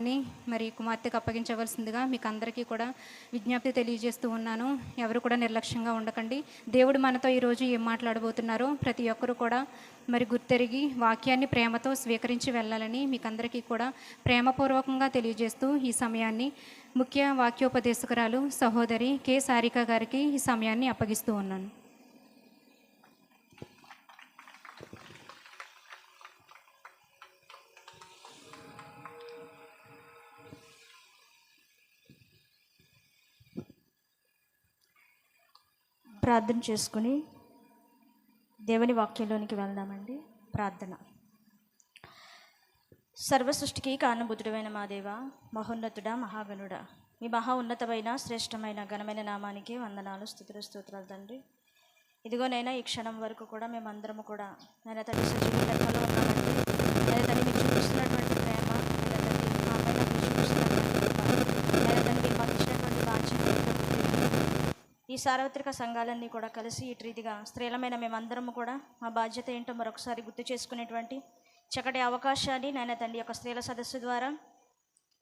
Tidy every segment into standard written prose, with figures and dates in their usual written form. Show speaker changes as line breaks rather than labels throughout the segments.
అని మరి కుమార్తెకు అప్పగించవలసిందిగా మీకు అందరికీ కూడా విజ్ఞప్తి తెలియజేస్తూ ఉన్నాను. ఎవరు కూడా నిర్లక్ష్యంగా ఉండకండి. దేవుడు మనతో ఈరోజు ఏం మాట్లాడబోతున్నారో ప్రతి ఒక్కరు కూడా మరి గుర్తెరిగి వాక్యాన్ని ప్రేమతో స్వీకరించి వెళ్ళాలని మీకు అందరికీ కూడా ప్రేమపూర్వకంగా తెలియజేస్తూ ఈ సమయాన్ని ముఖ్య వాక్యోపదేశకురాలు సహోదరి కె సారిక గారికి ఈ సమయాన్ని అప్పగిస్తూ ఉన్నాను.
ప్రార్థన చేసుకుని దేవుని వాక్యంలోనికి వెళ్దామండి. ప్రార్థన. సర్వసృష్టికి కారణభూతుడైన మా దేవ, మహోన్నతుడా, మహాగణుడా, మీ మహా ఉన్నతమైన శ్రేష్టమైన ఘనమైన నామానికి వందనాలు, స్తుతులు, స్తోత్రాలు తండ్రి. ఇదిగోనైనా ఈ క్షణం వరకు కూడా మేమందరము కూడా నేను తల్లి సజీవ లెక్కలో ఉన్నామండి. నేను తల్లి మీకు చూపిస్తున్నటువంటి ప్రేమ, నేను తల్లి మా పైన మీరు చూపిస్తున్నటువంటి నేను తల్లి మీకు పంపించినటువంటి బాధ్యత ఈ సార్వత్రిక సంఘాలన్నీ కూడా కలిసి ఇటు రీతిగా స్త్రీలమైన మేమందరము కూడా మా బాధ్యత ఏంటో మరొకసారి గుర్తు చేసుకునేటువంటి చక్కటి అవకాశాన్ని నాయన తండ్రి యొక్క స్త్రీల సదస్సు ద్వారా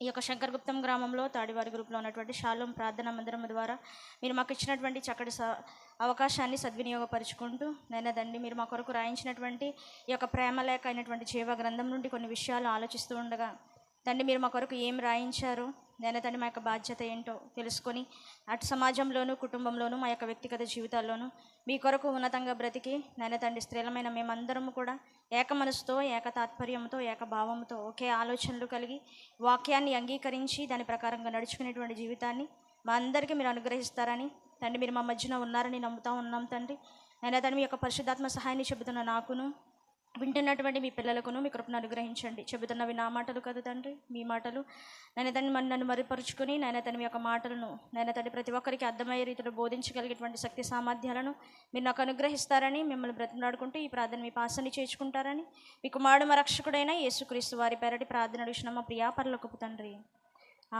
ఈ యొక్క శంకరగుప్తం గ్రామంలో తాడివారి గ్రూప్లో ఉన్నటువంటి షాలోం ప్రార్థనా మందిరం ద్వారా మీరు మాకు ఇచ్చినటువంటి చక్కటి అవకాశాన్ని సద్వినియోగపరుచుకుంటూ నాయన తండ్రి మీరు మా కొరకు రాయించినటువంటి ఈ యొక్క ప్రేమలేఖ అయినటువంటి జీవ గ్రంథం నుండి కొన్ని విషయాలు ఆలోచిస్తూ ఉండగా తండ్రి మీరు మా కొరకు ఏం రాయించారు నేను తండ్రి మా యొక్క బాధ్యత ఏంటో తెలుసుకొని అటు సమాజంలోనూ కుటుంబంలోనూ మా యొక్క వ్యక్తిగత జీవితాల్లోనూ మీ కొరకు ఉన్నతంగా బ్రతికి నేను తండ్రి స్త్రీలమైన మేమందరము కూడా ఏక మనసుతో, ఏక తాత్పర్యంతో, ఏక భావంతో, ఒకే ఆలోచనలు కలిగి వాక్యాన్ని అంగీకరించి దాని ప్రకారంగా నడుచుకునేటువంటి జీవితాన్ని మా అందరికీ మీరు అనుగ్రహిస్తారని తండ్రి మీరు మా మధ్యన ఉన్నారని నమ్ముతూ ఉన్నాం తండ్రి. నేను తండ్రి మీ యొక్క పరిశుద్ధాత్మ సహాయాన్ని చెబుతున్న నాకును వింటున్నటువంటి మీ పిల్లలకును మీ కృపను అనుగ్రహించండి. చెబుతున్నవి నా మాటలు కాదు తండ్రి, మీ మాటలు. నేను తండ్రి నన్ను మరిపరుచుకుని నేను తండ్రి మీ యొక్క మాటలను నేను తండ్రి ప్రతి ఒక్కరికి అర్థమయ్యే రీతిలో బోధించగలిగేటువంటి శక్తి సామర్థ్యాలను మీరు నాకు అనుగ్రహిస్తారని మిమ్మల్ని బ్రతిమలాడుకుంటూ ఈ ప్రార్థన మీ పాసని చేర్చుకుంటారని మీ కుమారుడు మా రక్షకుడైన యేసుక్రీస్తు వారి పేరటి ప్రార్థన అడుగుచున్న మా ప్రియా పరలోకపు తండ్రి,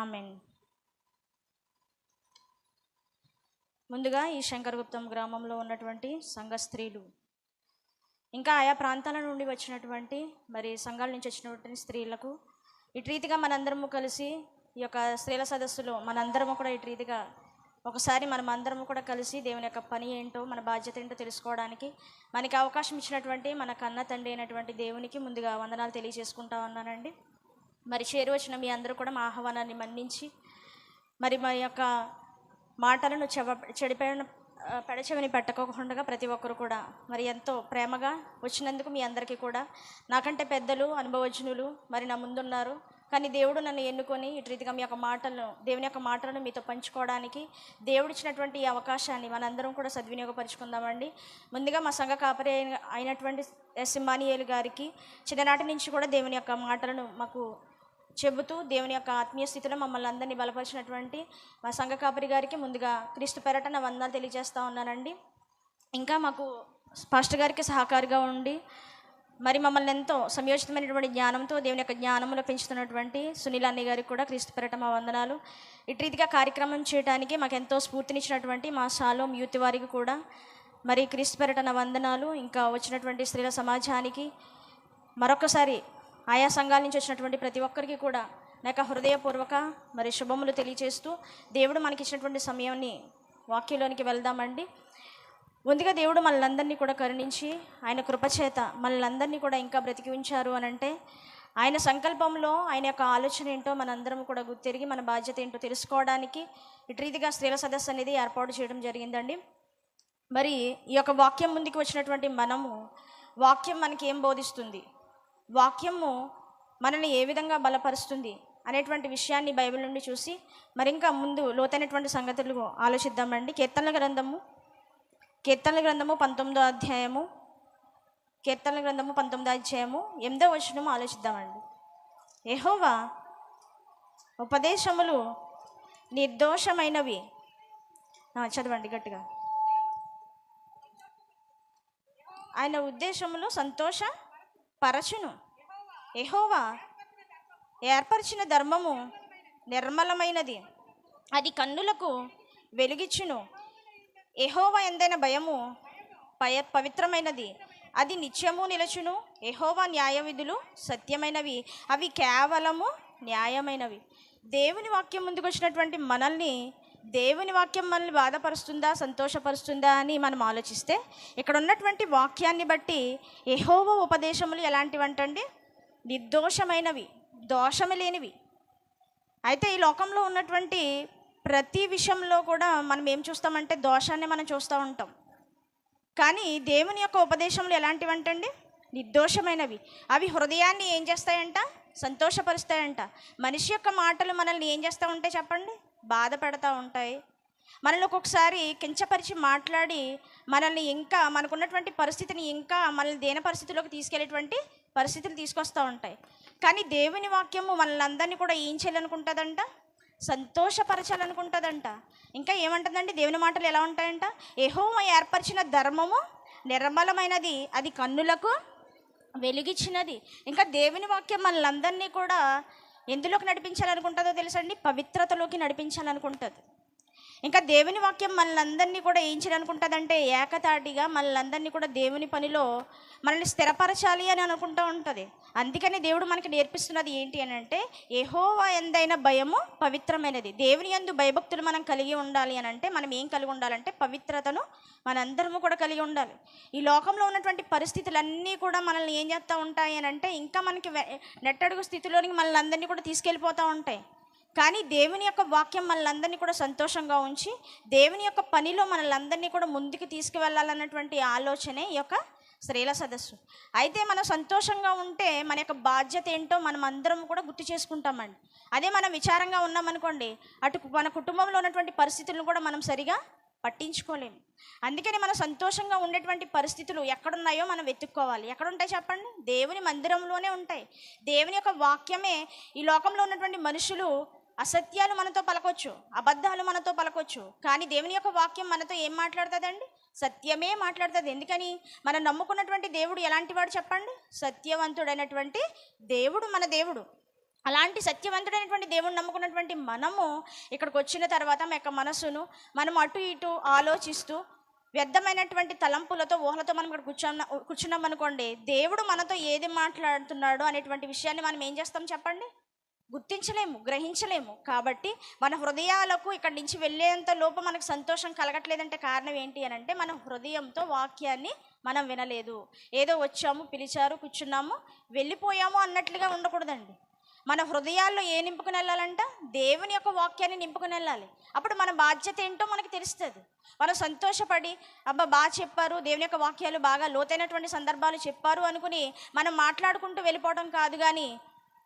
ఆమెన్. ముందుగా ఈ శంకరగుప్తం గ్రామంలో ఉన్నటువంటి సంఘ స్త్రీలు, ఇంకా ఆయా ప్రాంతాల నుండి వచ్చినటువంటి మరి సంఘాల నుంచి వచ్చినటువంటి స్త్రీలకు ఇటు రీతిగా మనందరము కలిసి ఈ యొక్క స్త్రీల సదస్సులో మనందరము కూడా ఇటు రీతిగా ఒకసారి మనమందరము కూడా కలిసి దేవుని యొక్క పని ఏంటో మన బాధ్యత ఏంటో తెలుసుకోవడానికి మనకి అవకాశం ఇచ్చినటువంటి మన కన్న తండ్రి అయినటువంటి దేవునికి ముందుగా వందనాలు తెలియజేసుకుంటా ఉన్నానండి. మరి చేరువచ్చిన మీ అందరూ కూడా మా ఆహ్వానాన్ని మన్నించి మరి మా యొక్క మాటలను చెడిపోయిన పెడచెవిని పెట్టకోకుండా ప్రతి ఒక్కరు కూడా మరి ఎంతో ప్రేమగా వచ్చినందుకు మీ అందరికీ కూడా నాకంటే పెద్దలు, అనుభవజ్ఞులు మరి నా ముందున్నారు. కానీ దేవుడు నన్ను ఎన్నుకొని ఇటు రీతిగా మీ యొక్క మాటలను దేవుని యొక్క మాటలను మీతో పంచుకోవడానికి దేవుడు ఇచ్చినటువంటి ఈ అవకాశాన్ని మనందరం కూడా సద్వినియోగపరుచుకుందామండి. ముందుగా మా సంఘ కాపరి అయినటువంటి ఎస్ ఇమ్మానియేలు గారికి చిన్ననాటి నుంచి కూడా దేవుని యొక్క మాటలను మాకు చెబుతూ దేవుని యొక్క ఆత్మీయ స్థితిలో మమ్మల్ని అందరినీ బలపరిచినటువంటి మా సంఘ కాపరి గారికి ముందుగా క్రీస్తు పేరట నా వందనాలు తెలియజేస్తూ ఉన్నానండి. ఇంకా మాకు పాస్టర్ గారికి సహకారిగా ఉండి మరి మమ్మల్ని ఎంతో సంయోజితమైనటువంటి జ్ఞానంతో దేవుని యొక్క జ్ఞానంలో పెంచుతున్నటువంటి సునీల్ అన్నయ్య గారికి కూడా క్రీస్తు పేరట మా వందనాలు. ఇటు రీతిగా కార్యక్రమం చేయడానికి మాకు ఎంతో స్ఫూర్తినిచ్చినటువంటి మా షాలోం యూత్ వారికి కూడా మరి క్రీస్తు పేరట నా వందనాలు. ఇంకా వచ్చినటువంటి స్త్రీల సమాజానికి మరొకసారి ఆయా సంఘాల నుంచి వచ్చినటువంటి ప్రతి ఒక్కరికి కూడా నా యొక్క హృదయపూర్వక మరి శుభములు తెలియజేస్తూ దేవుడు మనకి ఇచ్చినటువంటి సమయాన్ని వాక్యంలోనికి వెళ్దామండి. ముందుగా దేవుడు మనల్ని కూడా కరుణించి ఆయన కృపచేత మనల్ని కూడా ఇంకా బ్రతికి ఉంచారు అని అంటే ఆయన సంకల్పంలో ఆయన యొక్క ఆలోచన ఏంటో మనందరం కూడా గుర్తిరిగి మన బాధ్యత ఏంటో తెలుసుకోవడానికి ఇటు రీతిగా స్త్రీల సదస్సు అనేది ఏర్పాటు చేయడం జరిగిందండి. మరి ఈ యొక్క వాక్యం ముందుకు వచ్చినటువంటి మనము వాక్యం మనకి ఏం బోధిస్తుంది, వాక్యము మనల్ని ఏ విధంగా బలపరుస్తుంది అనేటువంటి విషయాన్ని బైబిల్ నుండి చూసి మరి ఇంకా ముందు లోతైనటువంటి సంగతులు ఆలోచిద్దామండి. కీర్తనల గ్రంథము 19వ అధ్యాయము 8వ వచనము ఆలోచిద్దామండి. యెహోవా ఉపదేశములు నిర్దోషమైనవి. చదవండి గట్టిగా. ఆయన ఉద్దేశములు సంతోషపరచును. యెహోవా ఏర్పరిచిన ధర్మము నిర్మలమైనది, అది కన్నులకు వెలుగిచ్చును. యెహోవా ఎందైన భయము పవిత్రమైనది, అది నిత్యము నిలచును. యెహోవా న్యాయ విధులు సత్యమైనవి, అవి కేవలము న్యాయమైనవి. దేవుని వాక్యం ముందుకు వచ్చినటువంటి మనల్ని, దేవుని వాక్యం మనల్ని బాధపరుస్తుందా సంతోషపరుస్తుందా అని మనం ఆలోచిస్తే, ఇక్కడ ఉన్నటువంటి వాక్యాన్ని బట్టి యెహోవా ఉపదేశములు ఎలాంటివంటండి? నిర్దోషమైనవి, దోషము లేనివి. అయితే ఈ లోకంలో ఉన్నటువంటి ప్రతి విషయంలో కూడా మనం ఏం చూస్తామంటే దోషాన్ని మనం చూస్తూ ఉంటాం. కానీ దేవుని యొక్క ఉపదేశములు ఎలాంటివంటండి? నిర్దోషమైనవి. అవి హృదయాన్ని ఏం చేస్తాయంట? సంతోషపరుస్తాయంట. మనిషి యొక్క మాటలు మనల్ని ఏం చేస్తూ ఉంటాయి చెప్పండి? బాధ పెడతా ఉంటాయి. మనల్ని ఒక్కొక్కసారి కించపరిచి మాట్లాడి మనల్ని ఇంకా మనకున్నటువంటి పరిస్థితిని ఇంకా మనల్ని దేని పరిస్థితిలోకి తీసుకెళ్ళేటువంటి పరిస్థితులు తీసుకొస్తూ ఉంటాయి. కానీ దేవుని వాక్యము మనల్ని అందరినీ కూడా ఏం చేయాలనుకుంటుందంట? సంతోషపరచాలనుకుంటుందంట. ఇంకా ఏమంటుందండి? దేవుని మాటలు ఎలా ఉంటాయంట? యెహోవా ఏర్పరిచిన ధర్మము నిర్మలమైనది, అది కన్నులకు వెలిగించినది. ఇంకా దేవుని వాక్యం మనల్ని కూడా ఎందులోకి నడిపించాలనుకుంటుందో తెలుసండి? పవిత్రతలోకి నడిపించాలనుకుంటుంది. ఇంకా దేవుని వాక్యం మనల్ని కూడా ఏం చేయాలనుకుంటుందంటే ఏకతాటిగా మనల్ని కూడా దేవుని పనిలో మనల్ని స్థిరపరచాలి అని అనుకుంటూ ఉంటుంది. అందుకని దేవుడు మనకి నేర్పిస్తున్నది ఏంటి అని అంటే, యెహోవా యందైన భయము పవిత్రమైనది. దేవుని యందు భయభక్తులు మనం కలిగి ఉండాలి అని అంటే మనం ఏం కలిగి ఉండాలంటే పవిత్రతను మనందరము కూడా కలిగి ఉండాలి. ఈ లోకంలో ఉన్నటువంటి పరిస్థితులన్నీ కూడా మనల్ని ఏం చేస్తూ ఉంటాయి అని అంటే ఇంకా మనకి నెట్టడుగు స్థితిలోనికి మనల్ని కూడా తీసుకెళ్ళిపోతూ ఉంటాయి. కానీ దేవుని యొక్క వాక్యం మనల్ని కూడా సంతోషంగా ఉంచి దేవుని యొక్క పనిలో మనల్ని కూడా ముందుకు తీసుకువెళ్ళాలన్నటువంటి ఆలోచనే ఈ యొక్క స్త్రీల సదస్సు. అయితే మనం సంతోషంగా ఉంటే మన యొక్క బాధ్యత ఏంటో మనం అందరం కూడా గుర్తు చేసుకుంటామండి. అదే మనం విచారంగా ఉన్నామనుకోండి, అటు మన కుటుంబంలో ఉన్నటువంటి పరిస్థితులను కూడా మనం సరిగా పట్టించుకోలేము. అందుకని మనం సంతోషంగా ఉండేటువంటి పరిస్థితులు ఎక్కడున్నాయో మనం వెతుక్కోవాలి. ఎక్కడుంటాయి చెప్పండి? దేవుని మందిరంలోనే ఉంటాయి. దేవుని యొక్క వాక్యమే. ఈ లోకంలో ఉన్నటువంటి మనుషులు అసత్యాలు మనతో పలకొచ్చు, అబద్ధాలు మనతో పలకొచ్చు, కానీ దేవుని యొక్క వాక్యం మనతో ఏం మాట్లాడుతుందండి? సత్యమే మాట్లాడుతుంది. ఎందుకని? మనం నమ్ముకున్నటువంటి దేవుడు ఎలాంటి వాడు చెప్పండి? సత్యవంతుడైనటువంటి దేవుడు మన దేవుడు. అలాంటి సత్యవంతుడైనటువంటి దేవుడు నమ్ముకున్నటువంటి మనము ఇక్కడికి వచ్చిన తర్వాత మన యొక్క మనసును మనం అటు ఇటు ఆలోచిస్తూ వ్యర్థమైనటువంటి తలంపులతో ఊహలతో మనం ఇక్కడ కూర్చున్నాం అనుకోండి, దేవుడు మనతో ఏది మాట్లాడుతున్నాడు అనేటువంటి విషయాన్ని మనం ఏం చేస్తాం చెప్పండి? గుర్తించలేము, గ్రహించలేము. కాబట్టి మన హృదయాలకు ఇక్కడి నుంచి వెళ్ళేంత లోపు మనకు సంతోషం కలగట్లేదంటే కారణం ఏంటి అని అంటే మన హృదయంతో వాక్యాన్ని మనం వినలేదు. ఏదో వచ్చాము, పిలిచారు, కూర్చున్నాము, వెళ్ళిపోయాము అన్నట్లుగా ఉండకూడదండి. మన హృదయాల్లో ఏ నింపుకుని వెళ్ళాలంట? దేవుని యొక్క వాక్యాన్ని నింపుకుని వెళ్ళాలి. అప్పుడు మన బాధ్యత ఏంటో మనకు తెలుస్తుంది. మనం సంతోషపడి అబ్బా బాగా చెప్పారు, దేవుని యొక్క వాక్యాలు బాగా లోతైనటువంటి సందర్భాలు చెప్పారు అనుకుని మనం మాట్లాడుకుంటూ వెళ్ళిపోవడం కాదు. కానీ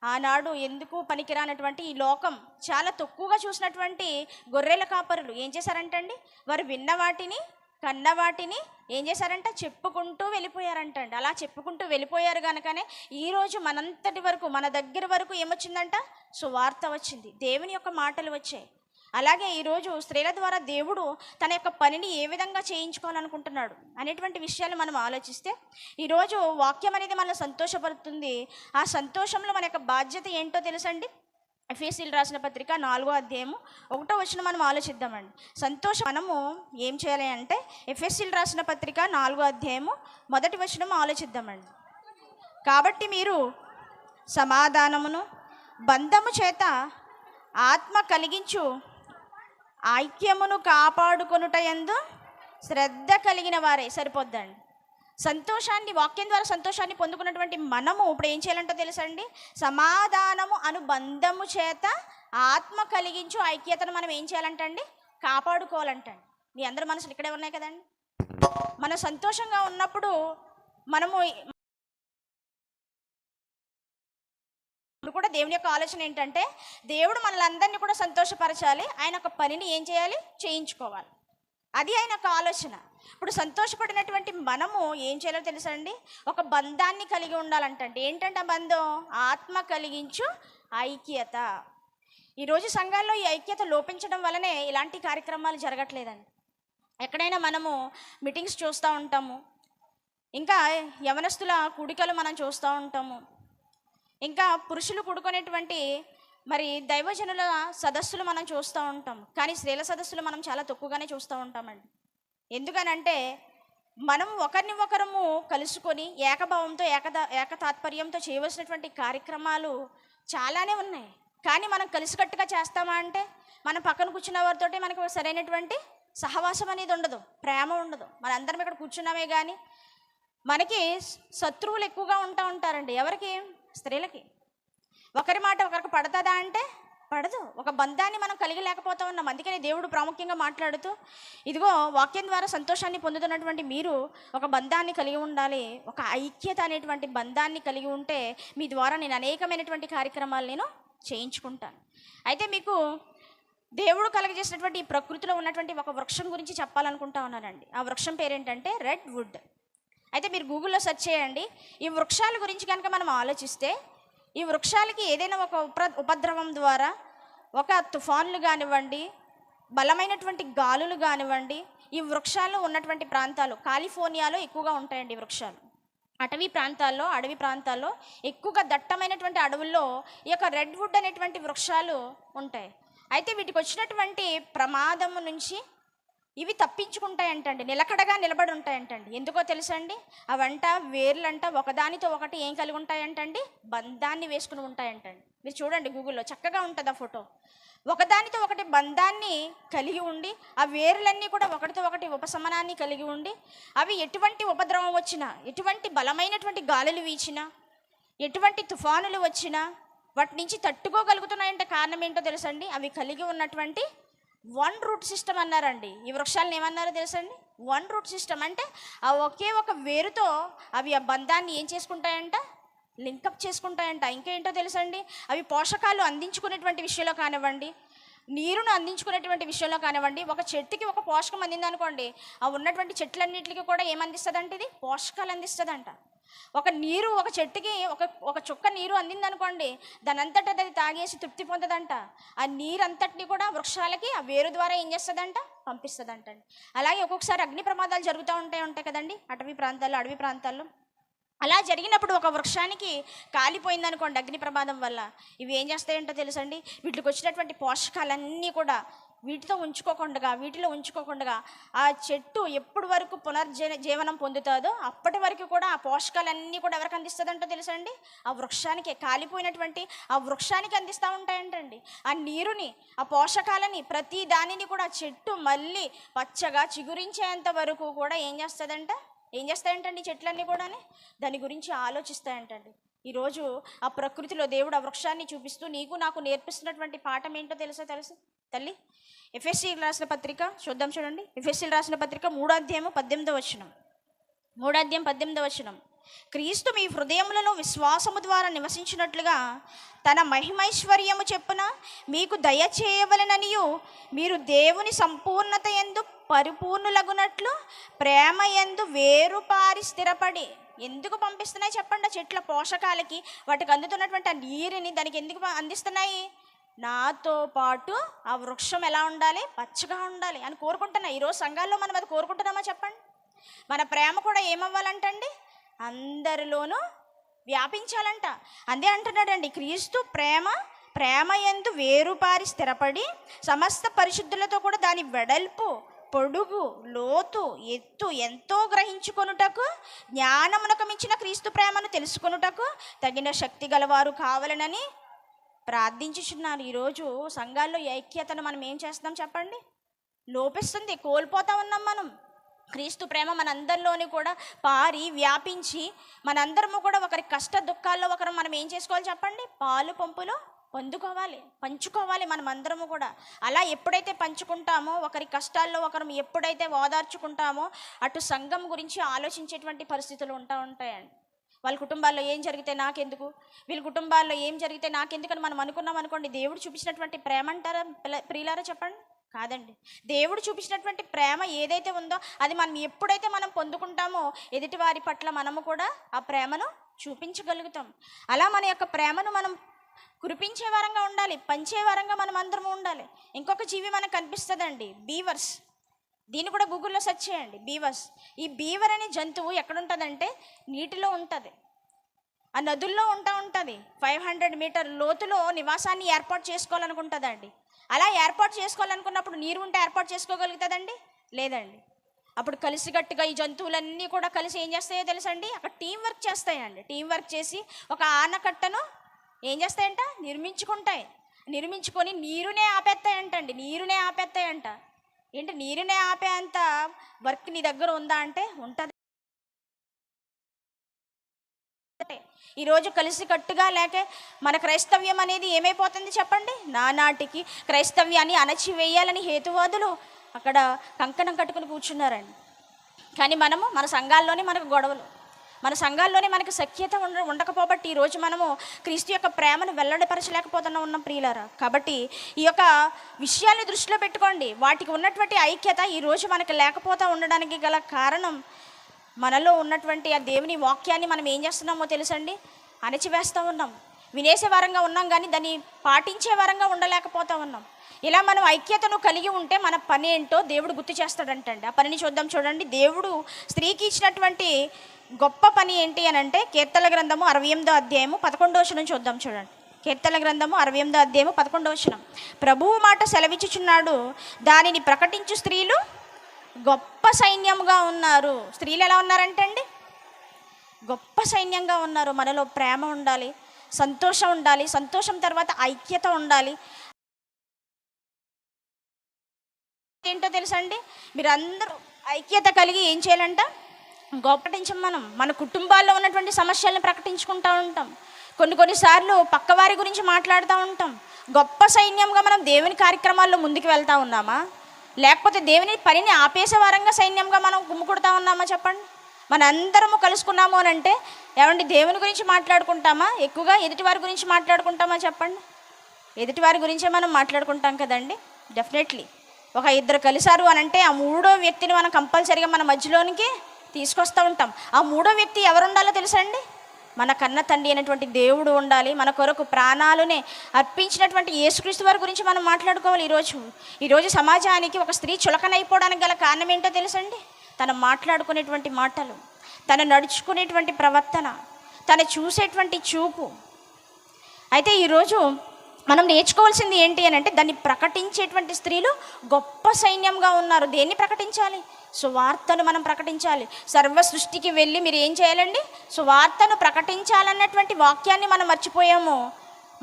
ఆనాడు ఎందుకు పనికిరానటువంటి ఈ లోకం చాలా తక్కువగా చూసినటువంటి గొర్రెల కాపరులు ఏం చేశారంటండి? వారు విన్న వాటిని కన్న వాటిని ఏం చేశారంట? చెప్పుకుంటూ వెళ్ళిపోయారంట అండి. అలా చెప్పుకుంటూ వెళ్ళిపోయారు కనుకనే ఈరోజు మనంతటి వరకు మన దగ్గర వరకు ఏమొచ్చిందంట? సువార్త వచ్చింది, దేవుని యొక్క మాటలు వచ్చాయి. అలాగే ఈరోజు స్త్రీల ద్వారా దేవుడు తన యొక్క పనిని ఏ విధంగా చేయించుకోవాలనుకుంటున్నాడు అనేటువంటి విషయాలు మనం ఆలోచిస్తే ఈరోజు వాక్యం అనేది మనల్ని సంతోషపడుతుంది. ఆ సంతోషంలో మన యొక్క బాధ్యత ఏంటో తెలుసండి? ఎఫెసీయులకు రాసిన పత్రిక 4వ అధ్యాయము 1వ వచనం మనం ఆలోచిద్దామండి. సంతోషం మనము ఏం చేయాలి అంటే ఎఫెసీయులకు రాసిన పత్రిక 4వ అధ్యాయము 1వ వచనం ఆలోచిద్దామండి. కాబట్టి మీరు సమాధానమును బంధము చేత ఆత్మ కలిగించు ఐక్యమును కాపాడుకొనుట యందు శ్రద్ధ కలిగిన వారే. సరిపోద్దండి. సంతోషాన్ని వాక్యం ద్వారా సంతోషాన్ని పొందుకున్నటువంటి మనము ఇప్పుడు ఏం చేయాలంటో తెలుసండి? సమాధానము అను బంధము చేత ఆత్మ కలిగించు ఐక్యతను మనం ఏం చేయాలంటండి? కాపాడుకోవాలంటండి. మీ అందరి మనసులు ఇక్కడే ఉన్నాయి కదండి. మనం సంతోషంగా ఉన్నప్పుడు మనము ఇప్పుడు కూడా దేవుని యొక్క ఆలోచన ఏంటంటే దేవుడు మనల్ని కూడా సంతోషపరచాలి, ఆయన ఒక పనిని ఏం చేయాలి? చేయించుకోవాలి. అది ఆయన యొక్క ఆలోచన. ఇప్పుడు సంతోషపడినటువంటి మనము ఏం చేయాలో తెలుసండి? ఒక బంధాన్ని కలిగి ఉండాలంటండి. ఏంటంటే ఆ బంధం? ఆత్మ కలిగించు ఐక్యత. ఈరోజు సంఘాల్లో ఈ ఐక్యత లోపించడం వల్లనే ఇలాంటి కార్యక్రమాలు జరగట్లేదండి. ఎక్కడైనా మనము మీటింగ్స్ చూస్తూ ఉంటాము, ఇంకా యవనస్తుల కూడికలు మనం చూస్తూ ఉంటాము, ఇంకా పురుషులు కూడుకునేటువంటి మరి దైవజనుల సదస్సులు మనం చూస్తూ ఉంటాం. కానీ స్త్రీల సదస్సులు మనం చాలా తక్కువగానే చూస్తూ ఉంటామండి. ఎందుకనంటే మనం ఒకరిని ఒకరము కలుసుకొని ఏకభావంతో ఏకతాత్పర్యంతో చేయవలసినటువంటి కార్యక్రమాలు చాలానే ఉన్నాయి. కానీ మనం కలిసికట్టుగా చేస్తామా అంటే మన పక్కన కూర్చున్న వారితోటి మనకు సరైనటువంటి సహవాసం అనేది ఉండదు, ప్రేమ ఉండదు. మనందరం ఇక్కడ కూర్చున్నామే కానీ మనకి శత్రువులు ఎక్కువగా ఉంటారండి. ఎవరికి? స్త్రీలకి. ఒకరి మాట ఒకరికి పడుతుందా అంటే పడదు. ఒక బంధాన్ని మనం కలిగి లేకపోతా ఉన్నాం. అందుకని దేవుడు ప్రాముఖ్యంగా మాట్లాడుతూ, ఇదిగో వాక్యం ద్వారా సంతోషాన్ని పొందుతున్నటువంటి మీరు ఒక బంధాన్ని కలిగి ఉండాలి, ఒక ఐక్యత అనేటువంటి బంధాన్ని కలిగి ఉంటే మీ ద్వారా నేను అనేకమైనటువంటి కార్యక్రమాలు నేను చేయించుకుంటాను. అయితే మీకు దేవుడు కలగజేసినటువంటి ఈ ప్రకృతిలో ఉన్నటువంటి ఒక వృక్షం గురించి చెప్పాలనుకుంటా ఉన్నానండి. ఆ వృక్షం పేరేంటంటే రెడ్ వుడ్. అయితే మీరు గూగుల్లో సెర్చ్ చేయండి. ఈ వృక్షాల గురించి కనుక మనం ఆలోచిస్తే, ఈ వృక్షాలకి ఏదైనా ఒక ఉపద్రవం ద్వారా, ఒక తుఫాన్లు కానివ్వండి, బలమైనటువంటి గాలులు కానివ్వండి, ఈ వృక్షాలు ఉన్నటువంటి ప్రాంతాలు కాలిఫోర్నియాలో ఎక్కువగా ఉంటాయండి. వృక్షాలు అటవీ ప్రాంతాల్లో ఎక్కువగా దట్టమైనటువంటి అడవుల్లో ఈ యొక్క రెడ్ వుడ్ అనేటువంటి వృక్షాలు ఉంటాయి. అయితే వీటికి వచ్చినటువంటి ప్రమాదం నుంచి ఇవి తప్పించుకుంటాయంటండి, నిలకడగా నిలబడి ఉంటాయంటండి. ఎందుకో తెలుసండి? అవంట వేర్లంట ఒకదానితో ఒకటి ఏం కలిగి ఉంటాయంటండి? బంధాన్ని వేసుకుని ఉంటాయంటండి. మీరు చూడండి గూగుల్లో, చక్కగా ఉంటుంది ఆ ఫోటో. ఒకదానితో ఒకటి బంధాన్ని కలిగి ఉండి, ఆ వేర్లన్నీ కూడా ఒకటితో ఒకటి ఉపశమనాన్ని కలిగి ఉండి, అవి ఎటువంటి ఉపద్రవం వచ్చినా, ఎటువంటి బలమైనటువంటి గాలులు వీచినా, ఎటువంటి తుఫానులు వచ్చినా వాటి నుంచి తట్టుకోగలుగుతున్నాయంటే కారణం ఏంటో తెలుసండి? అవి కలిగి ఉన్నటువంటి వన్ రూట్ సిస్టమ్ అన్నారండి. ఈ వృక్షాలను ఏమన్నారో తెలుసండి? One root system. అంటే ఆ ఒకే ఒక వేరుతో అవి ఆ బంధాన్ని ఏం చేసుకుంటాయంట? లింకప్ చేసుకుంటాయంట. ఇంకేంటో తెలుసండి? అవి పోషకాలు అందించుకునేటువంటి విషయంలో కానివ్వండి, నీరును అందించుకునేటువంటి విషయంలో కానివ్వండి, ఒక చెట్టుకి ఒక పోషకం అందిందనుకోండి, ఆ ఉన్నటువంటి చెట్లన్నింటికి కూడా ఏమందిస్తుందంటే ఇది పోషకాలు అందిస్తుందంట. ఒక నీరు ఒక చెట్టుకి ఒక చుక్క నీరు అందిందనుకోండి, దాని అంతటా అది తాగేసి తృప్తి పొందదంట. ఆ నీరు అంతటిని కూడా వృక్షాలకి ఆ వేరు ద్వారా ఏం చేస్తుందంట? పంపిస్తుందంట. అలాగే ఒక్కొక్కసారి అగ్ని ప్రమాదాలు జరుగుతూ ఉంటాయి కదండి, అటవీ ప్రాంతాల్లో. అలా జరిగినప్పుడు ఒక వృక్షానికి కాలిపోయిందనుకోండి అగ్ని ప్రమాదం వల్ల, ఇవి ఏం చేస్తాయంటో తెలుసండి? వీటికి వచ్చినటువంటి పోషకాలన్నీ కూడా వీటిలో ఉంచుకోకుండా ఆ చెట్టు ఎప్పటి వరకు జీవనం పొందుతుందో అప్పటి వరకు కూడా ఆ పోషకాలన్నీ కూడా ఎవరికి అందిస్తుందంటో తెలుసండి? ఆ వృక్షానికి, కాలిపోయినటువంటి ఆ వృక్షానికి అందిస్తూ ఉంటాయంటండి. ఆ నీరుని, ఆ పోషకాలని, ప్రతి దానిని కూడా చెట్టు మళ్ళీ పచ్చగా చిగురించేంత వరకు కూడా ఏం చేస్తాయంటండి చెట్లన్నీ కూడా దాని గురించి ఆలోచిస్తాయంటండి. ఈరోజు ఆ ప్రకృతిలో దేవుడు ఆ వృక్షాన్ని చూపిస్తూ నీకు నాకు నేర్పిస్తున్నటువంటి పాఠం ఏంటో తెలుసు తల్లి. ఎఫెసీయులకు రాసిన పత్రిక చూద్దాం, చూడండి. ఎఫెసీయులకు రాసిన పత్రిక 3వ అధ్యాయం 18వ వచనం. క్రీస్తు మీ హృదయములలో విశ్వాసము ద్వారా నివసించినట్లుగా తన మహిమైశ్వర్యము చెప్పున మీకు దయచేయవలెననియు, మీరు దేవుని సంపూర్ణత యందు పరిపూర్ణులగునట్లు ప్రేమ యందు వేరుపారి స్థిరపడి. ఎందుకు పంపిస్తున్నాయి చెప్పండి? ఆ చెట్ల పోషకాలకి, వాటికి అందుతున్నటువంటి ఆ నీరుని దానికి ఎందుకు అందిస్తున్నాయి? నాతో పాటు ఆ వృక్షం ఎలా ఉండాలి? పచ్చగా ఉండాలి అని కోరుకుంటున్నా. ఈరోజు సంఘాల్లో మనం అది కోరుకుంటున్నామా చెప్పండి? మన ప్రేమ కూడా ఏమవ్వాలంటండి? అందరిలోనూ వ్యాపించాలంట. అదే అంటున్నాడండి, క్రీస్తు ప్రేమ యందు వేరుపారి స్థిరపడి సమస్త పరిశుద్ధులతో కూడా దాని వెడల్పు, పొడుగు, లోతు, ఎత్తు ఎంతో గ్రహించుకొనుటకు, జ్ఞానమునకు మించిన క్రీస్తు ప్రేమను తెలుసుకొనుటకు తగిన శక్తి గలవారు కావాలనని ప్రార్థించుచున్నారు. ఈరోజు సంఘాల్లో ఐక్యతను మనం ఏం చేస్తున్నాం చెప్పండి? లోపిస్తుంది, కోల్పోతా ఉన్నాం మనం. క్రీస్తు ప్రేమ మనందరిలోని కూడా పారి వ్యాపించి మనందరము కూడా ఒకరి కష్ట దుఃఖాల్లో ఒకరు మనం ఏం చేసుకోవాలి చెప్పండి? పాలు పంపులు పంచుకోవాలి మనం అందరము కూడా. అలా ఎప్పుడైతే పంచుకుంటామో, ఒకరి కష్టాల్లో ఒకరు ఎప్పుడైతే ఓదార్చుకుంటామో, అటు సంఘం గురించి ఆలోచించేటువంటి పరిస్థితులు ఉంటాయండి. వాళ్ళ కుటుంబాల్లో ఏం జరిగితే నాకెందుకు, వీళ్ళ కుటుంబాల్లో ఏం జరిగితే నాకెందుకని మనం అనుకున్నాం అనుకోండి, దేవుడు చూపించినటువంటి ప్రేమ అంటారా ప్రియులారా చెప్పండి? కాదండి. దేవుడు చూపించినటువంటి ప్రేమ ఏదైతే ఉందో అది మనం ఎప్పుడైతే మనం పొందుకుంటామో ఎదుటి వారి పట్ల మనము కూడా ఆ ప్రేమను చూపించగలుగుతాం. అలా మన యొక్క ప్రేమను మనం కురిపించే వారంగా ఉండాలి, పంచే వారంగా మనం అందరము ఉండాలి. ఇంకొక జీవి మనకు కనిపిస్తుందండి, బీవర్స్. దీన్ని కూడా గూగుల్లో సెర్చ్ చేయండి, బీవర్స్. ఈ బీవర్ అనే జంతువు ఎక్కడుంటుందంటే నీటిలో ఉంటుంది, ఆ నదుల్లో ఉంటుంది. 500 మీటర్ లోతులో నివాసాన్ని ఏర్పాటు చేసుకోవాలనుకుంటుందండి. అలా ఏర్పాటు చేసుకోవాలనుకున్నప్పుడు నీరు ఉంటే ఏర్పాటు చేసుకోగలుగుతుందండి? లేదండి. అప్పుడు కలిసికట్టుగా ఈ జంతువులన్నీ కూడా కలిసి ఏం చేస్తాయో తెలుసండి? అక్కడ టీం వర్క్ చేస్తాయండి. టీం వర్క్ చేసి ఒక ఆనకట్టను ఏం చేస్తాయంట? నిర్మించుకుంటాయి. నిర్మించుకొని నీరునే ఆపేస్తాయంటండి. నీరునే ఆపేస్తాయంట. ఏంటి నీరునే ఆపే అంత వర్క్ నీ దగ్గర ఉందా అంటే ఉంటుంది. ఈరోజు కలిసి కట్టుగా లేక మన క్రైస్తవ్యం అనేది ఏమైపోతుంది చెప్పండి? నానాటికి క్రైస్తవ్యాన్ని అణచివేయాలని హేతువాదులు అక్కడ కంకణం కట్టుకుని కూర్చున్నారండి. కానీ మనము మన సంఘాల్లోనే మనకు గొడవలు, మన సంఘాల్లోనే మనకు సఖ్యత ఉండకపోబట్టి ఈరోజు మనము క్రీస్తు యొక్క ప్రేమను ఉన్నాం ప్రియులారా. కాబట్టి ఈ యొక్క విషయాన్ని దృష్టిలో పెట్టుకోండి. వాటికి ఉన్నటువంటి ఐక్యత ఈరోజు మనకు లేకపోతూ ఉండడానికి గల కారణం మనలో ఉన్నటువంటి ఆ దేవుని వాక్యాన్ని మనం ఏం చేస్తున్నామో తెలుసండి, అణచివేస్తూ ఉన్నాం. వినేసే వారంగా ఉన్నాం కానీ దాన్ని పాటించే వారంగా ఉండలేకపోతూ ఉన్నాం. ఇలా మనం ఐక్యతను కలిగి ఉంటే మన పని ఏంటో దేవుడు గుర్తు చేస్తాడంటండి. ఆ పనిని చూద్దాం. చూడండి, దేవుడు స్త్రీకి ఇచ్చినటువంటి గొప్ప పని ఏంటి అని అంటే కీర్తనల గ్రంథము 68వ అధ్యాయము 11వ వచనం చూద్దాం. చూడండి, కీర్తనల గ్రంథము 68వ అధ్యాయము 11వ వచనం. ప్రభువు మాట సెలవిచ్చుచున్నాడు, దానిని ప్రకటించు స్త్రీలు గొప్ప సైన్యంగా ఉన్నారు. స్త్రీలు ఎలా ఉన్నారంటే అండి, గొప్ప సైన్యంగా ఉన్నారు. మనలో ప్రేమ ఉండాలి, సంతోషం ఉండాలి, సంతోషం తర్వాత ఐక్యత ఉండాలి. ఏంటో తెలుసా అండి, మీరందరూ ఐక్యత కలిగి ఏం చేయాలంట, గొప్పటించం. మనం మన కుటుంబాల్లో ఉన్నటువంటి సమస్యలను ప్రకటించుకుంటూ ఉంటాం. కొన్నిసార్లు పక్కవారి గురించి మాట్లాడుతూ ఉంటాం. గొప్ప సైన్యంగా మనం దేవుని కార్యక్రమాల్లో ముందుకు వెళ్తూ ఉన్నామా, లేకపోతే దేవుని పనిని ఆపేసే వారంగా సైన్యంగా మనం గుమ్ముకుడుతూ ఉన్నామా చెప్పండి? మనందరము కలుసుకున్నాము అని అంటే ఏమండి దేవుని గురించి మాట్లాడుకుంటామా, ఎక్కువగా ఎదుటివారి గురించి మాట్లాడుకుంటామా చెప్పండి? ఎదుటివారి గురించే మనం మాట్లాడుకుంటాం కదండి. డెఫినెట్లీ ఒక ఇద్దరు కలిశారు అని అంటే ఆ మూడో వ్యక్తిని మనం కంపల్సరీగా మన మధ్యలోనికి తీసుకొస్తూ ఉంటాం. ఆ మూడో వ్యక్తి ఎవరు ఉండాలో తెలుసా అండి? మన కన్న తండ్రి అయినటువంటి దేవుడు ఉండాలి. మన కొరకు ప్రాణాలనే అర్పించినటువంటి యేసుక్రీస్తు వారి గురించి మనం మాట్లాడుకోవాలి. ఈరోజు సమాజానికి ఒక స్త్రీ చులకనైపోవడానికి గల కారణం ఏంటో తెలుసండి? తను మాట్లాడుకునేటువంటి మాటలు, తను నడుచుకునేటువంటి ప్రవర్తన, తను చూసేటువంటి చూపు. అయితే ఈరోజు మనం నేర్చుకోవాల్సింది ఏంటి అని అంటే దాన్ని ప్రకటించేటువంటి స్త్రీలు గొప్ప సైన్యంగా ఉన్నారు. దేన్ని ప్రకటించాలి? సువార్తను మనం ప్రకటించాలి. సర్వ సృష్టికి వెళ్ళి మీరు ఏం చేయాలండి? సువార్తను ప్రకటించాలన్నటువంటి వాక్యాన్ని మనం మర్చిపోయాము.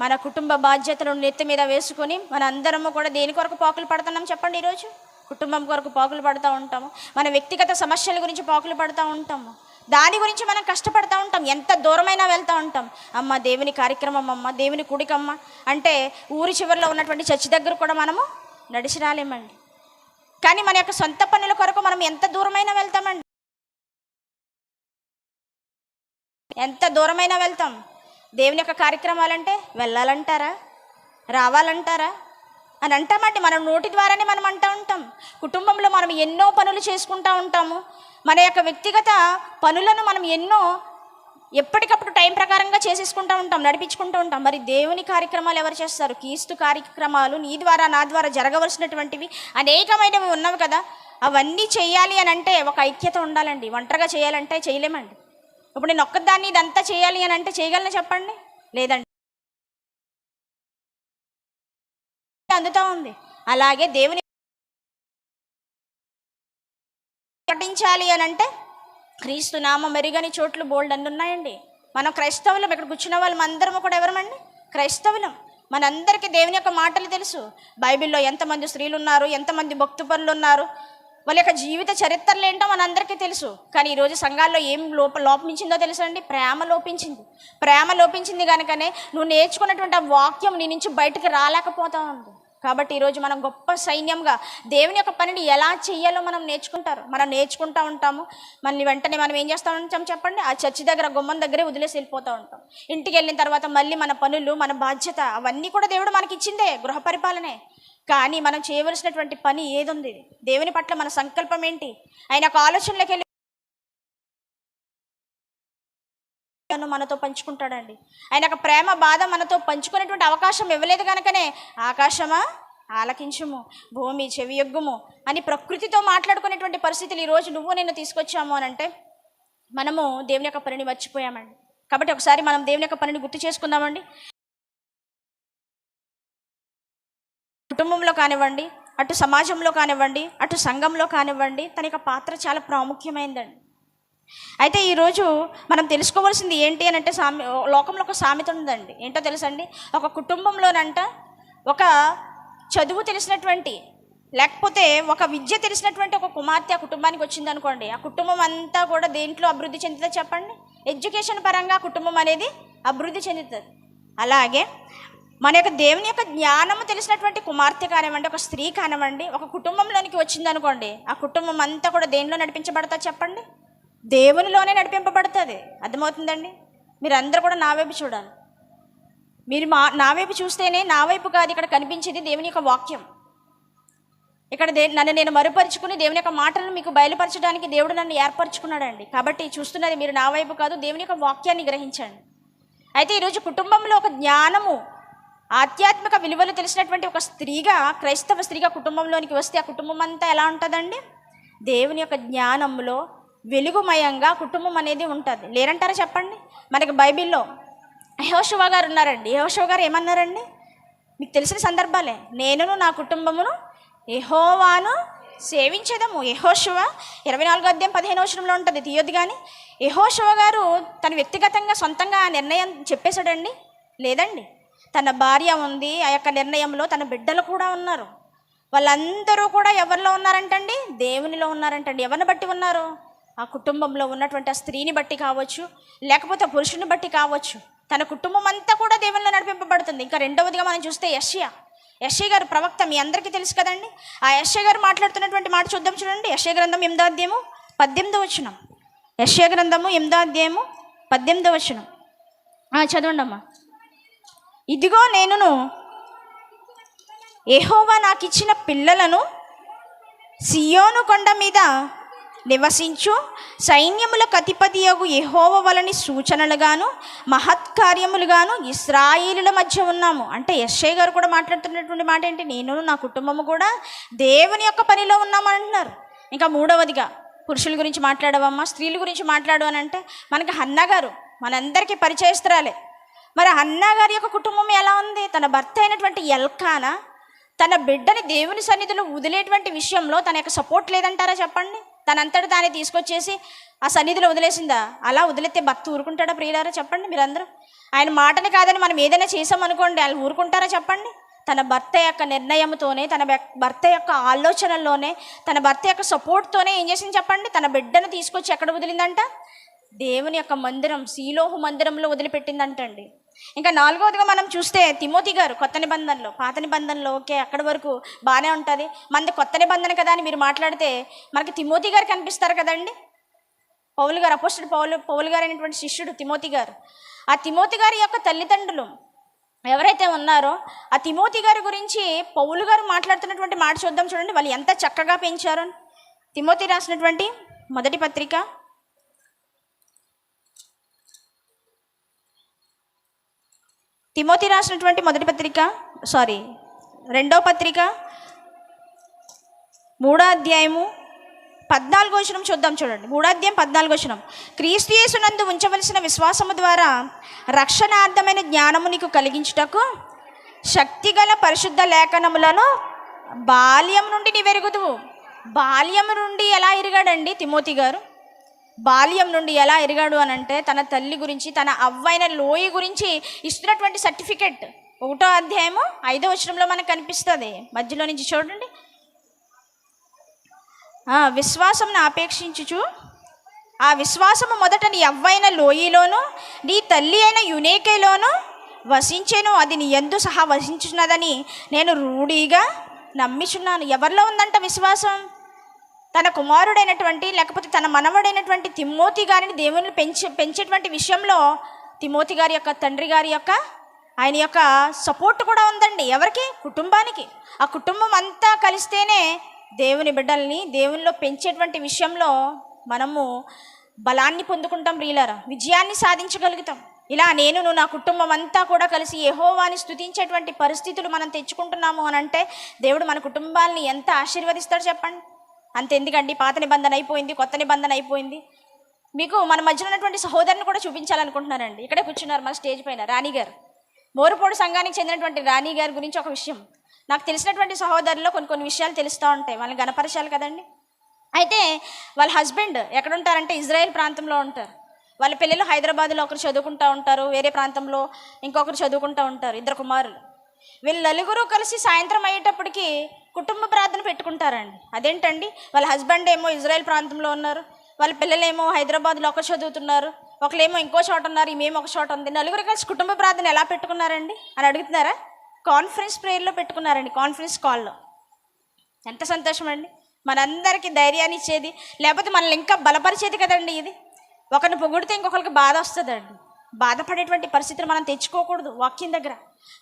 మన కుటుంబ బాధ్యతలను నెత్తి మీద వేసుకొని మన అందరము కూడా దేని కొరకు పాకులు పడుతున్నాం చెప్పండి? ఈరోజు కుటుంబం కొరకు పాకులు పడుతూ ఉంటాము, మన వ్యక్తిగత సమస్యల గురించి పాకులు పడుతూ ఉంటాము, దాని గురించి మనం కష్టపడుతూ ఉంటాం. ఎంత దూరమైనా వెళ్తూ ఉంటాం. అమ్మ దేవుని కార్యక్రమం, అమ్మ దేవుని కుడికమ్మ అంటే ఊరి చివరిలో ఉన్నటువంటి చర్చి దగ్గర కూడా మనము నడిచి రాలేమండి. కానీ మన యొక్క సొంత పనుల కొరకు మనం ఎంత దూరమైనా వెళ్తామండి, ఎంత దూరమైనా వెళ్తాం. దేవుని యొక్క కార్యక్రమాలంటే వెళ్ళాలంటారా, రావాలంటారా అని అంటామండి. మనం నోటి ద్వారానే మనం అంటూ ఉంటాం. కుటుంబంలో మనం ఎన్నో పనులు చేసుకుంటూ ఉంటాము. మన యొక్క వ్యక్తిగత పనులను మనం ఎన్నో ఎప్పటికప్పుడు టైం ప్రకారంగా చేసేసుకుంటూ ఉంటాం, నడిపించుకుంటూ ఉంటాం. మరి దేవుని కార్యక్రమాలు ఎవరు చేస్తారు? క్రీస్తు కార్యక్రమాలు నీ ద్వారా నా ద్వారా జరగవలసినటువంటివి అనేకమైనవి ఉన్నవి కదా. అవన్నీ చేయాలి అని అంటే ఒక ఐక్యత ఉండాలండి. ఒంటరిగా చేయాలంటే చేయలేమండి. ఇప్పుడు నేను ఒక్కదాన్ని ఇదంతా చేయాలి అని అంటే చేయగలను చెప్పండి? లేదండి, అందుతూ ఉంది. అలాగే దేవుని ప్రకటించాలి అని అంటే క్రీస్తు నామం మెరుగని చోట్లు బోల్డ్ అన్ని ఉన్నాయండి. మనం క్రైస్తవులం. ఇక్కడ కూర్చున్న వాళ్ళం అందరము కూడా ఎవరమండి? క్రైస్తవులం. మనందరికీ దేవుని యొక్క మాటలు తెలుసు. బైబిల్లో ఎంతమంది స్త్రీలు ఉన్నారు, ఎంతమంది భక్తి పనులు ఉన్నారు, వాళ్ళ యొక్క జీవిత చరిత్రలు ఏంటో మనందరికీ తెలుసు. కానీ ఈరోజు సంఘాల్లో ఏం లోపించిందో తెలుసా అండి? ప్రేమ లోపించింది. ప్రేమ లోపించింది కనుకనే నువ్వు నేర్చుకున్నటువంటి ఆ వాక్యం నీ నుంచి బయటకు రాలేకపోతా ఉంది. కాబట్టి ఈరోజు మనం గొప్ప సైన్యంగా దేవుని యొక్క పనిని ఎలా చేయాలో మనం నేర్చుకుంటూ ఉంటాము. మళ్ళీ వెంటనే మనం ఏం చేస్తూ ఉంటాం చెప్పండి? ఆ చర్చి దగ్గర గుమ్మం దగ్గరే వదిలేసి వెళ్ళిపోతూ ఉంటాం. ఇంటికి వెళ్ళిన తర్వాత మళ్ళీ మన పనులు, మన బాధ్యత అవన్నీ కూడా దేవుడు మనకి ఇచ్చిందే, గృహ పరిపాలనే. కానీ మనం చేయవలసినటువంటి పని ఏది ఉంది? దేవుని పట్ల మన సంకల్పం ఏంటి? ఆయన ఒక ఆలోచనలోకి వెళ్ళి మనతో పంచుకుంటాడండి. ఆయన ఒక ప్రేమ బాధ మనతో పంచుకునేటువంటి అవకాశం ఇవ్వలేదు కనుకనే ఆకాశమా ఆలకించుము, భూమి చెవియొగ్గుము అని ప్రకృతితో మాట్లాడుకునేటువంటి పరిస్థితులు ఈరోజు నువ్వు నేను తీసుకొచ్చాము అని అంటే మనము దేవుని యొక్క పనిని మర్చిపోయామండి. కాబట్టి ఒకసారి మనం దేవుని యొక్క పనిని గుర్తు చేసుకుందామండి. కుటుంబంలో కానివ్వండి, అటు సమాజంలో కానివ్వండి, అటు సంఘంలో కానివ్వండి, తన యొక్క పాత్ర చాలా ప్రాముఖ్యమైనదండి. అయితే ఈరోజు మనం తెలుసుకోవాల్సింది ఏంటి అని అంటే లోకంలో ఒక సామెత ఉందండి. ఏంటో తెలుసండి? ఒక కుటుంబంలోనంట ఒక చదువు తెలిసినటువంటి, లేకపోతే ఒక విద్య తెలిసినటువంటి ఒక కుమార్తె ఆ కుటుంబానికి వచ్చింది అనుకోండి, ఆ కుటుంబం అంతా కూడా దేంట్లో అభివృద్ధి చెందుతుందో చెప్పండి? ఎడ్యుకేషన్ పరంగా కుటుంబం అనేది అభివృద్ధి చెందుతుంది. అలాగే మన యొక్క దేవుని యొక్క జ్ఞానము తెలిసినటువంటి కుమార్తె కానివ్వండి, ఒక స్త్రీ కానివ్వండి, ఒక కుటుంబంలోనికి వచ్చింది అనుకోండి, ఆ కుటుంబం అంతా కూడా దేనిలో నడిపించబడతా చెప్పండి? దేవునిలోనే నడిపింపబడుతుంది. అర్థమవుతుందండి? మీరు అందరూ కూడా నా వైపు చూడాలి. మీరు నా వైపు చూస్తేనే, నా వైపు కాదు ఇక్కడ కనిపించేది దేవుని యొక్క వాక్యం. ఇక్కడ నన్ను నేను మరుపరుచుకుని దేవుని యొక్క మాటలను మీకు బయలుపరచడానికి దేవుడు నన్ను ఏర్పరచుకున్నాడండి. కాబట్టి చూస్తున్నది మీరు నా వైపు కాదు, దేవుని యొక్క వాక్యాన్ని గ్రహించండి. అయితే ఈరోజు కుటుంబంలో ఒక జ్ఞానము, ఆధ్యాత్మిక విలువలు తెలిసినటువంటి ఒక స్త్రీగా, క్రైస్తవ స్త్రీగా కుటుంబంలోనికి వస్తే ఆ కుటుంబం అంతా ఎలా ఉంటుందండి? దేవుని యొక్క జ్ఞానంలో వెలుగుమయంగా కుటుంబం అనేది ఉంటుంది. లేరంటారా చెప్పండి? మనకి బైబిల్లో యెహోషువ గారు ఉన్నారండి. యెహోషువ గారు ఏమన్నారండి? మీకు తెలిసిన సందర్భాలే. నేనును నా కుటుంబమును యెహోవాను సేవించేదము. యెహోషువ 24:15 ఉంటుంది, తీయొద్దు. కానీ యెహోషువ గారు తన వ్యక్తిగతంగా సొంతంగా ఆ నిర్ణయం చెప్పేశాడండి? లేదండి. తన భార్య ఉంది, ఆ యొక్క నిర్ణయంలో తన బిడ్డలు కూడా ఉన్నారు. వాళ్ళందరూ కూడా ఎవరిలో ఉన్నారంటండి? దేవునిలో ఉన్నారంటండి. ఎవరిని బట్టి ఉన్నారు? ఆ కుటుంబంలో ఉన్నటువంటి ఆ స్త్రీని బట్టి కావచ్చు, లేకపోతే ఆ పురుషుని బట్టి కావచ్చు. తన కుటుంబం అంతా కూడా దేవునిలో నడిపింపబడుతుంది. ఇంకా రెండవదిగా మనం చూస్తే యెషయా గారు ప్రవక్త, మీ అందరికీ తెలుసు కదండి. ఆ యెషయా గారు మాట్లాడుతున్నటువంటి మాట చూద్దాం, చూడండి. యెషయా గ్రంథం 8:18. యెషయా గ్రంథము 8:18. చదవండి అమ్మా. ఇదిగో నేనును యెహోవా నాకు ఇచ్చిన పిల్లలను సియోను కొండ మీద నివసించు సైన్యములకు అధిపతియగు యెహోవా వలని సూచనలుగాను మహత్కార్యములుగాను ఇశ్రాయేలుల మధ్య ఉన్నాము. అంటే యెషయా గారు కూడా మాట్లాడుతున్నటువంటి మాట ఏంటి? నేను నా కుటుంబము కూడా దేవుని యొక్క పనిలో ఉన్నాము అంటున్నారు. ఇంకా మూడవదిగా పురుషుల గురించి మాట్లాడవమ్మా, స్త్రీల గురించి మాట్లాడు అని అంటే మనకి హన్నా గారు మనందరికీ పరిచయస్తురాలే. మరి హన్నా గారి యొక్క కుటుంబం ఎలా ఉంది? తన భర్త అయినటువంటి ఎల్కానా తన బిడ్డని దేవుని సన్నిధిలో వదిలేటువంటి విషయంలో తన యొక్క సపోర్ట్ లేదంటారా చెప్పండి? తనంతటి తానే తీసుకొచ్చేసి ఆ సన్నిధిలో వదిలేసిందా? అలా వదిలేస్తే భర్త ఊరుకుంటాడా ప్రియులారా చెప్పండి? మీరందరూ ఆయన మాటని కాదని మనం ఏదైనా చేసామనుకోండి, వాళ్ళు ఊరుకుంటారా చెప్పండి? తన భర్త యొక్క నిర్ణయంతోనే, తన భర్త యొక్క ఆలోచనల్లోనే, తన భర్త యొక్క సపోర్ట్తోనే ఏం చేసింది చెప్పండి? తన బిడ్డను తీసుకొచ్చి ఎక్కడ వదిలిందంట? దేవుని యొక్క మందిరం, శీలోహు మందిరంలో వదిలిపెట్టిందంటండి. ఇంకా నాలుగవదిగా మనం చూస్తే తిమోతి గారు కొత్త నిబంధనలో, పాత నిబంధనలో ఓకే అక్కడి వరకు బాగానే ఉంటుంది, మనది కొత్త నిబంధన కదా అని మీరు మాట్లాడితే మనకి తిమోతి గారు కనిపిస్తారు కదండి. పౌలు గారు, అపోస్తలుడు పౌలు గారు అయినటువంటి శిష్యుడు తిమోతి గారు. ఆ తిమోతి గారి యొక్క తల్లిదండ్రులు ఎవరైతే ఉన్నారో ఆ తిమోతి గారి గురించి పౌలు గారు మాట్లాడుతున్నటువంటి మాట చూద్దాం, చూడండి. వాళ్ళు ఎంత చక్కగా పెంచారో. తిమోతి రాసినటువంటి మొదటి పత్రిక, రెండో పత్రిక 3వ అధ్యాయము 14వ వచనం చూద్దాం, చూడండి. 3వ అధ్యాయం 14వ వచనం. క్రీస్తు యేసునందు ఉంచవలసిన విశ్వాసము ద్వారా రక్షణార్థమైన జ్ఞానము నీకు కలిగించుటకు శక్తిగల పరిశుద్ధ లేఖనములను బాల్యం నుండి నీవెరుగుదువు. బాల్యం నుండి ఎలా ఎరిగాడండి తిమోతి గారు? బాల్యం నుండి ఎలా ఎరిగాడు అని అంటే తన తల్లి గురించి, తన అవ్వైన లోయి గురించి ఇస్తున్నటువంటి సర్టిఫికెట్ 1వ అధ్యాయము 5వ వచనంలో మనకు కనిపిస్తుంది. మధ్యలో నుంచి చూడండి. విశ్వాసంను ఆపేక్షించుచు ఆ విశ్వాసము మొదట నీ అవ్వైన లోయలోను నీ తల్లి అయిన యునేకేలోను వసించెను, అది నీ యందు సహా వసించున్నదని నేను రూఢిగా నమ్మిచున్నాను. ఎవరిలో ఉందంట విశ్వాసం? తన కుమారుడైనటువంటి, లేకపోతే తన మనవడైనటువంటి తిమోతి గారిని దేవుని పెంచేటువంటి విషయంలో తిమోతి గారి యొక్క తండ్రి గారి యొక్క ఆయన యొక్క సపోర్ట్ కూడా ఉందండి. ఎవరికి? కుటుంబానికి. ఆ కుటుంబం అంతా కలిస్తేనే దేవుని బిడ్డల్ని దేవునిలో పెంచేటువంటి విషయంలో మనము బలాన్ని పొందుకుంటాం ప్రియులారా, విజయాన్ని సాధించగలుగుతాం. ఇలా నేను నా కుటుంబం అంతా కూడా కలిసి యెహోవాని స్తుతించేటువంటి పరిస్థితులు మనం తెచ్చుకుంటున్నాము అని అంటే దేవుడు మన కుటుంబాన్ని ఎంత ఆశీర్వదిస్తాడు చెప్పండి. అంతెందుకండి, పాత నిబంధన అయిపోయింది, కొత్త నిబంధన అయిపోయింది. మీకు మన మధ్యలో ఉన్నటువంటి సహోదరుని కూడా చూపించాలనుకుంటున్నానండి. ఇక్కడే కూర్చున్నారు మన స్టేజ్ పైన రాణి గారు. మోరుపోడు సంఘానికి చెందినటువంటి రాణి గారి గురించి ఒక విషయం నాకు తెలిసినటువంటి సహోదరుల్లో కొన్ని విషయాలు తెలుస్తూ ఉంటాయి. వాళ్ళని గణపరచాలి కదండి. అయితే వాళ్ళ హస్బెండ్ ఎక్కడ ఉంటారంటే ఇజ్రాయెల్ ప్రాంతంలో ఉంటారు. వాళ్ళ పిల్లలు హైదరాబాద్లో ఒకరు చదువుకుంటూ ఉంటారు, వేరే ప్రాంతంలో ఇంకొకరు చదువుకుంటూ ఉంటారు, 2 కుమారులు. వీళ్ళు నలుగురు కలిసి సాయంత్రం అయ్యేటప్పటికి కుటుంబ ప్రార్థన పెట్టుకుంటారండి. అదేంటండి, వాళ్ళ హస్బెండ్ ఏమో ఇజ్రాయెల్ ప్రాంతంలో ఉన్నారు, వాళ్ళ పిల్లలేమో హైదరాబాద్లో ఒక చదువుతున్నారు, ఒకళ్ళేమో ఇంకో చోట ఉన్నారు, ఈమెమో ఒక చోట ఉంది. నలుగురు కలిసి కుటుంబ ప్రార్థన ఎలా పెట్టుకున్నారండి అని అడుగుతున్నారా? కాన్ఫరెన్స్ ప్రేయర్లో పెట్టుకున్నారండి, కాన్ఫరెన్స్ కాల్లో. ఎంత సంతోషం అండి! మనందరికీ ధైర్యాన్ని ఇచ్చేది, లేకపోతే మనల్ని ఇంకా బలపరిచేది కదండి ఇది. ఒకరిని పొగిడితే ఇంకొకరికి బాధ వస్తుందండి. బాధపడేటువంటి పరిస్థితులు మనం తెచ్చుకోకూడదు. వాక్యం దగ్గర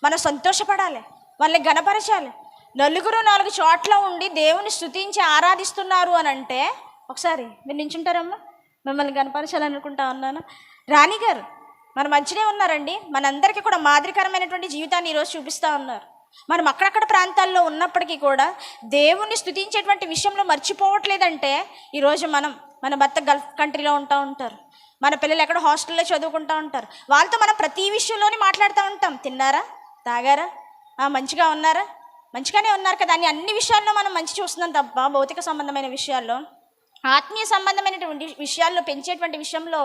మనం సంతోషపడాలి, వాళ్ళని గణపరచాలి. నలుగురు 4 చోట్ల ఉండి దేవుని స్తుతించి ఆరాధిస్తున్నారు అని అంటే, ఒకసారి మీరు నించుంటారమ్మా, మిమ్మల్ని గణపరచాలనుకుంటా ఉన్నాను. రాణిగారు మన మంచినే ఉన్నారండి, మనందరికీ కూడా మాదిరికరమైనటువంటి జీవితాన్ని ఈరోజు చూపిస్తూ ఉన్నారు. మనం అక్కడక్కడ ప్రాంతాల్లో ఉన్నప్పటికీ కూడా దేవుణ్ణి స్తుతించేటువంటి విషయంలో మర్చిపోవట్లేదంటే, ఈరోజు మన భర్త గల్ఫ్ కంట్రీలో ఉంటారు, మన పిల్లలు ఎక్కడ హాస్టల్లో చదువుకుంటూ ఉంటారు. వాళ్ళతో మనం ప్రతి విషయంలోనే మాట్లాడుతూ ఉంటాం. తిన్నారా, తాగారా, మంచిగా ఉన్నారా, మంచిగానే ఉన్నారు కదా అని అన్ని విషయాల్లో మనం మంచి చూస్తున్నాం తప్ప, భౌతిక సంబంధమైన విషయాల్లో, ఆత్మీయ సంబంధమైనటువంటి విషయాల్లో పెంచేటువంటి విషయంలో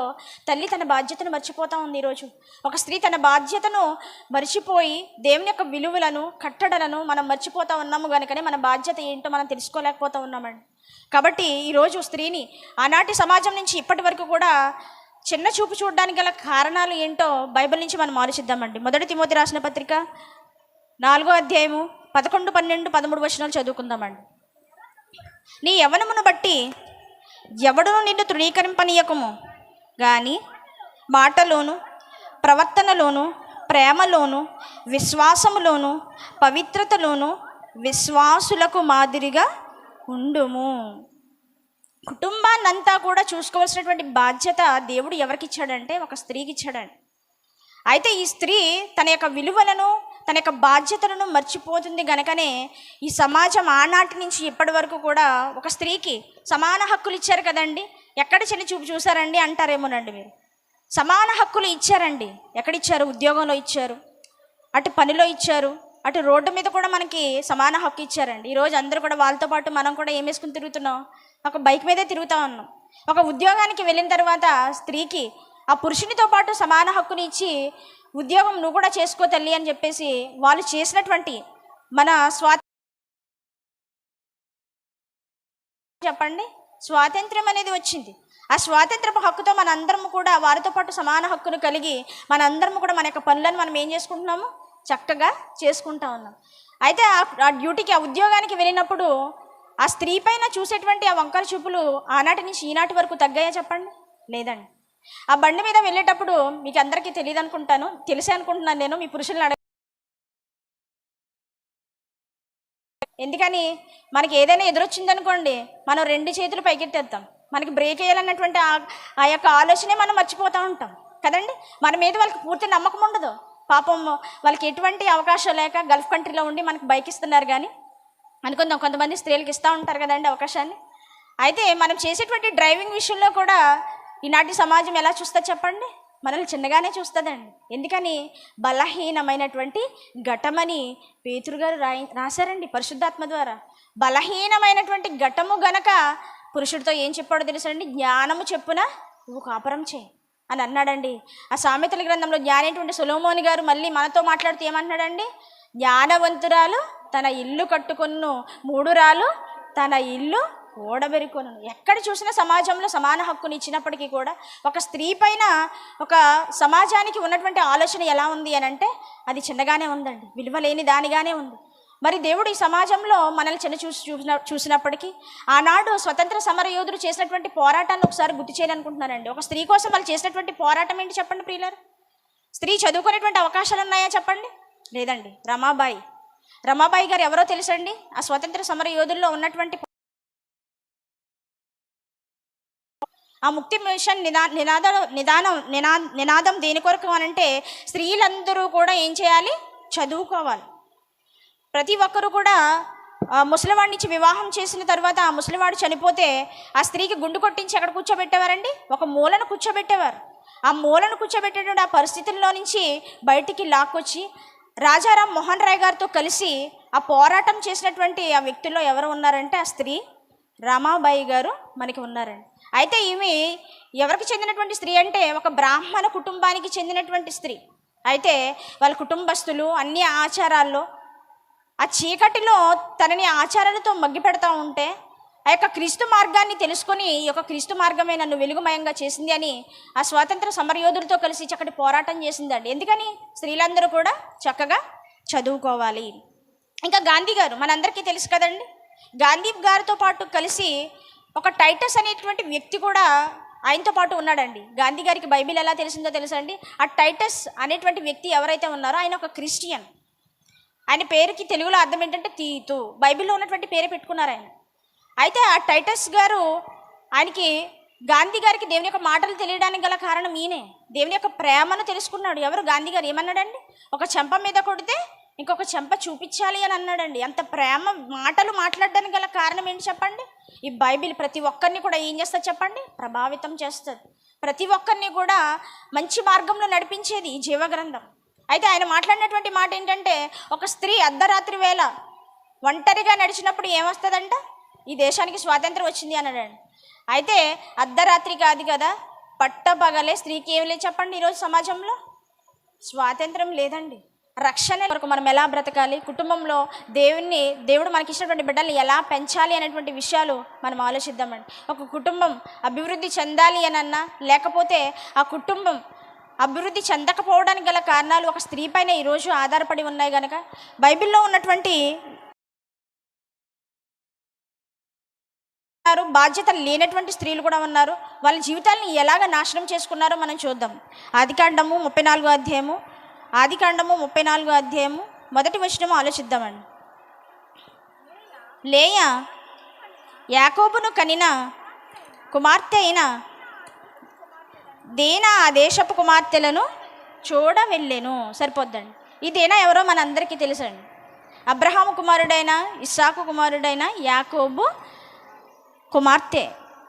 తల్లి తన బాధ్యతను మర్చిపోతూ ఉంది. ఈరోజు ఒక స్త్రీ తన బాధ్యతను మర్చిపోయి దేవుని యొక్క విలువలను, కట్టడలను మనం మర్చిపోతూ ఉన్నాము కనుకనే మన బాధ్యత ఏంటో మనం తెలుసుకోలేకపోతూ ఉన్నామండి. కాబట్టి ఈరోజు స్త్రీని ఆనాటి సమాజం నుంచి ఇప్పటి వరకు కూడా చిన్న చూపు చూడడానికి గల కారణాలు ఏంటో బైబిల్ నుంచి మనం ఆలోచిద్దామండి. 1 తిమోతి రాసిన పత్రిక 4వ అధ్యాయము 11, 12, 13 వచనాలు చదువుకుందామండి. నీ యవ్వనమును బట్టి ఎవడును నిన్ను తృణీకరింపనీయకము కానీ మాటలోను, ప్రవర్తనలోను, ప్రేమలోను, విశ్వాసములోను, పవిత్రతలోను విశ్వాసులకు మాదిరిగా ఉండుము. కుటుంబాన్నంతా కూడా చూసుకోవాల్సినటువంటి బాధ్యత దేవుడు ఎవరికి ఇచ్చాడంటే ఒక స్త్రీకి ఇచ్చాడండి. అయితే ఈ స్త్రీ తన యొక్క విలువలను, తన యొక్క బాధ్యతలను మర్చిపోతుంది గనకనే ఈ సమాజం ఆనాటి నుంచి ఇప్పటి వరకు కూడా ఒక స్త్రీకి సమాన హక్కులు ఇచ్చారు కదండి. ఎక్కడ చిన్న చూపు చూసారండి అంటారేమోనండి మీరు. సమాన హక్కులు ఇచ్చారండి. ఎక్కడిచ్చారు? ఉద్యోగంలో ఇచ్చారు, అటు పనిలో ఇచ్చారు, అటు రోడ్డు మీద కూడా మనకి సమాన హక్కు ఇచ్చారండి. ఈరోజు అందరూ కూడా వాళ్ళతో పాటు మనం కూడా ఏం వేసుకుని తిరుగుతున్నాం? ఒక బైక్ మీదే తిరుగుతూ ఉన్నాం. ఒక ఉద్యోగానికి వెళ్ళిన తర్వాత స్త్రీకి ఆ పురుషునితో పాటు సమాన హక్కుని ఇచ్చి, ఉద్యోగం నువ్వు కూడా చేసుకో తల్లి అని చెప్పేసి వాళ్ళు చేసినటువంటి మన చెప్పండి స్వాతంత్ర్యం అనేది వచ్చింది. ఆ స్వాతంత్రపు హక్కుతో మనందరం కూడా వారితో పాటు సమాన హక్కును కలిగి మనందరం కూడా మన యొక్క పనులను మనం ఏం చేసుకుంటున్నాము? చక్కగా చేసుకుంటా ఉన్నాం. అయితే ఆ డ్యూటీకి, ఆ ఉద్యోగానికి వెళ్ళినప్పుడు ఆ స్త్రీ పైన చూసేటువంటి ఆ వంకర చూపులు ఆనాటి నుంచి ఈనాటి వరకు తగ్గాయా చెప్పండి? లేదండి. ఆ బండి మీద వెళ్ళేటప్పుడు మీకు అందరికీ తెలియదు అనుకుంటాను, తెలిసే అనుకుంటున్నాను నేను, మీ పురుషులను ఎందుకని మనకి ఏదైనా ఎదురొచ్చిందనుకోండి, మనం 2 చేతులు పైకెత్తేస్తాం. మనకి బ్రేక్ వేయాలన్నటువంటి ఆ యొక్క ఆలోచనే మనం మర్చిపోతూ ఉంటాం కదండి. మన మీద వాళ్ళకి పూర్తి నమ్మకం ఉండదు. పాపం వాళ్ళకి ఎటువంటి అవకాశం లేక గల్ఫ్ కంట్రీలో ఉండి మనకి బైక్ ఇస్తున్నారు కానీ అనుకుందాం, కొంతమంది స్త్రీలకు ఇస్తూ ఉంటారు కదండి అవకాశాన్ని. అయితే మనం చేసేటువంటి డ్రైవింగ్ విషయంలో కూడా ఈనాటి సమాజం ఎలా చూస్తుంది చెప్పండి? మనల్ని చిన్నగానే చూస్తుందండి. ఎందుకని? బలహీనమైనటువంటి ఘటమని పేతురు గారు రాశారండి పరిశుద్ధాత్మ ద్వారా. బలహీనమైనటువంటి ఘటము గనక పురుషుడితో ఏం చెప్పాడో తెలుసండి? జ్ఞానము చెప్పున నువ్వు కాపురం చేయి అని అన్నాడండి. ఆ సామెతల గ్రంథంలో జ్ఞానేటువంటి సొలొమోను గారు మళ్ళీ మనతో మాట్లాడుతూ ఏమన్నాడండి? జ్ఞానవంతురాలు తన ఇల్లు కట్టుకొను, మూఢురాలు తన ఇల్లు ఓడబెరుకొను. ఎక్కడ చూసినా సమాజంలో సమాన హక్కుని ఇచ్చినప్పటికీ కూడా ఒక స్త్రీ పైన ఒక సమాజానికి ఉన్నటువంటి ఆలోచన ఎలా ఉంది అని అంటే అది చిన్నగానే ఉందండి, విలువ లేని దానిగానే ఉంది. మరి దేవుడు ఈ సమాజంలో మనల్ని చిన్న చూసినప్పటికీ ఆనాడు స్వతంత్ర సమర యోధులు చేసినటువంటి పోరాటాన్ని ఒకసారి గుర్తు చేయాలనుకుంటున్నానండి. ఒక స్త్రీ కోసం వాళ్ళు చేసినటువంటి పోరాటం ఏంటి చెప్పండి ప్రియులారు? స్త్రీ చదువుకునేటువంటి అవకాశాలు ఉన్నాయా చెప్పండి? లేదండి. రమాబాయి గారు ఎవరో తెలుసండి? ఆ స్వతంత్ర సమర యోధుల్లో ఉన్నటువంటి ఆ ముక్తి మిషన్ నినాదం దేని కొరకు అనంటే స్త్రీలందరూ కూడా ఏం చేయాలి? చదువుకోవాలి. ప్రతి ఒక్కరూ కూడా ముసలివాడిని ఇచ్చి వివాహం చేసిన తర్వాత ఆ ముసలివాడు చనిపోతే ఆ స్త్రీకి గుండు కొట్టించి ఎక్కడ కూర్చోబెట్టేవారండి? ఒక మూలను కూర్చోబెట్టేవారు. ఆ మూలను కూర్చోబెట్టేటువంటి ఆ పరిస్థితుల్లో నుంచి బయటికి లాక్కొచ్చి రాజారాం మోహన్ రాయ్ గారితో కలిసి ఆ పోరాటం చేసినటువంటి ఆ వ్యక్తుల్లో ఎవరు ఉన్నారంటే ఆ స్త్రీ రమాబాయి గారు మనకి ఉన్నారండి. అయితే ఈమె ఎవరికి చెందినటువంటి స్త్రీ అంటే ఒక బ్రాహ్మణ కుటుంబానికి చెందినటువంటి స్త్రీ. అయితే వాళ్ళ కుటుంబస్తులు అన్ని ఆచారాల్లో ఆ చీకటిలో తనని ఆచారాలతో మగ్గిపెడతా ఉంటే ఆ యొక్క క్రీస్తు మార్గాన్ని తెలుసుకొని ఈ యొక్క క్రీస్తు మార్గమే నన్ను వెలుగుమయంగా చేసింది అని ఆ స్వాతంత్ర సమరయోధులతో కలిసి చక్కటి పోరాటం చేసిందండి. ఎందుకని? స్త్రీలందరూ కూడా చక్కగా చదువుకోవాలి. ఇంకా గాంధీ గారు మనందరికీ తెలుసు కదండి. గాంధీ గారితో పాటు కలిసి ఒక టైటస్ అనేటువంటి వ్యక్తి కూడా ఆయనతో పాటు ఉన్నాడండి. గాంధీ గారికి బైబిల్ ఎలా తెలిసిందో తెలుసా అండి? ఆ టైటస్ అనేటువంటి వ్యక్తి ఎవరైతే ఉన్నారో ఆయన ఒక క్రిస్టియన్. ఆయన పేరుకి తెలుగులో అర్థం ఏంటంటే తీతు. బైబిల్లో ఉన్నటువంటి పేరే పెట్టుకున్నారు ఆయన. అయితే ఆ టైటస్ గారు ఆయనకి గాంధీ గారికి దేవుని యొక్క మాటలు తెలియడానికి గల కారణం ఈయనే. దేవుని యొక్క ప్రేమను తెలుసుకున్నాడు. ఎవరు? గాంధీ గారు. ఏమన్నాడండి? ఒక చెంప మీద కొడితే ఇంకొక చెంప చూపించాలి అని అన్నాడండి. అంత ప్రేమ మాటలు మాట్లాడడానికి గల కారణం ఏంటి చెప్పండి? ఈ బైబిల్ ప్రతి ఒక్కరిని కూడా ఏం చేస్తుంది చెప్పండి? ప్రభావితం చేస్తుంది. ప్రతి ఒక్కరిని కూడా మంచి మార్గంలో నడిపించేది ఈ జీవగ్రంథం. అయితే ఆయన మాట్లాడినటువంటి మాట ఏంటంటే, ఒక స్త్రీ అర్ధరాత్రి వేళ ఒంటరిగా నడిచినప్పుడు ఏమొస్తుందంట? ఈ దేశానికి స్వాతంత్రం వచ్చింది అన్నాడండి. అయితే అర్ధరాత్రి కాదు కదా, పట్టపగలే స్త్రీకి ఏం లేదు చెప్పండి? ఈరోజు సమాజంలో స్వాతంత్రం లేదండి. రక్షణ వరకు మనం ఎలా బ్రతకాలి, కుటుంబంలో దేవుడు మనకి ఇచ్చినటువంటి బిడ్డల్ని ఎలా పెంచాలి అనేటువంటి విషయాలు మనం ఆలోచిద్దామండి. ఒక కుటుంబం అభివృద్ధి చెందాలి అనన్నా, లేకపోతే ఆ కుటుంబం అభివృద్ధి చెందకపోవడానికి గల కారణాలు ఒక స్త్రీ పైన ఈరోజు ఆధారపడి ఉన్నాయి కనుక బైబిల్లో ఉన్నటువంటి బాధ్యత లేనటువంటి స్త్రీలు కూడా ఉన్నారు. వాళ్ళ జీవితాలను ఎలాగ నాశనం చేసుకున్నారో మనం చూద్దాం. ఆదికాండము 34 అధ్యాయము మొదటి వచనము ఆలోచిద్దామండి. లేయా యాకోబును కనిన కుమార్తె అయిన దేనా ఆ దేశపు కుమార్తెలను చూడ వెళ్ళెను. సరిపోద్దండి. ఈ దేనా ఎవరో మనందరికీ తెలుసండి. అబ్రహాము కుమారుడైన ఇస్సాకు కుమారుడైన యాకోబు కుమార్తె.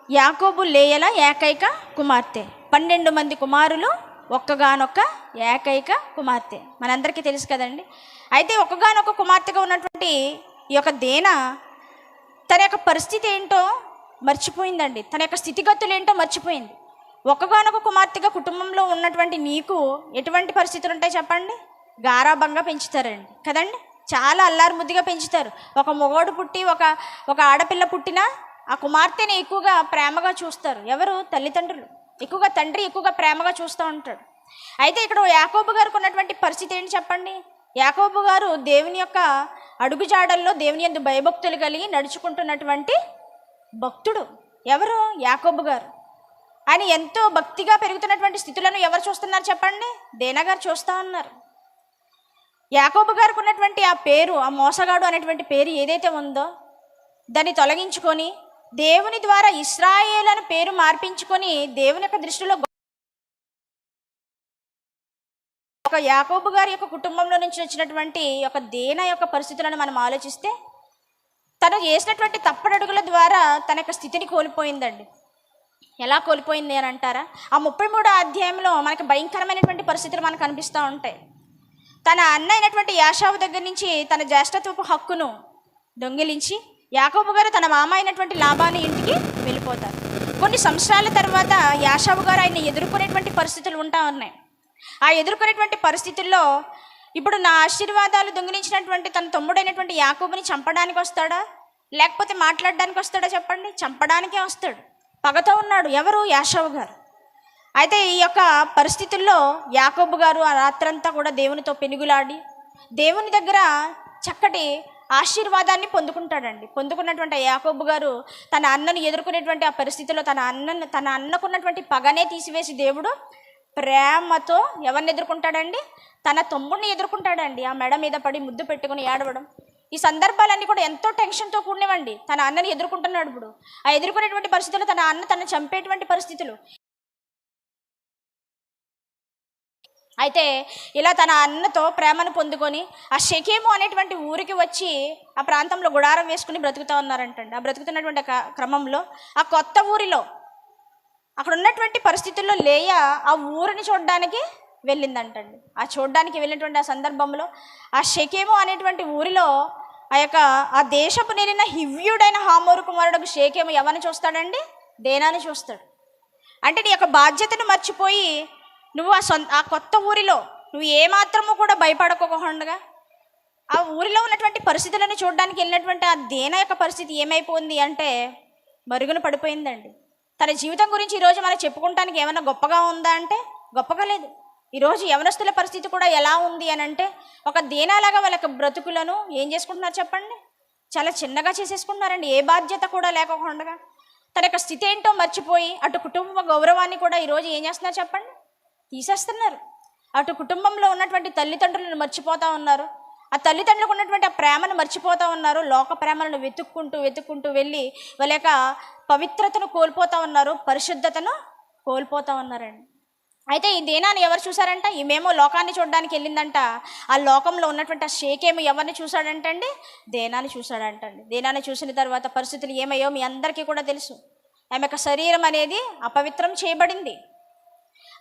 యాకోబు లేయల ఏకైక కుమార్తె. 12 మంది కుమారులు, ఒక్కగానొక్క ఏకైక కుమార్తె. మనందరికీ తెలుసు కదండి. అయితే ఒక్కగానొక్క కుమార్తెగా ఉన్నటువంటి ఈ యొక్క దేనా తన యొక్క పరిస్థితి ఏంటో మర్చిపోయిందండి. తన యొక్క స్థితిగతులు ఏంటో మర్చిపోయింది. ఒక్కగానొక్క కుమార్తెగా కుటుంబంలో ఉన్నటువంటి నీకు ఎటువంటి పరిస్థితులు ఉంటాయి చెప్పండి? గారాబంగా పెంచుతారండి కదండి. చాలా అల్లారు ముద్దుగా పెంచుతారు. ఒక మొగోడు పుట్టి ఒక ఆడపిల్ల పుట్టినా ఆ కుమార్తెని ఎక్కువగా ప్రేమగా చూస్తారు. ఎవరు? తల్లిదండ్రులు. ఎక్కువగా తండ్రి ఎక్కువగా ప్రేమగా చూస్తూ ఉంటాడు. అయితే ఇక్కడ యాకోబు గారికి ఉన్నటువంటి పరిస్థితి ఏంటి చెప్పండి? యాకోబు గారు దేవుని యొక్క అడుగుజాడల్లో దేవుని యందు భయభక్తులు కలిగి నడుచుకుంటున్నటువంటి భక్తుడు. ఎవరు? యాకోబు గారు. ఆయన ఎంతో భక్తిగా పెరుగుతున్నటువంటి స్థితులను ఎవరు చూస్తున్నారు చెప్పండి? దేనా గారు చూస్తూ ఉన్నారు. యాకోబు గారికి ఉన్నటువంటి ఆ పేరు, ఆ మోసగాడు అనేటువంటి పేరు ఏదైతే ఉందో దాన్ని తొలగించుకొని దేవుని ద్వారా ఇశ్రాయేలు అని పేరు మార్పించుకొని దేవుని యొక్క దృష్టిలో ఒక యాకోబు గారి యొక్క కుటుంబంలో నుంచి వచ్చినటువంటి ఒక దేనా యొక్క పరిస్థితులను మనం ఆలోచిస్తే తను చేసినటువంటి తప్పడడుగుల ద్వారా తన యొక్క స్థితిని కోల్పోయిందండి. ఎలా కోల్పోయింది అని అంటారా? ఆ 33వ అధ్యాయంలో మనకు భయంకరమైనటువంటి పరిస్థితులు మనకు కనిపిస్తూ ఉంటాయి. తన అన్న అయినటువంటి యాషావు దగ్గర నుంచి తన జ్యేష్ఠత్వపు హక్కును దొంగిలించి యాకోబు గారు తన మామ అయినటువంటి లాబాను ఇంటికి వెళ్ళిపోతారు. కొన్ని సంవత్సరాల తర్వాత యాషావు గారు ఆయన ఎదుర్కొనేటువంటి పరిస్థితులు ఉంటా ఉన్నాయి. ఆ ఎదుర్కొనేటువంటి పరిస్థితుల్లో ఇప్పుడు నా ఆశీర్వాదాలు దొంగిలించినటువంటి తన తమ్ముడైనటువంటి యాకోబుని చంపడానికి వస్తాడా, లేకపోతే మాట్లాడడానికి వస్తాడా చెప్పండి? చంపడానికే వస్తాడు. పగతో ఉన్నాడు. ఎవరు? యాషావు గారు. అయితే ఈ యొక్క పరిస్థితుల్లో యాకోబు గారు ఆ రాత్రంతా కూడా దేవునితో పెనుగులాడి దేవుని దగ్గర చక్కటి ఆశీర్వాదాన్ని పొందుకుంటాడండి. పొందుకున్నటువంటి యాకోబు గారు తన అన్నను ఎదుర్కొనేటువంటి ఆ పరిస్థితిలో తన అన్నకున్నటువంటి పగనే తీసివేసి దేవుడు ప్రేమతో ఎవరిని ఎదుర్కొంటాడండి? తన తమ్ముడిని ఎదుర్కొంటాడండి. ఆ మెడ మీద పడి ముద్దు పెట్టుకుని ఏడవడం, ఈ సందర్భాలన్నీ కూడా ఎంతో టెన్షన్తో కూడినవండి. తన అన్నని ఎదుర్కొంటున్నాడు. ఇప్పుడు ఆ ఎదుర్కొనేటువంటి పరిస్థితుల్లో తన అన్న తను చంపేటువంటి పరిస్థితులు. అయితే ఇలా తన అన్నతో ప్రేమను పొందుకొని ఆ షెకెము అనేటువంటి ఊరికి వచ్చి ఆ ప్రాంతంలో గుడారం వేసుకుని బ్రతుకుతూ ఉన్నారంటండి. ఆ బ్రతుకుతున్నటువంటి క్రమంలో ఆ కొత్త ఊరిలో అక్కడ ఉన్నటువంటి పరిస్థితుల్లో లేయా ఆ ఊరిని చూడడానికి వెళ్ళిందంటండి. ఆ చూడడానికి వెళ్ళినటువంటి ఆ సందర్భంలో ఆ షెకెము అనేటువంటి ఊరిలో ఆ దేశపు నేలిన హివ్యుడైన హామోరు కుమారుడు షెకెము ఎవరిని చూస్తాడండి? దేనాని చూస్తాడు. అంటే నీ యొక్క బాధ్యతను మర్చిపోయి నువ్వు ఆ కొత్త ఊరిలో నువ్వు ఏమాత్రము కూడా భయపడకోకుండా ఆ ఊరిలో ఉన్నటువంటి పరిస్థితులను చూడడానికి వెళ్ళినటువంటి ఆ దేన యొక్క పరిస్థితి ఏమైపోయింది అంటే మరుగున పడిపోయిందండి. తన జీవితం గురించి ఈరోజు మనం చెప్పుకోవడానికి ఏమైనా గొప్పగా ఉందా అంటే గొప్పగా లేదు. ఈరోజు యవనస్తుల పరిస్థితి కూడా ఎలా ఉంది అని అంటే ఒక దేనాలాగా వాళ్ళ యొక్క బ్రతుకులను ఏం చేసుకుంటున్నారు చెప్పండి, చాలా చిన్నగా చేసేసుకుంటున్నారండి. ఏ బాధ్యత కూడా లేకుండా తన యొక్క స్థితి ఏంటో మర్చిపోయి అటు కుటుంబ గౌరవాన్ని కూడా ఈరోజు ఏం చేస్తున్నారు చెప్పండి, తీసేస్తున్నారు. అటు కుటుంబంలో ఉన్నటువంటి తల్లిదండ్రులను మర్చిపోతూ ఉన్నారు, ఆ తల్లిదండ్రులకు ఉన్నటువంటి ఆ ప్రేమను మర్చిపోతూ ఉన్నారు. లోక ప్రేమలను వెతుక్కుంటూ వెళ్ళి వాళ్ళ యొక్క పవిత్రతను కోల్పోతూ ఉన్నారు, పరిశుద్ధతను కోల్పోతూ ఉన్నారండి. అయితే ఈ దేనాన్ని ఎవరు చూసారంట? ఈమెమో లోకాన్ని చూడడానికి వెళ్ళిందంట. ఆ లోకంలో ఉన్నటువంటి ఆ షేకేమో ఎవరిని చూశాడంట అండి? దేనాన్ని చూశాడంటండి. దేనాన్ని చూసిన తర్వాత పరిస్థితులు ఏమయ్యో మీ అందరికీ కూడా తెలుసు. ఆమె యొక్క శరీరం అనేది అపవిత్రం చేయబడింది.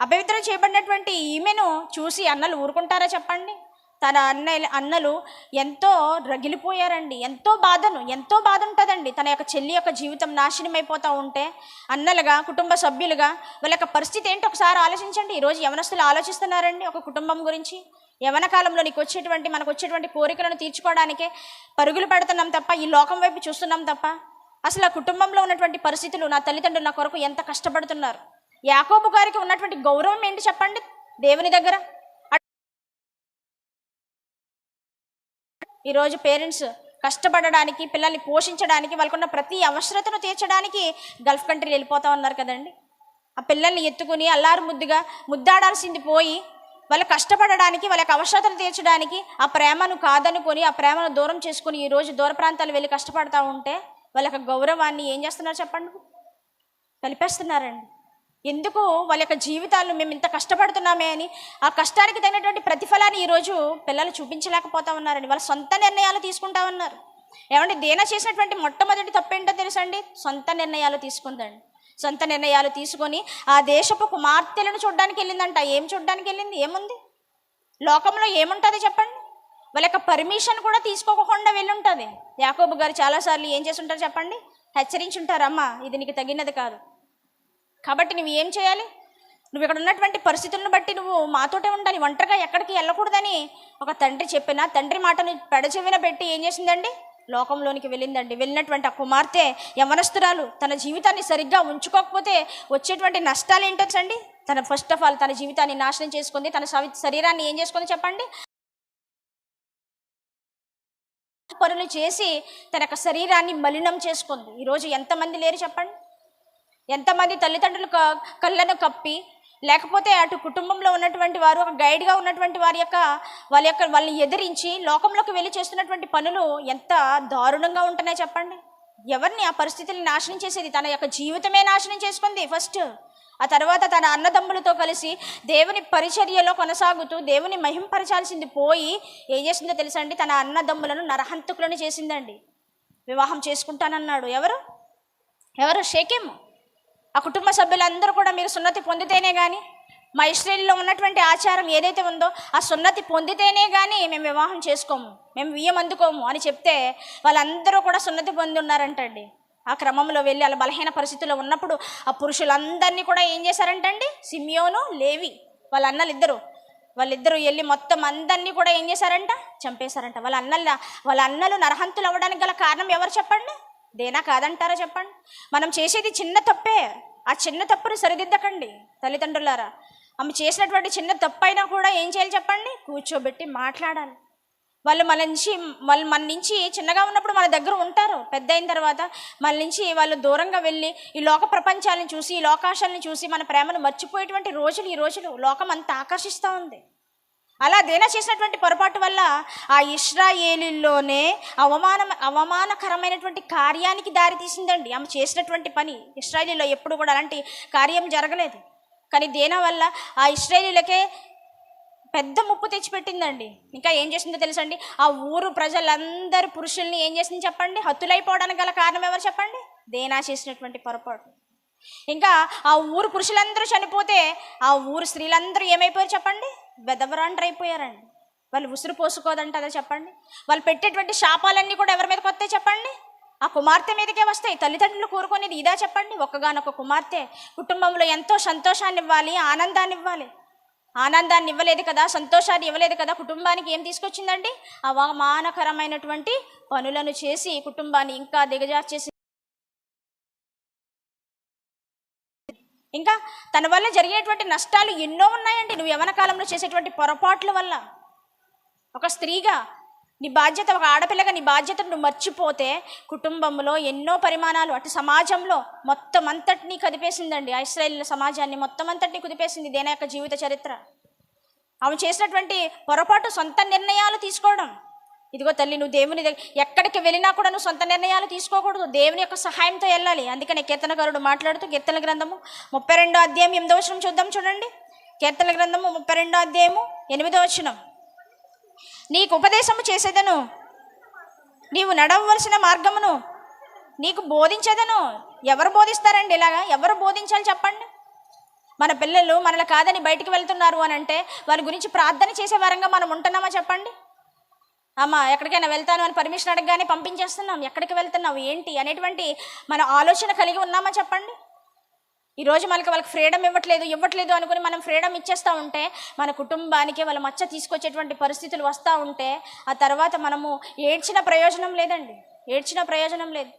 అపవిత్రం చేయబడినటువంటి ఈమెను చూసి అన్నలు ఊరుకుంటారా చెప్పండి? తన అన్నలు ఎంతో రగిలిపోయారండి. ఎంతో బాధ ఉంటుందండి. తన యొక్క చెల్లి యొక్క జీవితం నాశనం అయిపోతూ ఉంటే అన్నలుగా, కుటుంబ సభ్యులుగా వాళ్ళ యొక్క పరిస్థితి ఏంటో ఒకసారి ఆలోచించండి. ఈరోజు యవనస్తులు ఆలోచిస్తున్నారండి ఒక కుటుంబం గురించి. యవన కాలంలో మనకు వచ్చేటువంటి కోరికలను తీర్చుకోవడానికే పరుగులు పెడుతున్నాం తప్ప, ఈ లోకం వైపు చూస్తున్నాం తప్ప అసలు ఆ కుటుంబంలో ఉన్నటువంటి పరిస్థితులు, నా తల్లిదండ్రులు నా కొరకు ఎంత కష్టపడుతున్నారు. యాకోబు గారికి ఉన్నటువంటి గౌరవం ఏంటి చెప్పండి దేవుని దగ్గర? ఈరోజు పేరెంట్స్ కష్టపడడానికి, పిల్లల్ని పోషించడానికి, వాళ్ళకున్న ప్రతి అవసరతను తీర్చడానికి గల్ఫ్ కంట్రీలు వెళ్ళిపోతూ ఉన్నారు కదండి. ఆ పిల్లల్ని ఎత్తుకుని అల్లారు ముద్దాడాల్సింది పోయి వాళ్ళు కష్టపడడానికి, వాళ్ళ యొక్క అవసరతను తీర్చడానికి ఆ ప్రేమను కాదనుకొని, ఆ ప్రేమను దూరం చేసుకుని ఈరోజు దూర ప్రాంతాలు వెళ్ళి కష్టపడతా ఉంటే వాళ్ళ యొక్క గౌరవాన్ని ఏం చేస్తున్నారు చెప్పండి, కలిపేస్తున్నారండి. ఎందుకు? వాళ్ళ యొక్క జీవితాలను మేము ఇంత కష్టపడుతున్నామే అని ఆ కష్టానికి తగినటువంటి ప్రతిఫలాన్ని ఈరోజు పిల్లలు చూపించలేకపోతా ఉన్నారండి. వాళ్ళ సొంత నిర్ణయాలు తీసుకుంటా ఉన్నారు. ఏమంటే దేనా చేసినటువంటి మొట్టమొదటి తప్పేంటో తెలుసండి? సొంత నిర్ణయాలు తీసుకుందండి. సొంత నిర్ణయాలు తీసుకొని ఆ దేశపు కుమార్తెలను చూడడానికి వెళ్ళిందంట. ఏం చూడడానికి వెళ్ళింది? ఏముంది లోకంలో? ఏముంటుంది చెప్పండి? వాళ్ళ యొక్క పర్మిషన్ కూడా తీసుకోకుండా వెళ్ళుంటుంది. యాకోబు గారు చాలాసార్లు ఏం చేసి ఉంటారు చెప్పండి, హెచ్చరించుంటారు, అమ్మ ఇది నీకు తగినది కాదు, కాబట్టి నువ్వు ఏం చేయాలి, నువ్వు ఇక్కడ ఉన్నటువంటి పరిస్థితులను బట్టి నువ్వు మాతోటే ఉండాలి, ఒంటరిగా ఎక్కడికి వెళ్ళకూడదని ఒక తండ్రి చెప్పిన తండ్రి మాటను పెడచెవిన పెట్టి ఏం చేసిందండి, లోకంలోనికి వెళ్ళిందండి. వెళ్ళినటువంటి ఆ కుమార్తె యవనస్తురాలు తన జీవితాన్ని సరిగ్గా ఉంచుకోకపోతే వచ్చేటువంటి నష్టాలు ఏంటొచ్చండి? ఫస్ట్ ఆఫ్ ఆల్ తన జీవితాన్ని నాశనం చేసుకుంది, తన శరీరాన్ని ఏం చేసుకుంది చెప్పండి, పనులు చేసి తన యొక్క శరీరాన్ని మలినం చేసుకుంది. ఈరోజు ఎంతమంది లేరు చెప్పండి? ఎంతమంది తల్లిదండ్రులు కళ్ళను కప్పి, లేకపోతే అటు కుటుంబంలో ఉన్నటువంటి వారు ఒక గైడ్గా ఉన్నటువంటి వాళ్ళని ఎదిరించి లోకంలోకి వెళ్ళి చేస్తున్నటువంటి పనులు ఎంత దారుణంగా ఉంటున్నాయి చెప్పండి. ఎవరిని ఆ పరిస్థితుల్ని నాశనం చేసేది? తన యొక్క జీవితమే నాశనం చేసుకుంది ఫస్ట్. ఆ తర్వాత తన అన్నదమ్ములతో కలిసి దేవుని పరిచర్యలో కొనసాగుతూ దేవుని మహింపరచాల్సింది పోయి ఏం చేసిందో తెలుసా అండి? తన అన్నదమ్ములను నరహంతకులను చేసిందండి. వివాహం చేసుకుంటానన్నాడు. ఎవరు? షేకెము. ఆ కుటుంబ సభ్యులందరూ కూడా మీరు సున్నతి పొందితేనే కానీ, మా ఇశ్రాయేలులో ఉన్నటువంటి ఆచారం ఏదైతే ఉందో ఆ సున్నతి పొందితేనే కానీ మేము వివాహం చేసుకోము, మేము వియ్యం అందుకోము అని చెప్తే వాళ్ళందరూ కూడా సున్నతి పొంది ఉన్నారంటండి. ఆ క్రమంలో వెళ్ళి వాళ్ళ బలహీన పరిస్థితుల్లో ఉన్నప్పుడు ఆ పురుషులందరినీ కూడా ఏం చేశారంటండి, సిమియోను, లేవి వాళ్ళ వాళ్ళిద్దరూ వెళ్ళి మొత్తం అందరినీ కూడా ఏం చేశారంట, చంపేశారంట. వాళ్ళ అన్నలు నరహంతులు అవ్వడానికి గల కారణం ఎవరు చెప్పండి? దేనా కాదంటారా చెప్పండి? మనం చేసేది చిన్న తప్పే. ఆ చిన్న తప్పును సరిదిద్దకండి తల్లిదండ్రులారా. ఆమె చేసినటువంటి చిన్న తప్పు అయినా కూడా ఏం చేయాలి చెప్పండి? కూర్చోబెట్టి మాట్లాడాలి. వాళ్ళు మన నుంచి చిన్నగా ఉన్నప్పుడు మన దగ్గర ఉంటారు, పెద్ద అయిన తర్వాత మన నుంచి వాళ్ళు దూరంగా వెళ్ళి ఈ లోక ప్రపంచాలను చూసి, ఈ లోకాశాలను చూసి మన ప్రేమను మర్చిపోయేటువంటి రోజులు ఈ రోజులు లోకం అంతా ఆకర్షిస్తూ ఉంది. అలా దేనా చేసినటువంటి పొరపాటు వల్ల ఆ ఇశ్రాయేలీల్లోనే అవమానకరమైనటువంటి కార్యానికి దారి తీసిందండి ఆమె చేసినటువంటి పని. ఇశ్రాయేలీలో ఎప్పుడు కూడా అలాంటి కార్యం జరగలేదు. కానీ దేనా వల్ల ఆ ఇశ్రాయేలీలకే పెద్ద ముప్పు తెచ్చిపెట్టిందండి. ఇంకా ఏం చేసిందో తెలుసండి? ఆ ఊరు ప్రజలందరూ పురుషుల్ని ఏం చేసింది చెప్పండి? హతులైపోవడానికి గల కారణం ఎవరు చెప్పండి? దేనా చేసినటువంటి పొరపాటు. ఇంకా ఆ ఊరు పురుషులందరూ చనిపోతే ఆ ఊరు స్త్రీలందరూ ఏమైపోయారు చెప్పండి? బెదవరాండ్రు అయిపోయారండి. వాళ్ళు ఉసురు పోసుకోదంటారా చెప్పండి? వాళ్ళు పెట్టేటువంటి శాపాలన్నీ కూడా ఎవరి మీదకి వస్తాయి చెప్పండి? ఆ కుమార్తె మీదకే వస్తాయి. తల్లిదండ్రులు కోరుకునేది ఇదా చెప్పండి? ఒక్కగానొక్క కుమార్తె కుటుంబంలో ఎంతో సంతోషాన్ని ఇవ్వాలి, ఆనందాన్ని ఇవ్వాలి. ఆనందాన్ని ఇవ్వలేదు కదా, సంతోషాన్ని ఇవ్వలేదు కదా. కుటుంబానికి ఏం తీసుకొచ్చిందండి? అవమానకరమైనటువంటి పనులను చేసి కుటుంబాన్ని ఇంకా దిగజార్చేసి, ఇంకా తన వల్ల జరిగేటువంటి నష్టాలు ఎన్నో ఉన్నాయండి. నువ్వు యవ్వన కాలంలో చేసేటువంటి పొరపాట్ల వల్ల. ఒక స్త్రీగా నీ బాధ్యత, ఒక ఆడపిల్లగా నీ బాధ్యతను నువ్వు మర్చిపోతే కుటుంబంలో ఎన్నో పరిమాణాలు, అటు సమాజంలో మొత్తం అంతటినీ కదిపేసిందండి. ఇశ్రాయేలు సమాజాన్ని మొత్తం అంతటినీ కుదిపేసింది దేనా యొక్క జీవిత చరిత్ర. ఆమె చేసినటువంటి పొరపాటు సొంత నిర్ణయాలు తీసుకోవడం. ఇదిగో తల్లి, నువ్వు దేవుని ఎక్కడికి వెళ్ళినా కూడా నువ్వు సొంత నిర్ణయాలు తీసుకోకూడదు, దేవుని యొక్క సహాయంతో వెళ్ళాలి. అందుకనే కీర్తనకారుడు మాట్లాడుతూ కీర్తన గ్రంథము 32వ అధ్యాయం 8వ వచనం చూద్దాం. చూడండి, కీర్తన గ్రంథము 32వ అధ్యాయము 8వ వచనం. నీకు ఉపదేశము చేసేదను, నీవు నడవవలసిన మార్గమును నీకు బోధించేదను. ఎవరు బోధిస్తారండి ఇలాగా? ఎవరు బోధించాలి చెప్పండి? మన పిల్లలు మనల్ని కాదని బయటికి వెళ్తున్నారు అని అంటే వారి గురించి ప్రార్థన చేసే వరంగా మనం ఉంటున్నామా చెప్పండి? అమ్మ ఎక్కడికైనా వెళ్తాను అని పర్మిషన్ అడగగానే పంపించేస్తున్నాం. ఎక్కడికి వెళ్తున్నావు ఏంటి అనేటువంటి మన ఆలోచన కలిగి ఉన్నామా చెప్పండి? ఈరోజు వాళ్ళకి ఫ్రీడమ్ ఇవ్వట్లేదు అనుకుని మనం ఫ్రీడమ్ ఇచ్చేస్తూ ఉంటే మన కుటుంబానికి వాళ్ళ మచ్చ తీసుకొచ్చేటువంటి పరిస్థితులు వస్తూ ఉంటే ఆ తర్వాత మనము ఏడ్చిన ప్రయోజనం లేదండి, ఏడ్చిన ప్రయోజనం లేదు.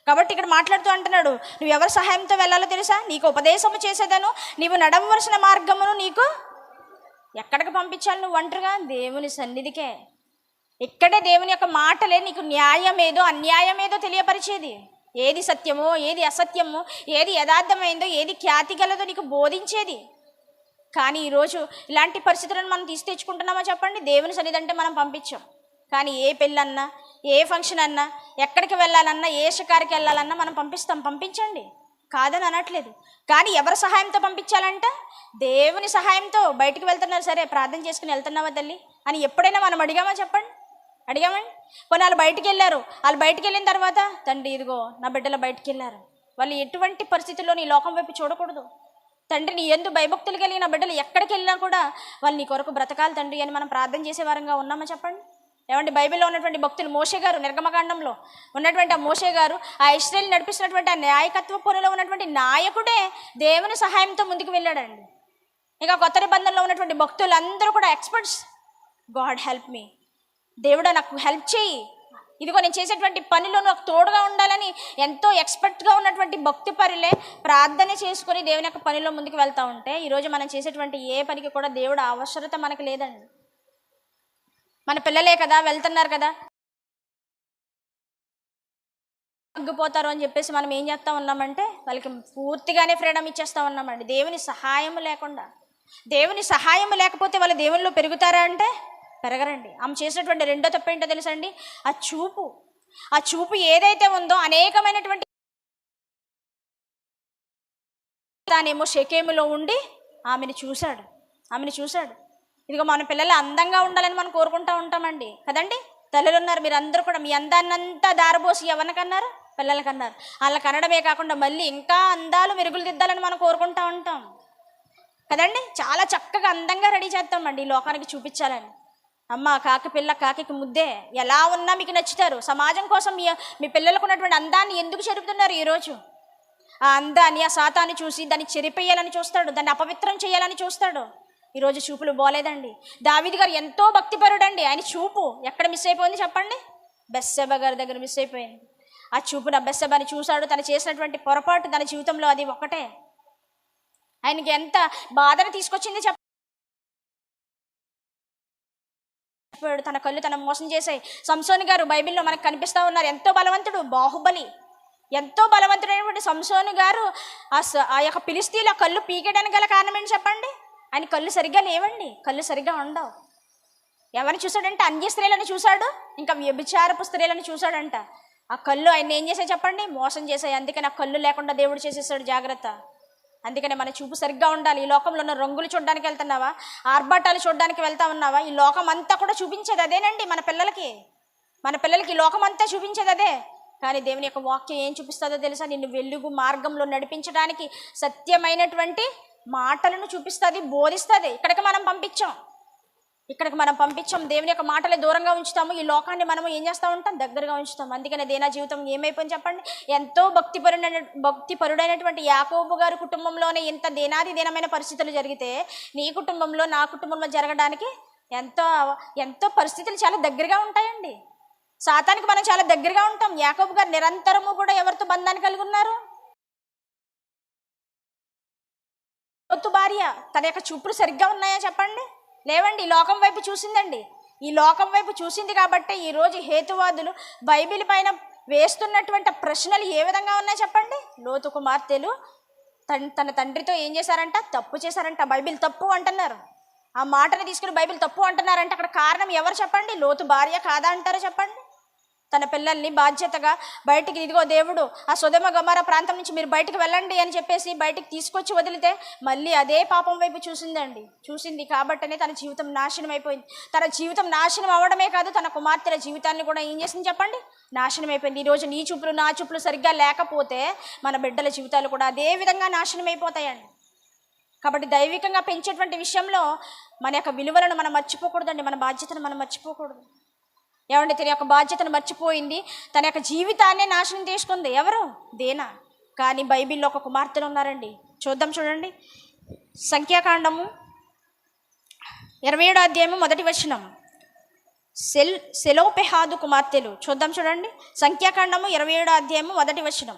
కాబట్టి ఇక్కడ మాట్లాడుతూ అంటున్నాడు, నువ్వు ఎవరి సహాయంతో వెళ్ళాలో తెలుసా? నీకు ఉపదేశము చేసేదను, నీవు నడవవలసిన మార్గమును నీకు ఎక్కడికి పంపించాలి? నువ్వు ఒంటరిగా దేవుని సన్నిధికే. ఇక్కడే దేవుని యొక్క మాటలే నీకు న్యాయమేదో అన్యాయమేదో తెలియపరిచేది. ఏది సత్యమో, ఏది అసత్యమో, ఏది యథార్థమైందో, ఏది ఖ్యాతి గలదో నీకు బోధించేది. కానీ ఈరోజు ఇలాంటి పరిస్థితులను మనం తెచ్చుకుంటున్నామా చెప్పండి? దేవుని సన్నిధి అంటే మనం పంపించాం. కానీ ఏ పెళ్ళన్నా, ఏ ఫంక్షన్ అన్నా, ఎక్కడికి వెళ్ళాలన్నా, ఏ షికారికి వెళ్ళాలన్నా మనం పంపించండి, కాదని అనట్లేదు. కానీ ఎవరి సహాయంతో పంపించాలంట? దేవుని సహాయంతో. బయటికి వెళ్తున్నారు, సరే ప్రార్థన చేసుకుని వెళ్తున్నావా తల్లి అని ఎప్పుడైనా మనం అడిగామా చెప్పండి? అడిగామండి? కొన్ని వాళ్ళు బయటికి వెళ్ళారు, వాళ్ళు బయటికి వెళ్ళిన తర్వాత తండ్రి ఇదిగో నా బిడ్డలు బయటికి వెళ్ళారు, వాళ్ళు ఎటువంటి పరిస్థితుల్లో నీ లోకం వైపు చూడకూడదు తండ్రి, నీ యందు భయభక్తులు కలిగిన బిడ్డలు ఎక్కడికి వెళ్ళినా కూడా వాళ్ళు నీ కొరకు బ్రతకాలి తండ్రి అని మనం ప్రార్థన చేసే వారంగా ఉన్నామా చెప్పండి? ఏమంటే బైబిల్లో ఉన్నటువంటి భక్తులు, మోషే గారు, నిర్గమకాండంలో ఉన్నటువంటి ఆ మోషే గారు, ఆ ఇశ్రాయేలు నడిపిస్తున్నటువంటి ఆ నాయకత్వ పనిలో ఉన్నటువంటి నాయకుడే దేవుని సహాయంతో ముందుకు వెళ్ళాడండి. ఇక కొత్త నిబంధనలో ఉన్నటువంటి భక్తులందరూ కూడా ఎక్స్పర్ట్స్. గాడ్ హెల్ప్ మీ, దేవుడా నాకు హెల్ప్ చేయి, ఇదిగో నేను చేసేటువంటి పనిలో నాకు తోడుగా ఉండాలని ఎంతో ఎక్స్పర్ట్గా ఉన్నటువంటి భక్తి పరులే ప్రార్థన చేసుకుని దేవుని యొక్క పనిలో ముందుకు వెళ్తూ ఉంటే ఈరోజు మనం చేసేటువంటి ఏ పనికి కూడా దేవుడు అవసరత మనకు లేదండి. మన పిల్లలే కదా వెళ్తున్నారు కదా, తగ్గిపోతారు అని చెప్పేసి మనం ఏం చేస్తూ ఉన్నామంటే వాళ్ళకి పూర్తిగానే ఫ్రీడమ్ ఇచ్చేస్తూ ఉన్నామండి. దేవుని సహాయం లేకుండా, దేవుని సహాయం లేకపోతే వాళ్ళు దేవునిలో పెరుగుతారా అంటే పెరగరండి. ఆమె చేసినటువంటి రెండో తప్పు ఏంటో తెలుసా అండి? ఆ చూపు ఏదైతే ఉందో అనేకమైనటువంటి తానేమో షెకేములో ఉండి ఆమెను చూశాడు. ఇదిగో మన పిల్లలు అందంగా ఉండాలని మనం కోరుకుంటూ ఉంటామండి కదండి. తల్లులు ఉన్నారు, మీరు అందరూ కూడా మీ అందాన్నంతా దారబోసి ఎవరికన్నారు? పిల్లలకన్నారు. వాళ్ళకి అనడమే కాకుండా మళ్ళీ ఇంకా అందాలు మెరుగులు దిద్దాలని మనం కోరుకుంటూ ఉంటాం కదండి. చాలా చక్కగా అందంగా రెడీ చేస్తామండి ఈ లోకానికి చూపించాలని. అమ్మ కాకి పిల్ల కాకి ముద్దే, ఎలా ఉన్నా మీకు నచ్చుతారు. సమాజం కోసం మీ పిల్లలకు ఉన్నటువంటి అందాన్ని ఎందుకు చెరుపుతున్నారు ఈరోజు? ఆ అందాన్ని, ఆ శాతాన్ని చూసి దాన్ని చెరిపేయాలని చూస్తాడు, దాన్ని అపవిత్రం చేయాలని చూస్తాడు. ఈరోజు చూపులు బాలేదండి. దావీదు గారు ఎంతో భక్తిపరుడండి, ఆయన చూపు ఎక్కడ మిస్ అయిపోయింది చెప్పండి? బెత్షెబా గారి దగ్గర మిస్ అయిపోయింది. ఆ చూపున బెత్షెబాని చూశాడు. తను చేసినటువంటి పొరపాటు తన జీవితంలో అది ఒక్కటే ఆయనకి ఎంత బాధను తీసుకొచ్చింది చెప్పండి. తన కళ్ళు తన మోసం చేసాయి. సంసోను గారు బైబిల్లో మనకు కనిపిస్తూ ఉన్నారు, ఎంతో బలవంతుడు, బాహుబలి, ఎంతో బలవంతుడైనటువంటి సంసోను గారు ఆ యొక్క ఫిలిష్తీయుల కళ్ళు పీకేయడానికి గల కారణం ఏంటి చెప్పండి? ఆయన కళ్ళు సరిగ్గా లేవండి, కళ్ళు సరిగ్గా ఉండవు. ఎవరిని చూశాడంటే అన్య స్త్రీలను చూశాడు, ఇంకా వ్యభిచారపు స్త్రీలను చూశాడంట. ఆ కళ్ళు ఆయన ఏం చేసాయి చెప్పండి? మోసం చేసాయి. అందుకని ఆ కళ్ళు లేకుండా దేవుడు చేసేసాడు, జాగ్రత్త. అందుకనే మన చూపు సరిగ్గా ఉండాలి. ఈ లోకంలో ఉన్న రంగులు చూడడానికి వెళ్తున్నావా? ఆర్భాటాలు చూడడానికి వెళ్తా ఉన్నావా? ఈ లోకం అంతా కూడా చూపించేది అదేనండి. మన పిల్లలకి ఈ లోకం అంతా చూపించేది అదే. కానీ దేవుని యొక్క వాక్యం ఏం చూపిస్తుందో తెలుసా? నిన్ను వెలుగు మార్గంలో నడిపించడానికి సత్యమైనటువంటి మాటలను చూపిస్తుంది, బోధిస్తుంది. ఇక్కడికి మనం పంపించాం. ఇక్కడికి మనం పంపించాం, దేవుని యొక్క మాటలే దూరంగా ఉంచుతాము, ఈ లోకాన్ని మనము ఏం చేస్తూ ఉంటాం, దగ్గరగా ఉంచుతాం. అందుకనే దేనా జీవితం ఏమైపోయింది చెప్పండి. ఎంతో భక్తిపరుడైనటువంటి యాకోబు గారి కుటుంబంలోనే ఇంత దీనమైన పరిస్థితులు జరిగితే నీ కుటుంబంలో, నా కుటుంబంలో జరగడానికి ఎంతో పరిస్థితులు చాలా దగ్గరగా ఉంటాయండి. సాతానికి మనం చాలా దగ్గరగా ఉంటాం. యాకోబు గారు నిరంతరము కూడా ఎవరితో బంధాన్ని కలిగి ఉన్నారు? లోతు భార్య. తన యొక్క చూపులు సరిగ్గా ఉన్నాయా చెప్పండి? లేవండి. ఈ లోకం వైపు చూసిందండి. ఈ లోకం వైపు చూసింది కాబట్టి ఈరోజు హేతువాదులు బైబిల్ పైన వేస్తున్నటువంటి ప్రశ్నలు ఏ విధంగా ఉన్నాయి చెప్పండి. లోతు కుమార్తెలు తన తండ్రితో ఏం చేశారంట? తప్పు చేశారంట. బైబిల్ తప్పు అంటున్నారు. ఆ మాటని తీసుకుని బైబిల్ తప్పు అంటున్నారంటే అక్కడ కారణం ఎవరు చెప్పండి? లోతు భార్య కాదా అంటారు చెప్పండి? తన పిల్లల్ని బాధ్యతగా బయటికి, ఇదిగో దేవుడు ఆ సొదొమ గొమొర్రా ప్రాంతం నుంచి మీరు బయటికి వెళ్ళండి అని చెప్పేసి బయటికి తీసుకొచ్చి వదిలితే మళ్ళీ అదే పాపం వైపు చూసిందండి. చూసింది కాబట్టనే తన జీవితం నాశనం అయిపోయింది. తన జీవితం నాశనం అవ్వడమే కాదు, తన కుమార్తెల జీవితాన్ని కూడా ఏం చేసింది చెప్పండి? నాశనం అయిపోయింది. ఈరోజు నీ చూపులు నా చూపులు సరిగ్గా లేకపోతే మన బిడ్డల జీవితాలు కూడా అదే విధంగా నాశనం అయిపోతాయండి. కాబట్టి దైవికంగా పెంచేటువంటి విషయంలో మన యొక్క విలువలను మనం మర్చిపోకూడదండి. మన బాధ్యతను మనం మర్చిపోకూడదు. ఏమంటే తన యొక్క బాధ్యతను మర్చిపోయింది, తన యొక్క జీవితాన్నే నాశనం చేసుకుంది. ఎవరు? దేనా. కానీ బైబిల్లో ఒక కుమార్తెలు ఉన్నారండి. చూద్దాం చూడండి. సంఖ్యాకాండము 27వ అధ్యాయము 1వ వచనం. సెలోపెహాదు కుమార్తెలు. చూద్దాం చూడండి. సంఖ్యాకాండము 27వ అధ్యాయము 1వ వచనం.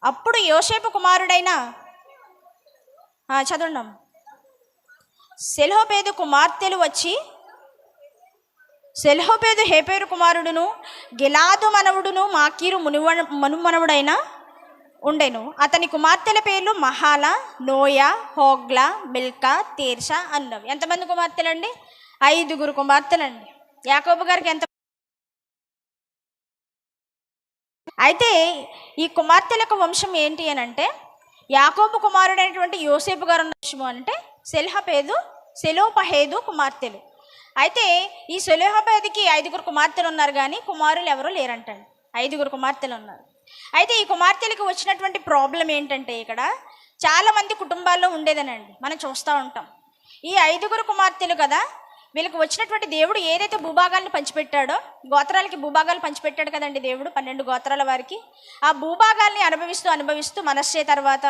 అప్పుడు యోసేపు కుమారుడైన చదువున్నాం. సెలోపేదు కుమార్తెలు వచ్చి, సెలోపేదు హేపెరు కుమారుడును గిలాదు మనవుడును మాకీరు మనుమనవుడైన ఉండెను. అతని కుమార్తెల పేర్లు మహాల, నోయా, హోగ్లా, మిల్కా, తీర్షా అన్నవి. ఎంతమంది కుమార్తెలండి? 5 కుమార్తెలండి. యాకోబు గారికి ఎంత? అయితే ఈ కుమార్తెలకు వంశం ఏంటి అని అంటే, యాకోబు కుమారుడైనటువంటి యోసేపు గారు ఉన్న వంశము అంటే సెలోపహేదు కుమార్తెలు. అయితే ఈ సెలోపహేదుకి 5 కుమార్తెలు ఉన్నారు, కానీ కుమారులు ఎవరూ లేరంటండి. 5 కుమార్తెలు ఉన్నారు. అయితే ఈ కుమార్తెలకు వచ్చినటువంటి ప్రాబ్లం ఏంటంటే, ఇక్కడ చాలామంది కుటుంబాల్లో ఉండేదనండి మనం చూస్తూ ఉంటాం. ఈ 5 కుమార్తెలు కదా, వీళ్ళకి వచ్చినటువంటి దేవుడు ఏదైతే భూభాగాలను పంచిపెట్టాడో, గోత్రాలకి భూభాగాలు పంచిపెట్టాడు కదండి దేవుడు, 12 గోత్రాల వారికి. ఆ భూభాగాల్ని అనుభవిస్తూ మనస్సే తర్వాత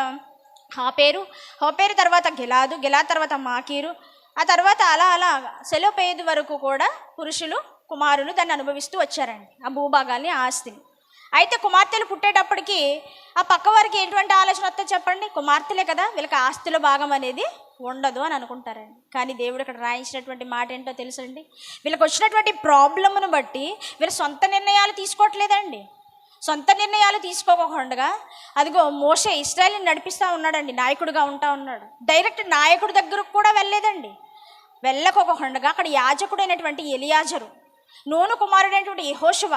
హోపేరు తర్వాత గిలాదు తర్వాత మాకీరు, ఆ తర్వాత అలా సెలోపేదు వరకు కూడా పురుషులు, కుమారులు దాన్ని అనుభవిస్తూ వచ్చారండి, ఆ భూభాగాల్ని, ఆ ఆస్తిని. అయితే కుమార్తెలు పుట్టేటప్పటికి ఆ పక్క వారికి ఎటువంటి ఆలోచన వస్తుంది చెప్పండి? కుమార్తెలే కదా, వీళ్ళకి ఆస్తిలో భాగం అనేది ఉండదు అని అనుకుంటారండి. కానీ దేవుడు ఇక్కడ రాయించినటువంటి మాట ఏంటో తెలుసండి? వీళ్ళకి వచ్చినటువంటి ప్రాబ్లమ్ను బట్టి వీళ్ళు సొంత నిర్ణయాలు తీసుకోవట్లేదండి. సొంత నిర్ణయాలు తీసుకోకుండా అదిగో మోషే ఇశ్రాయేలుని నడిపిస్తూ ఉన్నాడండి, నాయకుడిగా ఉంటా ఉన్నాడు. డైరెక్ట్ నాయకుడి దగ్గరకు కూడా వెళ్ళలేదండి. వెళ్ళకోకుండా అక్కడ యాజకుడైనటువంటి ఎలియాజరు, నూను కుమారుడైనటువంటి యెహోషువ,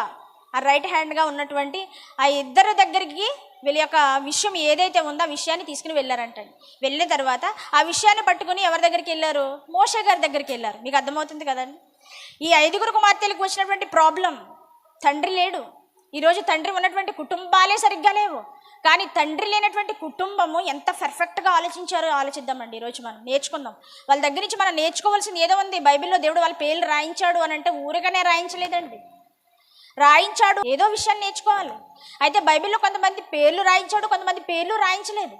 ఆ రైట్ హ్యాండ్గా ఉన్నటువంటి ఆ ఇద్దరు దగ్గరికి వీళ్ళ యొక్క విషయం ఏదైతే ఉందో ఆ విషయాన్ని తీసుకుని వెళ్ళారంటండి. వెళ్ళిన తర్వాత ఆ విషయాన్ని పట్టుకుని ఎవరి దగ్గరికి వెళ్ళారు? మోషే గారి దగ్గరికి వెళ్ళారు. మీకు అర్థమవుతుంది కదండి. ఈ 5 కుమార్తెలకు వచ్చినటువంటి ప్రాబ్లం, తండ్రి లేడు. ఈరోజు తండ్రి ఉన్నటువంటి కుటుంబాలే సరిగ్గా లేవు, కానీ తండ్రి లేనటువంటి కుటుంబము ఎంత పర్ఫెక్ట్గా ఆలోచించారో ఆలోచిద్దామండి. ఈరోజు మనం నేర్చుకుందాం. వాళ్ళ దగ్గర నుంచి మనం నేర్చుకోవాల్సింది ఏదో ఉంది. బైబిల్లో దేవుడు వాళ్ళ పేర్లు రాయించాడు అని అంటే ఊరికనే రాయించలేదండి, రాయించాడు, ఏదో విషయాన్ని నేర్చుకోవాలి. అయితే బైబిల్లో కొంతమంది పేర్లు రాయించాడు, కొంతమంది పేర్లు రాయించలేదు.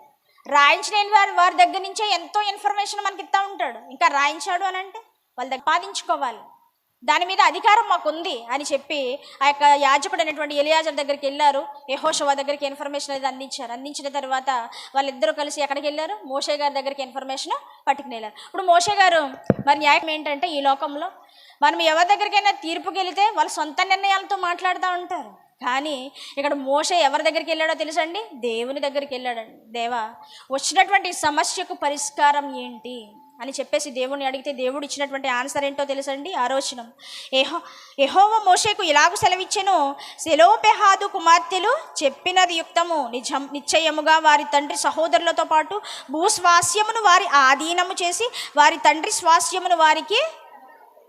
రాయించలేని వారి దగ్గర నుంచే ఎంతో ఇన్ఫర్మేషన్ మనకి ఇస్తూ ఉంటాడు. ఇంకా రాయించాడు అని అంటే వాళ్ళ దగ్గర పాదించుకోవాలి, దాని మీద అధికారం మాకు ఉంది అని చెప్పి ఆ యొక్క యాజకుడు అనేటువంటి ఎలియాజర్ దగ్గరికి వెళ్ళారు. యెహోషువ దగ్గరికి ఇన్ఫర్మేషన్ అనేది అందించారు. అందించిన తర్వాత వాళ్ళిద్దరూ కలిసి ఎక్కడికి వెళ్ళారు? మోషే గారి దగ్గరికి ఇన్ఫర్మేషన్ పట్టుకుని వెళ్ళారు. ఇప్పుడు మోషే గారు మరి న్యాయం ఏంటంటే, ఈ లోకంలో మనం ఎవరి దగ్గరికైనా తీర్పుకి వెళితే వాళ్ళ సొంత నిర్ణయాలతో మాట్లాడుతూ ఉంటారు. కానీ ఇక్కడ మోషే ఎవరి దగ్గరికి వెళ్ళాడో తెలుసండి? దేవుని దగ్గరికి వెళ్ళాడండి. దేవా, వచ్చినటువంటి సమస్యకు పరిష్కారం ఏంటి అని చెప్పేసి దేవుని అడిగితే దేవుడు ఇచ్చినటువంటి ఆన్సర్ ఏంటో తెలుసండి? ఆలోచనం. యెహోవా మోషేకు ఇలాగూ సెలవిచ్చెను, సెలోపెహాదు కుమార్తెలు చెప్పినది యుక్తము, నిశ్చయముగా వారి తండ్రి సహోదరులతో పాటు భూస్వాస్యమును వారి ఆధీనము చేసి వారి తండ్రి స్వాస్యమును వారికి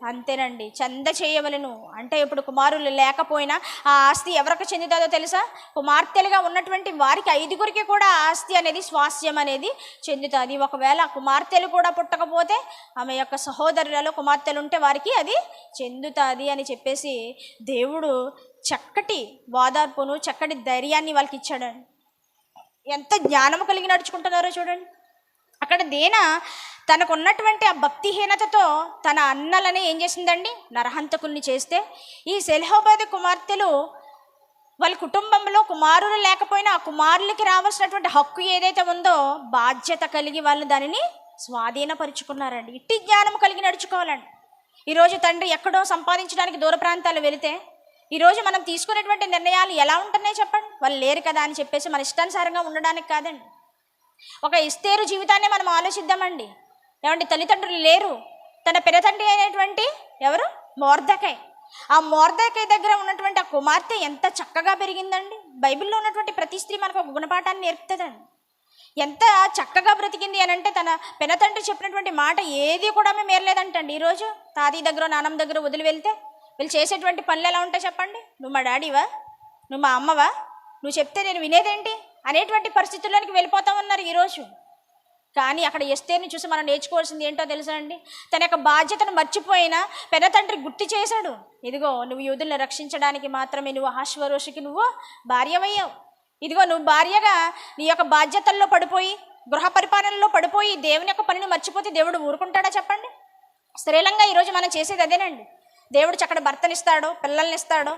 అంతేనండి, చంద చేయవలను. అంటే ఇప్పుడు కుమారులు లేకపోయినా ఆ ఆస్తి ఎవరికి చెందుతుందో తెలుసా? కుమార్తెలుగా ఉన్నటువంటి వారికి 5గురికి కూడా ఆస్తి అనేది, స్వాస్థ్యం అనేది చెందుతుంది. ఒకవేళ కుమార్తెలు కూడా పుట్టకపోతే ఆమె యొక్క సహోదరులలో కుమార్తెలు ఉంటే వారికి అది చెందుతుంది అని చెప్పేసి దేవుడు చక్కటి వాదార్పును, చక్కటి ధైర్యాన్ని వాళ్ళకి ఇచ్చాడండి. ఎంత జ్ఞానము కలిగి నడుచుకుంటున్నారో చూడండి. అక్కడ దేన తనకున్నటువంటి ఆ భక్తిహీనతతో తన అన్నలని ఏం చేసిందండి? నరహంతకుల్ని చేస్తే ఈ సెల్హోబాది కుమార్తెలు వాళ్ళ కుటుంబంలో కుమారులు లేకపోయినా ఆ కుమారులకి రావాల్సినటువంటి హక్కు ఏదైతే ఉందో బాధ్యత కలిగి వాళ్ళు దానిని స్వాధీనపరుచుకున్నారండి. ఇట్టి జ్ఞానం కలిగి నడుచుకోవాలండి. ఈరోజు తండ్రి ఎక్కడో సంపాదించడానికి దూర ప్రాంతాలు వెళితే ఈరోజు మనం తీసుకునేటువంటి నిర్ణయాలు ఎలా ఉంటున్నాయి చెప్పండి? వాళ్ళు లేరు కదా అని చెప్పేసి మన ఇష్టానుసారంగా ఉండడానికి కాదండి. ఒక ఎస్తేరు జీవితాన్ని మనం ఆలోచిద్దామండి. ఏమంటే తల్లిదండ్రులు లేరు, తన పెదతండ్రి అయినటువంటి ఎవరు? మొర్దెకై. ఆ మొర్దెకై దగ్గర ఉన్నటువంటి ఆ కుమార్తె ఎంత చక్కగా పెరిగిందండి. బైబిల్లో ఉన్నటువంటి ప్రతి స్త్రీ మనకు ఒక గుణపాఠాన్ని నేర్పుతుందండి. ఎంత చక్కగా బ్రతికింది అని అంటే తన పెనతండ్రి చెప్పినటువంటి మాట ఏది కూడా మేము మేరలేదంటండి. ఈరోజు తాతయ్య దగ్గర నాన్నమ్మ దగ్గర వదిలి వెళ్తే వీళ్ళు చేసేటువంటి పనులు ఎలా ఉంటాయి చెప్పండి? నువ్వు మా డాడీవా, నువ్వు మా అమ్మవా, నువ్వు చెప్తే నేను వినేదేంటి అనేటువంటి పరిస్థితుల్లోనికి వెళ్ళిపోతా ఉన్నారు ఈరోజు. కానీ అక్కడ ఎస్తేర్ని చూసి మనం నేర్చుకోవాల్సింది ఏంటో తెలుసా అండి? తన యొక్క బాధ్యతను మర్చిపోయినా పెనతండ్రి గుర్తు చేశాడు. ఇదిగో నువ్వు యూదులను రక్షించడానికి మాత్రమే నువ్వు అహష్వేరోషుకి నువ్వు భార్యవయ్యావు. ఇదిగో నువ్వు భార్యగా నీ యొక్క బాధ్యతల్లో పడిపోయి, గృహ పరిపాలనలో పడిపోయి దేవుని యొక్క పనిని మర్చిపోతే దేవుడు ఊరుకుంటాడా చెప్పండి? శ్రీలంగా ఈరోజు మనం చేసేది అదేనండి. దేవుడు చక్కటి భర్తనిస్తాడో, పిల్లల్ని ఇస్తాడో,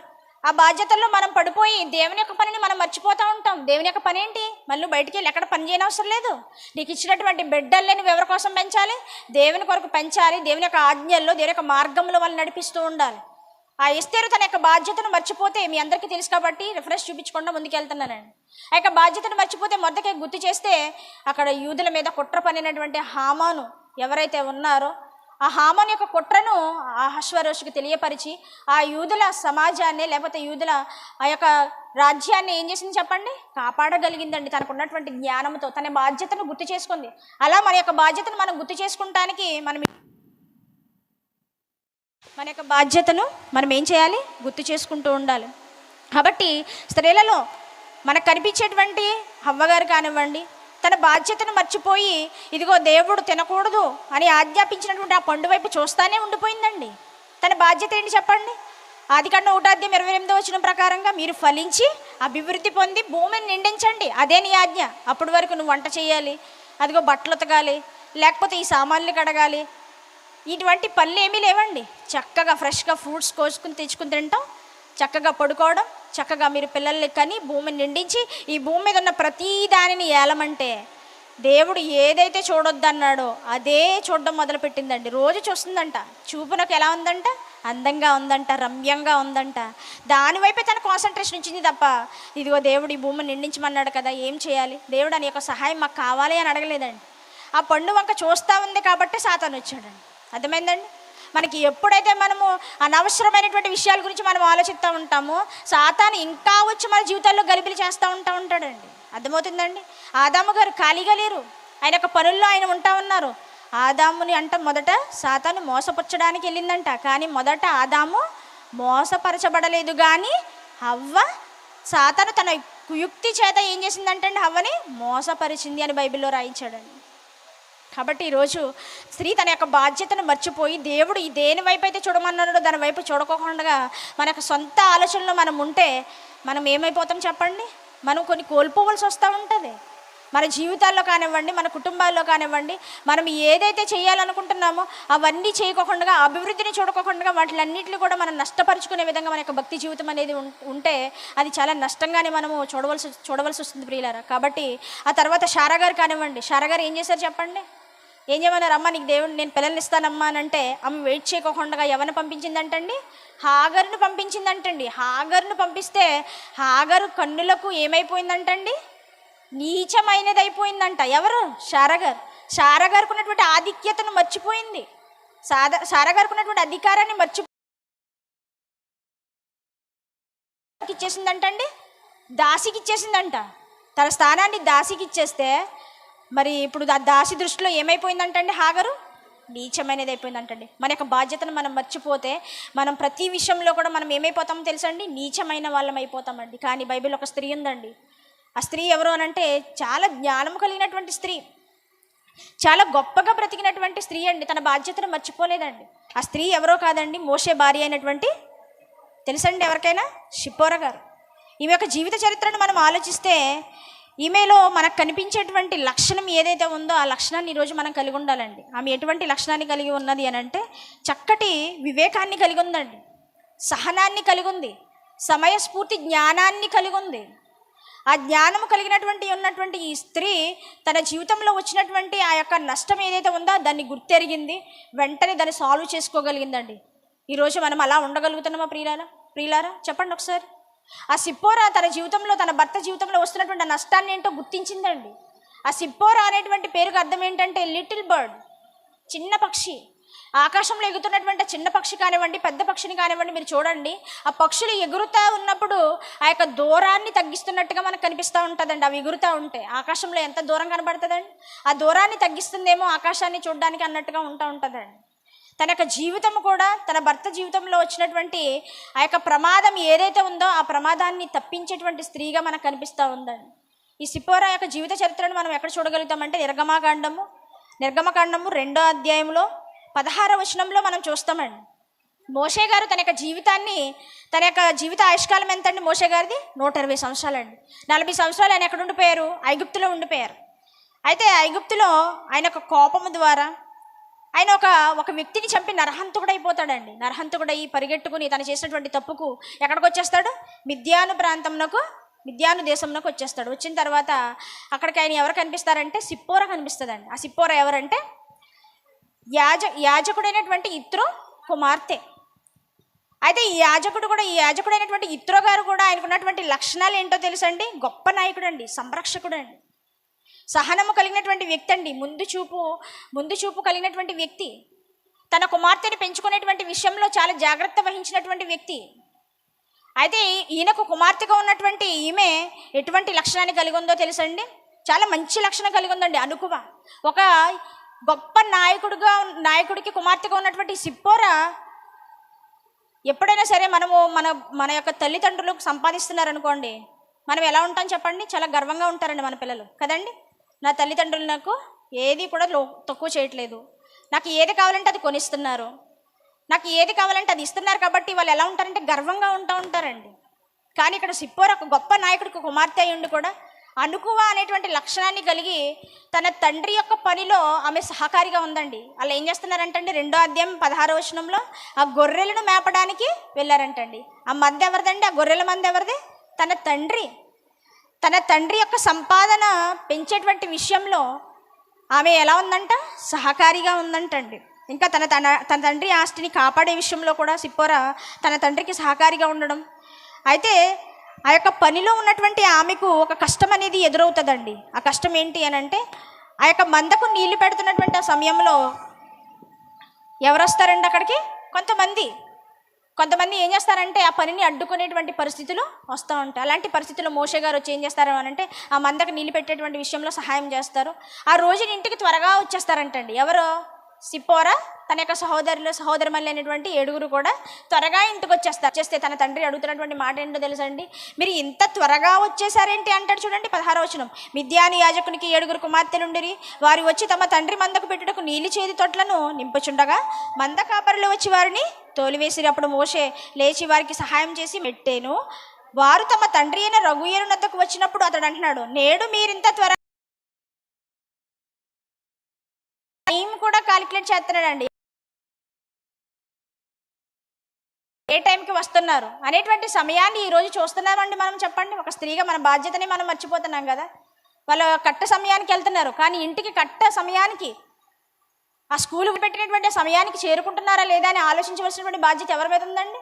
ఆ బాధ్యతల్లో మనం పడిపోయి దేవుని యొక్క పనిని మనం మర్చిపోతూ ఉంటాం. దేవుని యొక్క పని ఏంటి? మళ్ళీ బయటికి వెళ్ళి ఎక్కడ పని చేయనవసరం లేదు. నీకు ఇచ్చినటువంటి బిడ్డల్ని నువ్వు ఎవరి కోసం పెంచాలి? దేవుని కొరకు పెంచాలి. దేవుని యొక్క ఆజ్ఞల్లో, దేవుని యొక్క మార్గంలో వాళ్ళు నడిపిస్తూ ఉండాలి. ఆ ఎస్తేరు తన యొక్క బాధ్యతను మర్చిపోతే, మీ అందరికీ తెలుసు కాబట్టి రిఫరెన్స్ చూపించకుండా ముందుకెళ్తున్నానండి. ఆ యొక్క బాధ్యతను మర్చిపోతే మొర్దెకై గుర్తు చేస్తే అక్కడ యూదుల మీద కుట్ర పనినటువంటి హామాను ఎవరైతే ఉన్నారో ఆ హామాను యొక్క కుట్రను అహష్వేరోషుకు తెలియపరిచి ఆ యూదుల సమాజాన్ని, లేకపోతే యూదుల ఆ యొక్క రాజ్యాన్ని ఏం చేసింది చెప్పండి? కాపాడగలిగిందండి. తనకు ఉన్నటువంటి జ్ఞానంతో తన బాధ్యతను గుర్తు చేసుకుంది. అలా మన యొక్క బాధ్యతను మనం గుర్తు చేసుకుంటానికి మన యొక్క బాధ్యతను మనం ఏం చేయాలి? గుర్తు చేసుకుంటూ ఉండాలి. కాబట్టి స్త్రీలలో మనకు కనిపించేటువంటి హవ్వగారు కానివ్వండి, తన బాధ్యతను మర్చిపోయి ఇదిగో దేవుడు తినకూడదు అని ఆజ్ఞాపించినటువంటి ఆ పండు వైపు చూస్తానే ఉండిపోయిందండి. తన బాధ్యత ఏంటి చెప్పండి? ఆదికాండం 1:28 ప్రకారంగా మీరు ఫలించి అభివృద్ధి పొంది భూమిని నిండించండి, అదే నీ ఆజ్ఞ. అప్పటి వరకు నువ్వు వంట చేయాలి, అదిగో బట్టలు ఉతకాలి, లేకపోతే ఈ సామాన్లు కడగాలి, ఇటువంటి పనులు ఏమీ లేవండి. చక్కగా ఫ్రెష్గా ఫ్రూట్స్ కోసుకుని తెచ్చుకుని తింటాం, చక్కగా పడుకోవడం, చక్కగా మీరు పిల్లల్ని కని భూమిని నిండించి ఈ భూమి మీద ఉన్న ప్రతి దానిని ఏలమంటే దేవుడు ఏదైతే చూడొద్దన్నాడో అదే చూడడం మొదలుపెట్టిందండి. రోజు చూస్తుందంట. చూపునకు ఎలా ఉందంట? అందంగా ఉందంట, రమ్యంగా ఉందంట. దానివైపే తన కాన్సన్ట్రేషన్ ఇచ్చింది తప్ప ఇదిగో దేవుడు ఈ భూమిని నిండించమన్నాడు కదా, ఏం చేయాలి దేవుడు అని యొక్క సహాయం మాకు కావాలి అని అడగలేదండి. ఆ పండు వంక చూస్తూ ఉంది కాబట్టి సాతాను వచ్చాడండి. అర్థమైందండి? మనకి ఎప్పుడైతే మనము అనవసరమైనటువంటి విషయాల గురించి మనం ఆలోచిస్తూ ఉంటామో సాతాను ఇంకా వచ్చి మన జీవితాల్లో గలిబిలి చేస్తూ ఉంటాడండి. అర్థమవుతుందండి? ఆదాము గారు ఖాళీగా లేరు, ఆయన యొక్క పనుల్లో ఆయన ఉంటా ఉన్నారు. ఆదాముని అంట మొదట సాతాను మోసపుచ్చడానికి వెళ్ళిందంట. కానీ మొదట ఆదాము మోసపరచబడలేదు, కానీ హవ్వ సాతాను తన కుయుక్తి చేత ఏం చేసిందంటే హవ్వని మోసపరిచింది అని బైబిల్లో రాయించాడండి. కాబట్టి ఈరోజు స్త్రీ తన యొక్క బాధ్యతను మర్చిపోయి దేవుడు ఈ దేని వైపు అయితే చూడమన్నాడో దాని వైపు చూడకోకుండా మన యొక్క సొంత ఆలోచనలో మనం ఉంటే మనం ఏమైపోతాం చెప్పండి? మనం కొన్ని కోల్పోవలసి వస్తూ ఉంటుంది. మన జీవితాల్లో కానివ్వండి, మన కుటుంబాల్లో కానివ్వండి, మనం ఏదైతే చేయాలనుకుంటున్నామో అవన్నీ చేయకోకుండా, అభివృద్ధిని చూడకోకుండా వాటిలన్నింటినీ కూడా మనం నష్టపరుచుకునే విధంగా మన యొక్క భక్తి జీవితం అనేది ఉంటే అది చాలా నష్టంగానే మనము చూడవలసి వస్తుంది ప్రియులారా. కాబట్టి ఆ తర్వాత శారా గారు కానివ్వండి, శారా గారు ఏం చేశారు చెప్పండి? ఏం చేయమన్నారు? అమ్మ నీకు దేవుడు నేను పిల్లల్ని ఇస్తానమ్మా అని అంటే ఆమె వెయిట్ చేయకోకుండా ఎవరిని పంపించిందంటండి? హాగరును పంపించిందంటండి. హాగరును పంపిస్తే హాగరు కన్నులకు ఏమైపోయిందంటండి? నీచమైనది అయిపోయిందంట. ఎవరు? శారా గారు. శారా గారికి ఉన్నటువంటి ఆధిక్యతను మర్చిపోయింది. శారా గారికి ఉన్నటువంటి అధికారాన్ని ఇచ్చేసిందంటండి. దాసికి ఇచ్చేసిందంట. తన స్థానాన్ని దాసికి ఇచ్చేస్తే మరి ఇప్పుడు దాసి దృష్టిలో ఏమైపోయిందంటండి? హాగరు నీచమైనది అయిపోయిందంటండి. మన యొక్క బాధ్యతను మనం మర్చిపోతే మనం ప్రతి విషయంలో కూడా మనం ఏమైపోతామో తెలుసండి, నీచమైన వాళ్ళం అయిపోతామండి. కానీ బైబిల్ ఒక స్త్రీ ఉందండి. ఆ స్త్రీ ఎవరు అనంటే చాలా జ్ఞానం కలిగినటువంటి స్త్రీ, చాలా గొప్పగా బ్రతికినటువంటి స్త్రీ అండి. తన బాధ్యతను మర్చిపోలేదండి. ఆ స్త్రీ ఎవరో కాదండి, మోషే భార్య అయినటువంటి, తెలుసండి ఎవరికైనా, షిప్పోరా గారు. ఈమె యొక్క జీవిత చరిత్రను మనం ఆలోచిస్తే ఈమెలో మనకు కనిపించేటువంటి లక్షణం ఏదైతే ఉందో ఆ లక్షణాన్ని ఈరోజు మనం కలిగి ఉండాలండి. ఆమె ఎటువంటి లక్షణాన్ని కలిగి ఉన్నది అని అంటే చక్కటి వివేకాన్ని కలిగి ఉందండి, సహనాన్ని కలిగి ఉంది, సమయస్ఫూర్తి జ్ఞానాన్ని కలిగి ఉంది. ఆ జ్ఞానం కలిగినటువంటి ఈ స్త్రీ తన జీవితంలో వచ్చినటువంటి ఆ యొక్క నష్టం ఏదైతే ఉందో దాన్ని గుర్తెరిగింది, వెంటనే దాన్ని సాల్వ్ చేసుకోగలిగిందండి. ఈరోజు మనం అలా ఉండగలుగుతున్నామా ప్రియులారా? చెప్పండి ఒకసారి. ఆ సిప్పోరా తన జీవితంలో, తన భర్త జీవితంలో వస్తున్నటువంటి ఆ నష్టాన్ని ఏంటో గుర్తించిందండి. ఆ సిప్పోరా అనేటువంటి పేరుకు అర్థం ఏంటంటే లిటిల్ బర్డ్, చిన్న పక్షి. ఆకాశంలో ఎగుతున్నటువంటి చిన్న పక్షి కానివ్వండి, పెద్ద పక్షిని కానివ్వండి, మీరు చూడండి, ఆ పక్షులు ఎగురుతూ ఉన్నప్పుడు ఆ యొక్క దూరాన్ని తగ్గిస్తున్నట్టుగా మనకు కనిపిస్తూ ఉంటుందండి. అవి ఎగురుతూ ఉంటే ఆకాశంలో ఎంత దూరం కనబడుతుందండి, ఆ దూరాన్ని తగ్గిస్తుందేమో ఆకాశాన్ని చూడడానికి అన్నట్టుగా ఉంటుందండి. తన యొక్క జీవితం కూడా, తన భర్త జీవితంలో వచ్చినటువంటి ఆ యొక్క ప్రమాదం ఏదైతే ఉందో ఆ ప్రమాదాన్ని తప్పించేటువంటి స్త్రీగా మనకు కనిపిస్తూ ఉందండి. ఈ సిప్పోరా యొక్క జీవిత చరిత్రను మనం ఎక్కడ చూడగలుగుతామంటే నిర్గమకాండము 2వ అధ్యాయంలో 16వ వచనంలో మనం చూస్తామండి. మోషే గారు తన యొక్క జీవితాన్ని, తన యొక్క జీవిత ఆయుష్కాలం ఎంతండి మోషే గారిది? 120 సంవత్సరాలండి. 40 సంవత్సరాలు ఆయన ఎక్కడ ఉండిపోయారు? ఐగుప్తులో ఉండిపోయారు. అయితే ఐగుప్తులో ఆయన యొక్క కోపము ద్వారా ఆయన ఒక వ్యక్తిని చంపి నరహంతకుడైపోతాడండి. నరహంతకుడై పరిగెట్టుకుని తను చేసినటువంటి తప్పుకు ఎక్కడికి వచ్చేస్తాడు? మిద్యాను దేశంలోకి వచ్చేస్తాడు. వచ్చిన తర్వాత అక్కడికి ఆయన ఎవరు కనిపిస్తారంటే సిప్పోరా కనిపిస్తుందండి. ఆ సిప్పోరా ఎవరంటే యాజకుడైనటువంటి ఇత్రో కుమార్తె. అయితే ఈ యాజకుడైనటువంటి ఇత్రో గారు కూడా ఆయనకున్నటువంటి లక్షణాలు ఏంటో తెలుసండి? గొప్ప నాయకుడు అండి, సంరక్షకుడు అండి, సహనము కలిగినటువంటి వ్యక్తి అండి, ముందు చూపు కలిగినటువంటి వ్యక్తి, తన కుమార్తెని పెంచుకునేటువంటి విషయంలో చాలా జాగ్రత్త వహించినటువంటి వ్యక్తి. అయితే ఈయనకు కుమార్తెగా ఉన్నటువంటి ఈమె ఎటువంటి లక్షణాన్ని కలిగి ఉందో తెలుసండి? చాలా మంచి లక్షణం కలిగి ఉందండి, అనుకువ. ఒక గొప్ప నాయకుడికి కుమార్తెగా ఉన్నటువంటి సిప్పోరా ఎప్పుడైనా సరే మన యొక్క తల్లిదండ్రులకు సంపాదిస్తున్నారనుకోండి, మనం ఎలా ఉంటాం చెప్పండి? చాలా గర్వంగా ఉంటారండి మన పిల్లలు కదండి. నా తల్లిదండ్రులు నాకు ఏది కూడా తక్కువ చేయట్లేదు, నాకు ఏది కావాలంటే అది కొనిస్తున్నారు, నాకు ఏది కావాలంటే అది ఇస్తున్నారు కాబట్టి వాళ్ళు ఎలా ఉంటారంటే గర్వంగా ఉంటారండి. కానీ ఇక్కడ సిప్పోరా ఒక గొప్ప నాయకుడికి కుమార్తె అయ్యుండి కూడా అనుకువ అనేటువంటి లక్షణాన్ని కలిగి తన తండ్రి యొక్క పనిలో ఆమె సహకారిగా ఉందండి. అలా ఏం చేస్తున్నారంటండి? 2వ అధ్యాయం 16వ వచనంలో ఆ గొర్రెలను మేపడానికి వెళ్ళారంటండి. ఆ మంద ఎవరిదండి? ఆ గొర్రెల మంద ఎవరిది? తన తండ్రి యొక్క సంపాదన పెంచేటువంటి విషయంలో ఆమె ఎలా ఉందంట? సహకారిగా ఉందంటండి. ఇంకా తన తండ్రి ఆస్తిని కాపాడే విషయంలో కూడా సిప్పోరా తన తండ్రికి సహకారిగా ఉండడం. అయితే ఆ యొక్క పనిలో ఉన్నటువంటి ఆమెకు ఒక కష్టం అనేది ఎదురవుతుందండి. ఆ కష్టం ఏంటి అని అంటే ఆ యొక్క మందకు నీళ్లు పెడుతున్నటువంటి ఆ సమయంలో ఎవరు వస్తారండి అక్కడికి? కొంతమంది ఏం చేస్తారంటే ఆ పనిని అడ్డుకునేటువంటి పరిస్థితులు వస్తూ ఉంటాయి. అలాంటి పరిస్థితుల్లో మోషే గారు వచ్చి ఏం చేస్తారు అని అంటే ఆ మందకు నీళ్ళు పెట్టేటువంటి విషయంలో సహాయం చేస్తారు. ఆ రోజుని ఇంటికి త్వరగా వచ్చేస్తారంటండి. ఎవరు? సిప్పోరా తన యొక్క సహోదరుమల్లి అనేటువంటి 7 కూడా త్వరగా ఇంటికి వచ్చేస్తే తన తండ్రి అడుగుతున్నటువంటి మాట ఏంటో తెలుసండి? మీరు ఇంత త్వరగా వచ్చేసారేంటి అంటాడు చూడండి. 16వ వచనం, మిద్యాను యాజకునికి 7 కుమార్తెలుండిరి, వారు వచ్చి తమ తండ్రి మందకు పెట్టుటకు నీలి చేతి తొట్లను నింపుచుండగా మంద కాపరులు వచ్చి వారిని తోలివేసిరి. అప్పుడు మోషే లేచి వారికి సహాయం చేసి మెట్టేను. వారు తమ తండ్రి అయిన రఘుయేలు నద్దకు వచ్చినప్పుడు అతడు అంటున్నాడు, నేడు మీరింత త్వర టైం కూడా కాలిక్యులేట్ చేస్తున్నాడండి, ఏ టైంకి వస్తున్నారు అనేటువంటి సమయాన్ని ఈరోజు చూస్తున్నామండి మనం. చెప్పండి, ఒక స్త్రీగా మన బాధ్యతని మనం మర్చిపోతున్నాం కదా. వాళ్ళు కట్ట సమయానికి వెళ్తున్నారు, కానీ ఇంటికి కట్ట సమయానికి ఆ స్కూల్కి పెట్టినటువంటి సమయానికి చేరుకుంటున్నారా లేదా అని ఆలోచించవలసినటువంటి బాధ్యత ఎవరి మీద ఉందండి?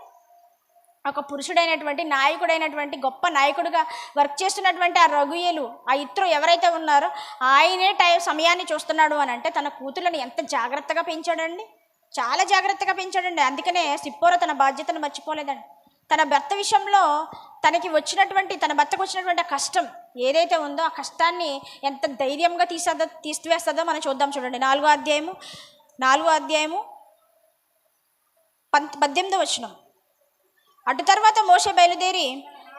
ఒక పురుషుడైనటువంటి నాయకుడైనటువంటి గొప్ప నాయకుడిగా వర్క్ చేస్తున్నటువంటి ఆ రఘుయేలు, ఆ ఇత్రో ఎవరైతే ఉన్నారో ఆయనే సమయాన్ని చూస్తున్నాడు అని అంటే తన కూతుళ్ళని ఎంత జాగ్రత్తగా పెంచాడండి, చాలా జాగ్రత్తగా పెంచాడండి. అందుకనే సిప్పోరా తన బాధ్యతను మర్చిపోలేదండి. తన భర్త విషయంలో తన భర్తకు వచ్చినటువంటి ఆ కష్టం ఏదైతే ఉందో ఆ కష్టాన్ని ఎంత ధైర్యంగా తీసివేస్తుందో మనం చూద్దాం. చూడండి 4వ అధ్యాయము 4వ అధ్యాయము 18వ వచనం. అటు తర్వాత మోషే బయలుదేరి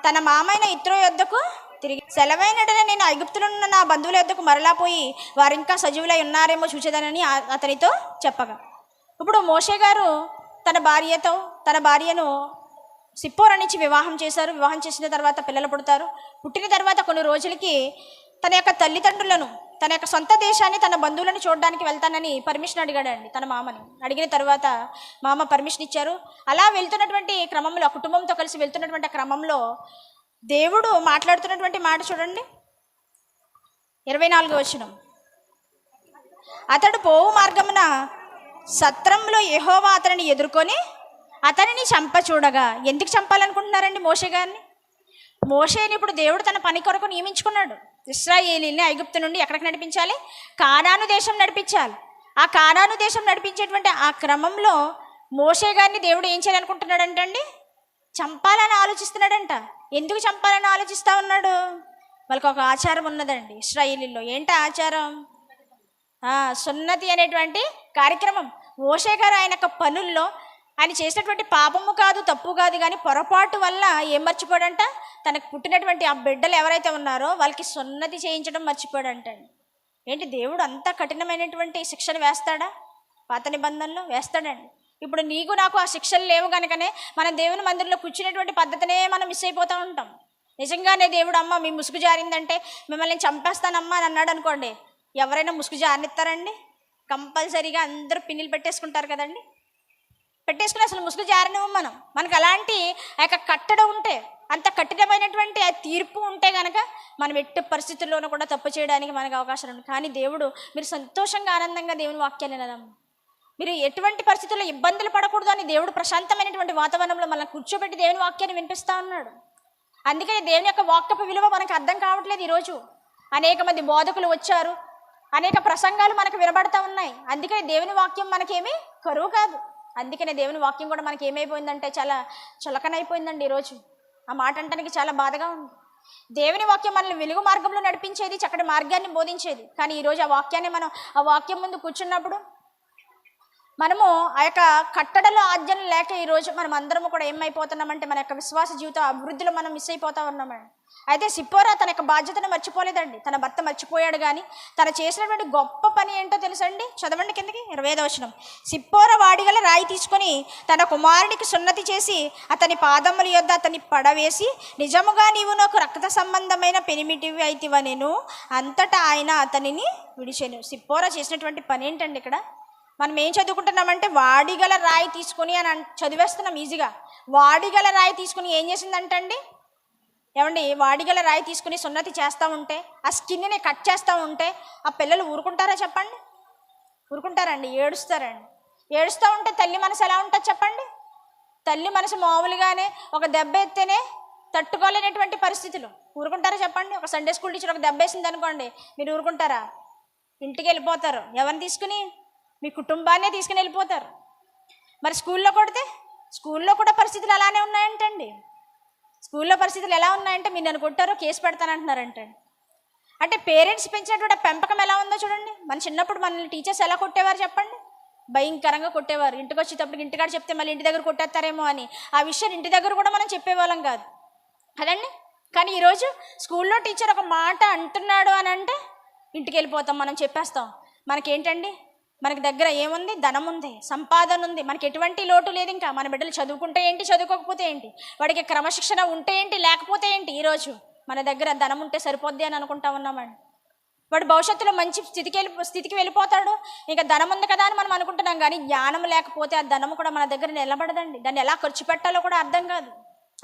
తన మామైన ఇత్రో యొద్దకు తిరిగి, సెలవైనడనే నేను ఐగుప్తులో ఉన్న నా బంధువుల యొద్దకు మరలా పోయి వారు ఇంకా సజీవులై ఉన్నారేమో చూసేదానని అతనితో చెప్పగా. ఇప్పుడు మోషే గారు తన భార్యను సిప్పోరా నుంచి వివాహం చేశారు. వివాహం చేసిన తర్వాత పిల్లలు పుడతారు. పుట్టిన తర్వాత కొన్ని రోజులకి తన యొక్క తల్లిదండ్రులను, తన యొక్క సొంత దేశాన్ని, తన బంధువులను చూడడానికి వెళ్తానని పర్మిషన్ అడిగాడండి తన మామని. అడిగిన తర్వాత మామ పర్మిషన్ ఇచ్చారు. అలా వెళ్తున్నటువంటి క్రమంలో, కుటుంబంతో కలిసి వెళ్తున్నటువంటి క్రమంలో దేవుడు మాట్లాడుతున్నటువంటి మాట చూడండి, 24వ వచనం. అతడు పోవు మార్గమున సత్రంలో యెహోవా అతనిని ఎదుర్కొని అతనిని చంప చూడగా. ఎందుకు చంపాలనుకుంటున్నారండి మోషే గారిని? మోషేని ఇప్పుడు దేవుడు తన పని కొరకు నియమించుకున్నాడు. ఇశ్రాయేలీని ఐగుప్తు నుండి ఎక్కడికి నడిపించాలి? కానాను దేశం నడిపించాలి. ఆ కానాను దేశం నడిపించేటువంటి ఆ క్రమంలో మోషే గారిని దేవుడు ఏం చేయాలనుకుంటున్నాడంటండి? చంపాలని ఆలోచిస్తున్నాడంట. ఎందుకు చంపాలని ఆలోచిస్తూ ఉన్నాడు? వాళ్ళకి ఒక ఆచారం ఉన్నదండి ఇశ్రాయేలీలో. ఏంటి ఆచారం? సున్నతి అనేటువంటి కార్యక్రమం. మోషే గారు ఆయన యొక్క పనుల్లో ఆయన చేసినటువంటి పాపము కాదు, తప్పు కాదు, కానీ పొరపాటు వల్ల ఏం మర్చిపోయాడంట? తనకు పుట్టినటువంటి ఆ బిడ్డలు ఎవరైతే ఉన్నారో వాళ్ళకి సున్నతి చేయించడం మర్చిపోయాడంటండి. ఏంటి, దేవుడు అంత కఠినమైనటువంటి శిక్షలు వేస్తాడా? పాత నిబంధనలో వేస్తాడండి. ఇప్పుడు నీకు నాకు ఆ శిక్షలు లేవు కనుకనే మనం దేవుని మందిరంలో కూర్చునేటువంటి పద్ధతినే మనం మిస్ అయిపోతూ ఉంటాం. నిజంగానే దేవుడు అమ్మ మీ ముసుగు జారిందంటే మిమ్మల్ని చంపేస్తానమ్మా అని అన్నాడు అనుకోండి, ఎవరైనా ముసుగు జారనిస్తారండి? కంపల్సరీగా అందరూ పిన్నిలు పెట్టేసుకుంటారు కదండి. పెట్టేసుకుని అసలు ముసుగు జారనివ్వం మనం. మనకు అలాంటి ఆ యొక్క కట్టడ ఉంటే, అంత కఠినమైనటువంటి ఆ తీర్పు ఉంటే కనుక మనం ఎట్టి పరిస్థితుల్లోనూ కూడా తప్పు చేయడానికి మనకు అవకాశం ఉంది. కానీ దేవుడు, మీరు సంతోషంగా ఆనందంగా దేవుని వాక్యాన్ని వినదమ్మ, మీరు ఎటువంటి పరిస్థితుల్లో ఇబ్బందులు పడకూడదు అని దేవుడు ప్రశాంతమైనటువంటి వాతావరణంలో మనల్ని కూర్చోబెట్టి దేవుని వాక్యాన్ని వినిపిస్తూ ఉన్నాడు. అందుకని దేవుని యొక్క వాక్యపు విలువ మనకు అర్థం కావట్లేదు. ఈరోజు అనేక మంది బోధకులు వచ్చారు, అనేక ప్రసంగాలు మనకు వినబడతా ఉన్నాయి. అందుకని దేవుని వాక్యం మనకేమీ కరువు కాదు. అందుకనే దేవుని వాక్యం కూడా మనకి ఏమైపోయిందంటే చాలా చులకనైపోయిందండి ఈరోజు. ఆ మాట అంటానికి చాలా బాధగా ఉంది. దేవుని వాక్యం మనల్ని వెలుగు మార్గంలో నడిపించేది, చక్కటి మార్గాన్ని బోధించేది. కానీ ఈరోజు ఆ వాక్యాన్ని మనం ఆ వాక్యం ముందు కూర్చున్నప్పుడు మనము ఆ యొక్క కట్టడలో ఆజ్ఞలు లేక ఈరోజు మనం అందరము కూడా ఏమైపోతున్నామంటే మన యొక్క విశ్వాస జీవితం అభివృద్ధిలో మనం మిస్ అయిపోతా ఉన్నామండి. అయితే సిప్పోరా తన యొక్క బాధ్యతను మర్చిపోలేదండి. తన భర్త మర్చిపోయాడు, కానీ తను చేసినటువంటి గొప్ప పని ఏంటో తెలుసండి? చదవండి కిందకి 25వ వచనం. సిప్పోరా వాడిగల రాయి తీసుకొని తన కుమారునికి సున్నతి చేసి అతని పాదముల యొద్ద అతన్ని పడవేసి, నిజముగా నీవు నాకు రక్త సంబంధమైన పెనిమిటివి అయితివా నేను, అంతటా ఆయన అతనిని విడిచెను. సిప్పోరా చేసినటువంటి పని ఏంటండి? ఇక్కడ మనం ఏం చదువుకుంటున్నామంటే వాడిగల రాయి తీసుకొని అని చదివేస్తున్నాం ఈజీగా. వాడిగల రాయి తీసుకుని ఏం చేసిందంటండి? ఏమండి, వాడిగల రాయి తీసుకుని సున్నతి చేస్తూ ఉంటే, ఆ స్కిన్ని కట్ చేస్తూ ఉంటే ఆ పిల్లలు ఊరుకుంటారా చెప్పండి? ఊరుకుంటారండి, ఏడుస్తారండి. ఏడుస్తూ ఉంటే తల్లి మనసు ఎలా ఉంటుంది చెప్పండి? తల్లి మనసు మామూలుగానే ఒక దెబ్బ ఎత్తేనే తట్టుకోలేనటువంటి పరిస్థితులు. ఊరుకుంటారా చెప్పండి? ఒక సండే స్కూల్ టీచర్ ఒక దెబ్బ వేసింది అనుకోండి, మీరు ఊరుకుంటారా? ఇంటికి వెళ్ళిపోతారు. ఎవరిని తీసుకుని? మీ కుటుంబాన్నే తీసుకుని వెళ్ళిపోతారు. మరి స్కూల్లో కొడితే? స్కూల్లో కూడా పరిస్థితులు అలానే ఉన్నాయంటండి. స్కూల్లో పరిస్థితులు ఎలా ఉన్నాయంటే, మీరు నన్ను కొట్టారో కేసు పెడతానంటున్నారంటే. అంటే పేరెంట్స్ పెంచినటువంటి పెంపకం ఎలా ఉందో చూడండి. మన చిన్నప్పుడు మనల్ని టీచర్స్ ఎలా కొట్టేవారు చెప్పండి? భయంకరంగా కొట్టేవారు. ఇంటికి వచ్చేటప్పుడు ఇంటికాడ చెప్తే మళ్ళీ ఇంటి దగ్గర కొట్టేస్తారేమో అని ఆ విషయం ఇంటి దగ్గర కూడా మనం చెప్పేవాళ్ళం కాదు కదండి. కానీ ఈరోజు స్కూల్లో టీచర్ ఒక మాట అంటున్నాడు అని అంటే ఇంటికి వెళ్ళిపోతాం, మనం చెప్పేస్తాం. మనకేంటండి, మనకి దగ్గర ఏముంది? ధనం ఉంది, సంపాదన ఉంది, మనకి ఎటువంటి లోటు లేదు. ఇంకా మన బిడ్డలు చదువుకుంటే ఏంటి, చదువుకోకపోతే ఏంటి, వాడికి క్రమశిక్షణ ఉంటే ఏంటి, లేకపోతే ఏంటి, ఈరోజు మన దగ్గర ధనం ఉంటే సరిపోద్ది అని అనుకుంటా ఉన్నామండి. వాడు భవిష్యత్తులో మంచి స్థితికి వెళ్ళిపోతాడు. ఇంకా ధనం ఉంది కదా అని మనం అనుకుంటున్నాం, కానీ జ్ఞానం లేకపోతే ఆ ధనం కూడా మన దగ్గర నిలబడదండి. దాన్ని ఎలా ఖర్చు పెట్టాలో కూడా అర్థం కాదు.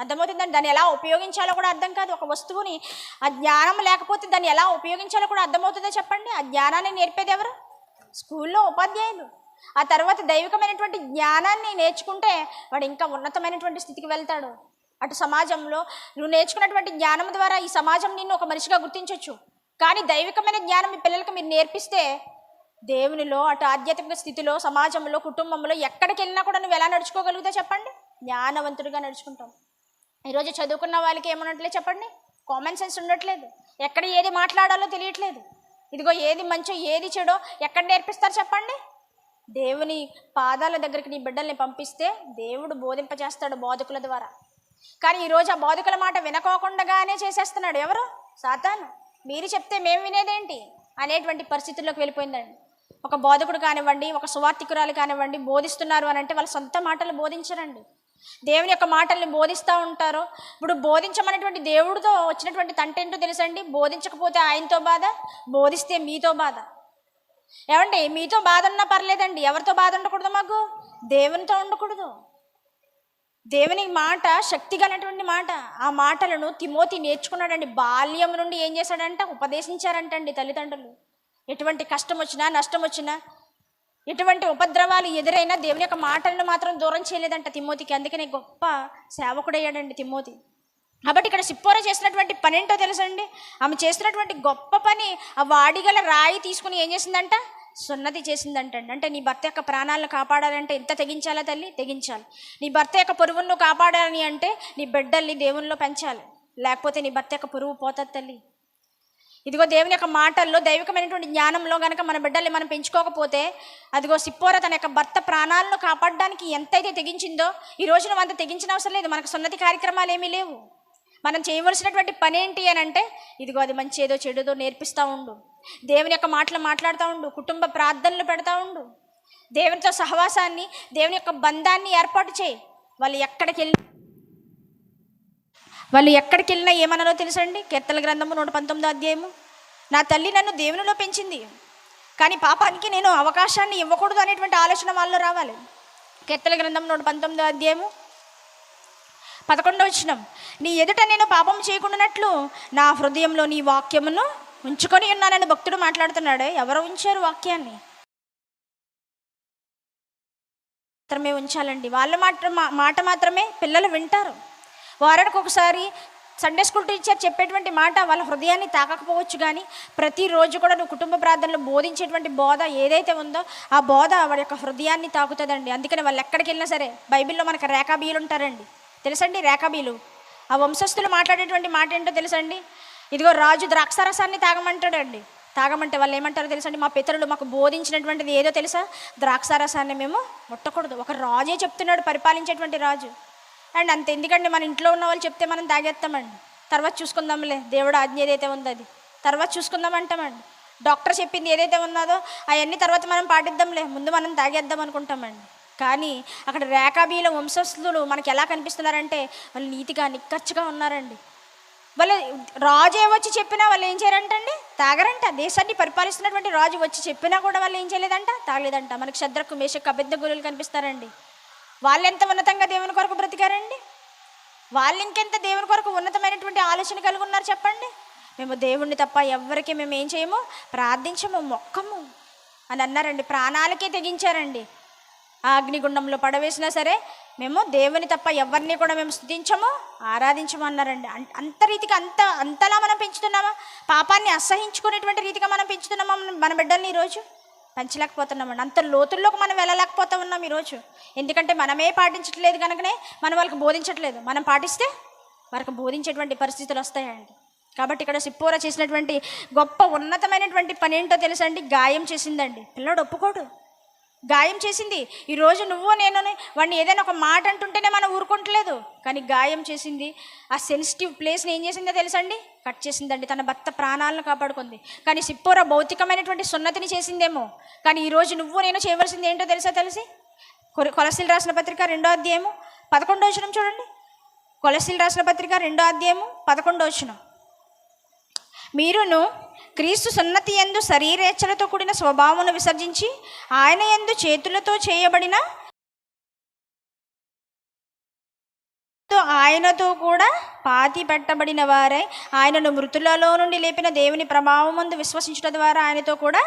అర్థమవుతుందండి? దాన్ని ఎలా ఉపయోగించాలో కూడా అర్థం కాదు. ఒక వస్తువుని ఆ జ్ఞానం లేకపోతే దాన్ని ఎలా ఉపయోగించాలో కూడా అర్థమవుతుందో చెప్పండి? ఆ జ్ఞానాన్ని నేర్పేది ఎవరు? స్కూల్లో ఉపాధ్యాయులు. ఆ తర్వాత దైవికమైనటువంటి జ్ఞానాన్ని నేర్చుకుంటే వాడు ఇంకా ఉన్నతమైనటువంటి స్థితికి వెళ్తాడు. అటు సమాజంలో నువ్వు నేర్చుకున్నటువంటి జ్ఞానం ద్వారా ఈ సమాజం నిన్ను ఒక మనిషిగా గుర్తించవచ్చు. కానీ దైవికమైన జ్ఞానం మీ పిల్లలకు మీరు నేర్పిస్తే దేవునిలో, అటు ఆధ్యాత్మిక స్థితిలో, సమాజంలో, కుటుంబంలో ఎక్కడికి వెళ్ళినా కూడా నువ్వు ఎలా నడుచుకోగలుగుతా చెప్పండి? జ్ఞానవంతుడిగా నడుచుకుంటాం. ఈరోజు చదువుకున్న వాళ్ళకి ఏమన్నట్లేదు చెప్పండి? కామన్ సెన్స్ ఉండట్లేదు. ఎక్కడ ఏది మాట్లాడాలో తెలియట్లేదు. ఇదిగో ఏది మంచో ఏది చెడో ఎక్కడ నేర్పిస్తారు చెప్పండి? దేవుని పాదాల దగ్గరికి నీ బిడ్డల్ని పంపిస్తే దేవుడు బోధింపచేస్తాడు బోధకుల ద్వారా. కానీ ఈరోజు ఆ బోధకుల మాట వినకోకుండానే చేసేస్తున్నాడు ఎవరు? సాతాను. మీరు చెప్తే మేము వినేదేంటి అనేటువంటి పరిస్థితుల్లోకి వెళ్ళిపోయిందండి. ఒక బోధకుడు కానివ్వండి, ఒక సువార్థికురాలు కానివ్వండి, బోధిస్తున్నారు అని అంటే వాళ్ళ సొంత మాటలు బోధించరండి, దేవుని యొక్క మాటల్ని బోధిస్తూ ఉంటారు. ఇప్పుడు బోధించమనేటువంటి దేవుడితో వచ్చినటువంటి తంటేంటో తెలుసండి? బోధించకపోతే ఆయనతో బాధ, బోధిస్తే మీతో బాధ. ఏమండి, మీతో బాధ ఉన్నా పర్లేదండి, ఎవరితో బాధ ఉండకూడదు? మాకు దేవునితో ఉండకూడదు. దేవుని మాట శక్తి గలటువంటి మాట. ఆ మాటలను తిమోతి నేర్చుకున్నాడండి. బాల్యం నుండి ఏం చేశాడంట? ఉపదేశించారంటండి తల్లిదండ్రులు. ఎటువంటి కష్టం వచ్చినా, నష్టం వచ్చినా, ఎటువంటి ఉపద్రవాలు ఎదురైనా దేవుని యొక్క మాటలను మాత్రం దూరం చేయలేదంట తిమోతికి. అందుకనే గొప్ప సేవకుడయ్యాడండి తిమోతి. కాబట్టి ఇక్కడ సిప్పోరా చేసినటువంటి పని ఏంటో తెలుసండి? ఆమె చేసినటువంటి గొప్ప పని, ఆ వాడిగల రాయి తీసుకుని ఏం చేసిందంట? సున్నతి చేసిందంటండి. అంటే నీ భర్త యొక్క ప్రాణాలను కాపాడాలంటే ఎంత తెగించాలా తల్లి? తెగించాలి. నీ భర్త యొక్క పొరుగును కాపాడాలని అంటే నీ బిడ్డల్ని దేవునిలో పెంచాలి, లేకపోతే నీ భర్త యొక్క పొరుగు పోతుంది తల్లి. ఇదిగో దేవుని యొక్క మాటల్లో, దైవికమైనటువంటి జ్ఞానంలో కనుక మన బిడ్డల్ని మనం పెంచుకోకపోతే, అదిగో సిప్పోరా తన యొక్క భర్త ప్రాణాలను కాపాడడానికి ఎంతైతే తెగించిందో, ఈ రోజు నువ్వు అంత తెగించిన అవసరం లేదు. మనకు సున్నతి కార్యక్రమాలు ఏమీ లేవు. మనం చేయవలసినటువంటి పని ఏంటి అని అంటే, ఇదిగో అది మంచి ఏదో చెడుదో నేర్పిస్తూ ఉండు, దేవుని యొక్క మాటలు మాట్లాడుతూ ఉండు, కుటుంబ ప్రార్థనలు పెడతా ఉండు, దేవునితో సహవాసాన్ని, దేవుని యొక్క బంధాన్ని ఏర్పాటు చేయి. వాళ్ళు ఎక్కడికి వెళ్ళినా ఏమన్నారో తెలుసండి? కీర్తనల గ్రంథము 119వ అధ్యాయము, నా తల్లి నన్ను దేవునిలో పెంచింది, కానీ పాపానికి నేను అవకాశాన్ని ఇవ్వకూడదు అనేటువంటి ఆలోచన వాళ్ళలో రావాలి. కీర్తనల గ్రంథం 119వ అధ్యాయము 11వ వచనం, నీ ఎదుట నేను పాపం చేయకుండానట్లు నా హృదయంలో నీ వాక్యమును ఉంచుకొని ఉన్నానని భక్తుడు మాట్లాడుతున్నాడు. ఎవరు ఉంచారు వాక్యాన్ని? మాత్రమే ఉంచాలండి. వాళ్ళ మాట మాత్రమే పిల్లలు వింటారు. వారానికి ఒకసారి సండే స్కూల్ టీచర్ చెప్పేటువంటి మాట వాళ్ళ హృదయాన్ని తాకకపోవచ్చు, కానీ ప్రతిరోజు కూడా నువ్వు కుటుంబ ప్రార్థనలో బోధించేటువంటి బోధ ఏదైతే ఉందో ఆ బోధ వాడి యొక్క హృదయాన్ని తాకుతుందండి. అందుకని వాళ్ళు ఎక్కడికి వెళ్ళినా సరే, బైబిల్లో మనకు రేఖాబీయులు ఉంటారండి, తెలుసండి? రేఖాబీలు ఆ వంశస్థులు మాట్లాడేటువంటి మాట ఏంటో తెలుసండి? ఇదిగో రాజు ద్రాక్షారసాన్ని తాగమంటాడండి. తాగమంటే వాళ్ళు ఏమంటారో తెలుసండి? మా పితరులు మాకు బోధించినటువంటిది ఏదో తెలుసా? ద్రాక్షారసాన్ని మేము ముట్టకూడదు. ఒక రాజే చెప్తున్నాడు, పరిపాలించేటువంటి రాజు. అండ్ అంత ఎందుకండి, మన ఇంట్లో ఉన్న వాళ్ళు చెప్తే మనం తాగేస్తామండి. తర్వాత చూసుకుందాంలే, దేవుడు ఆజ్ఞ ఏదైతే ఉందో అది తర్వాత చూసుకుందాం అంటామండి. డాక్టర్ చెప్పింది ఏదైతే ఉన్నదో అవన్నీ తర్వాత మనం పాటిద్దాంలే, ముందు మనం తాగేద్దాం అనుకుంటామండి. కానీ అక్కడ రేఖాబీల వంశస్థులు మనకి ఎలా కనిపిస్తున్నారంటే, వాళ్ళు నీతిగా నిక్కచ్చిగా ఉన్నారండి. వాళ్ళు రాజే వచ్చి చెప్పినా వాళ్ళు ఏం చేయరంటండి? తాగరంట. దేశాన్ని పరిపాలిస్తున్నటువంటి రాజు వచ్చి చెప్పినా కూడా వాళ్ళు ఏం చేయలేదంట? తాగలేదంట. మనకి శద్రకు, మేషకు, అబేద్నెగోలు కనిపిస్తారండి. వాళ్ళు ఎంత ఉన్నతంగా దేవుని కొరకు బ్రతికారండి? వాళ్ళు ఇంకెంత దేవుని కొరకు ఉన్నతమైనటువంటి ఆలోచన కలిగి ఉన్నారు చెప్పండి? మేము దేవుణ్ణి తప్ప ఎవరికి మేము ఏం చేయము, ప్రార్థించము, మొక్కము అని అన్నారండి. ప్రాణాలకే తెగించారండి. ఆ అగ్నిగుండంలో పడవేసినా సరే మేము దేవుని తప్ప ఎవరిని కూడా మేము స్తుతించము, ఆరాధించము అన్నారండి. అంత రీతిగా అంతలా మనం పెంచుతున్నామా? పాపాన్ని అసహించుకునేటువంటి రీతిగా మనం పెంచుతున్నామా మన బిడ్డల్ని? ఈరోజు పెంచలేకపోతున్నామండి. అంత లోతుల్లోకి మనం వెళ్ళలేకపోతూ ఉన్నాం ఈరోజు. ఎందుకంటే మనమే పాటించట్లేదు కనుకనే మనం వాళ్ళకి బోధించట్లేదు. మనం పాటిస్తే వాళ్ళకి బోధించేటువంటి పరిస్థితులు వస్తాయండి. కాబట్టి ఇక్కడ సిప్పోరా చేసినటువంటి గొప్ప ఉన్నతమైనటువంటి పని ఏంటో తెలుసండి? గాయం చేసిందండి. పిల్లడు ఒప్పుకోడు, గాయం చేసింది. ఈరోజు నువ్వు నేను వాడిని ఏదైనా ఒక మాట అంటుంటేనే మనం ఊరుకుంటలేదు, కానీ గాయం చేసింది. ఆ సెన్సిటివ్ ప్లేస్ని ఏం చేసిందో తెలుసండి? కట్ చేసిందండి. తన భర్త ప్రాణాలను కాపాడుకుంది. కానీ సిప్పోరా భౌతికమైనటువంటి సున్నతిని చేసిందేమో, కానీ ఈరోజు నువ్వు నేను చేయవలసింది ఏంటో తెలిసి కొలస్సీలు రాసిన పత్రిక 2వ అధ్యాయము 11వ వచనం చూడండి. కొలస్సీలు రాసిన పత్రిక 2వ అధ్యాయము 11వ వచనం, మీరును క్రీస్తు సున్నతి యందు శరీరేచ్ఛలతో కూడిన స్వభావమును విసర్జించి ఆయన యందు చేతులతో చేయబడిన ఆయనతో కూడా పాతి పెట్టబడిన వారై ఆయనను మృతులలో నుండి లేపిన దేవుని ప్రభావమందు విశ్వసించడం ద్వారా ఆయనతో కూడా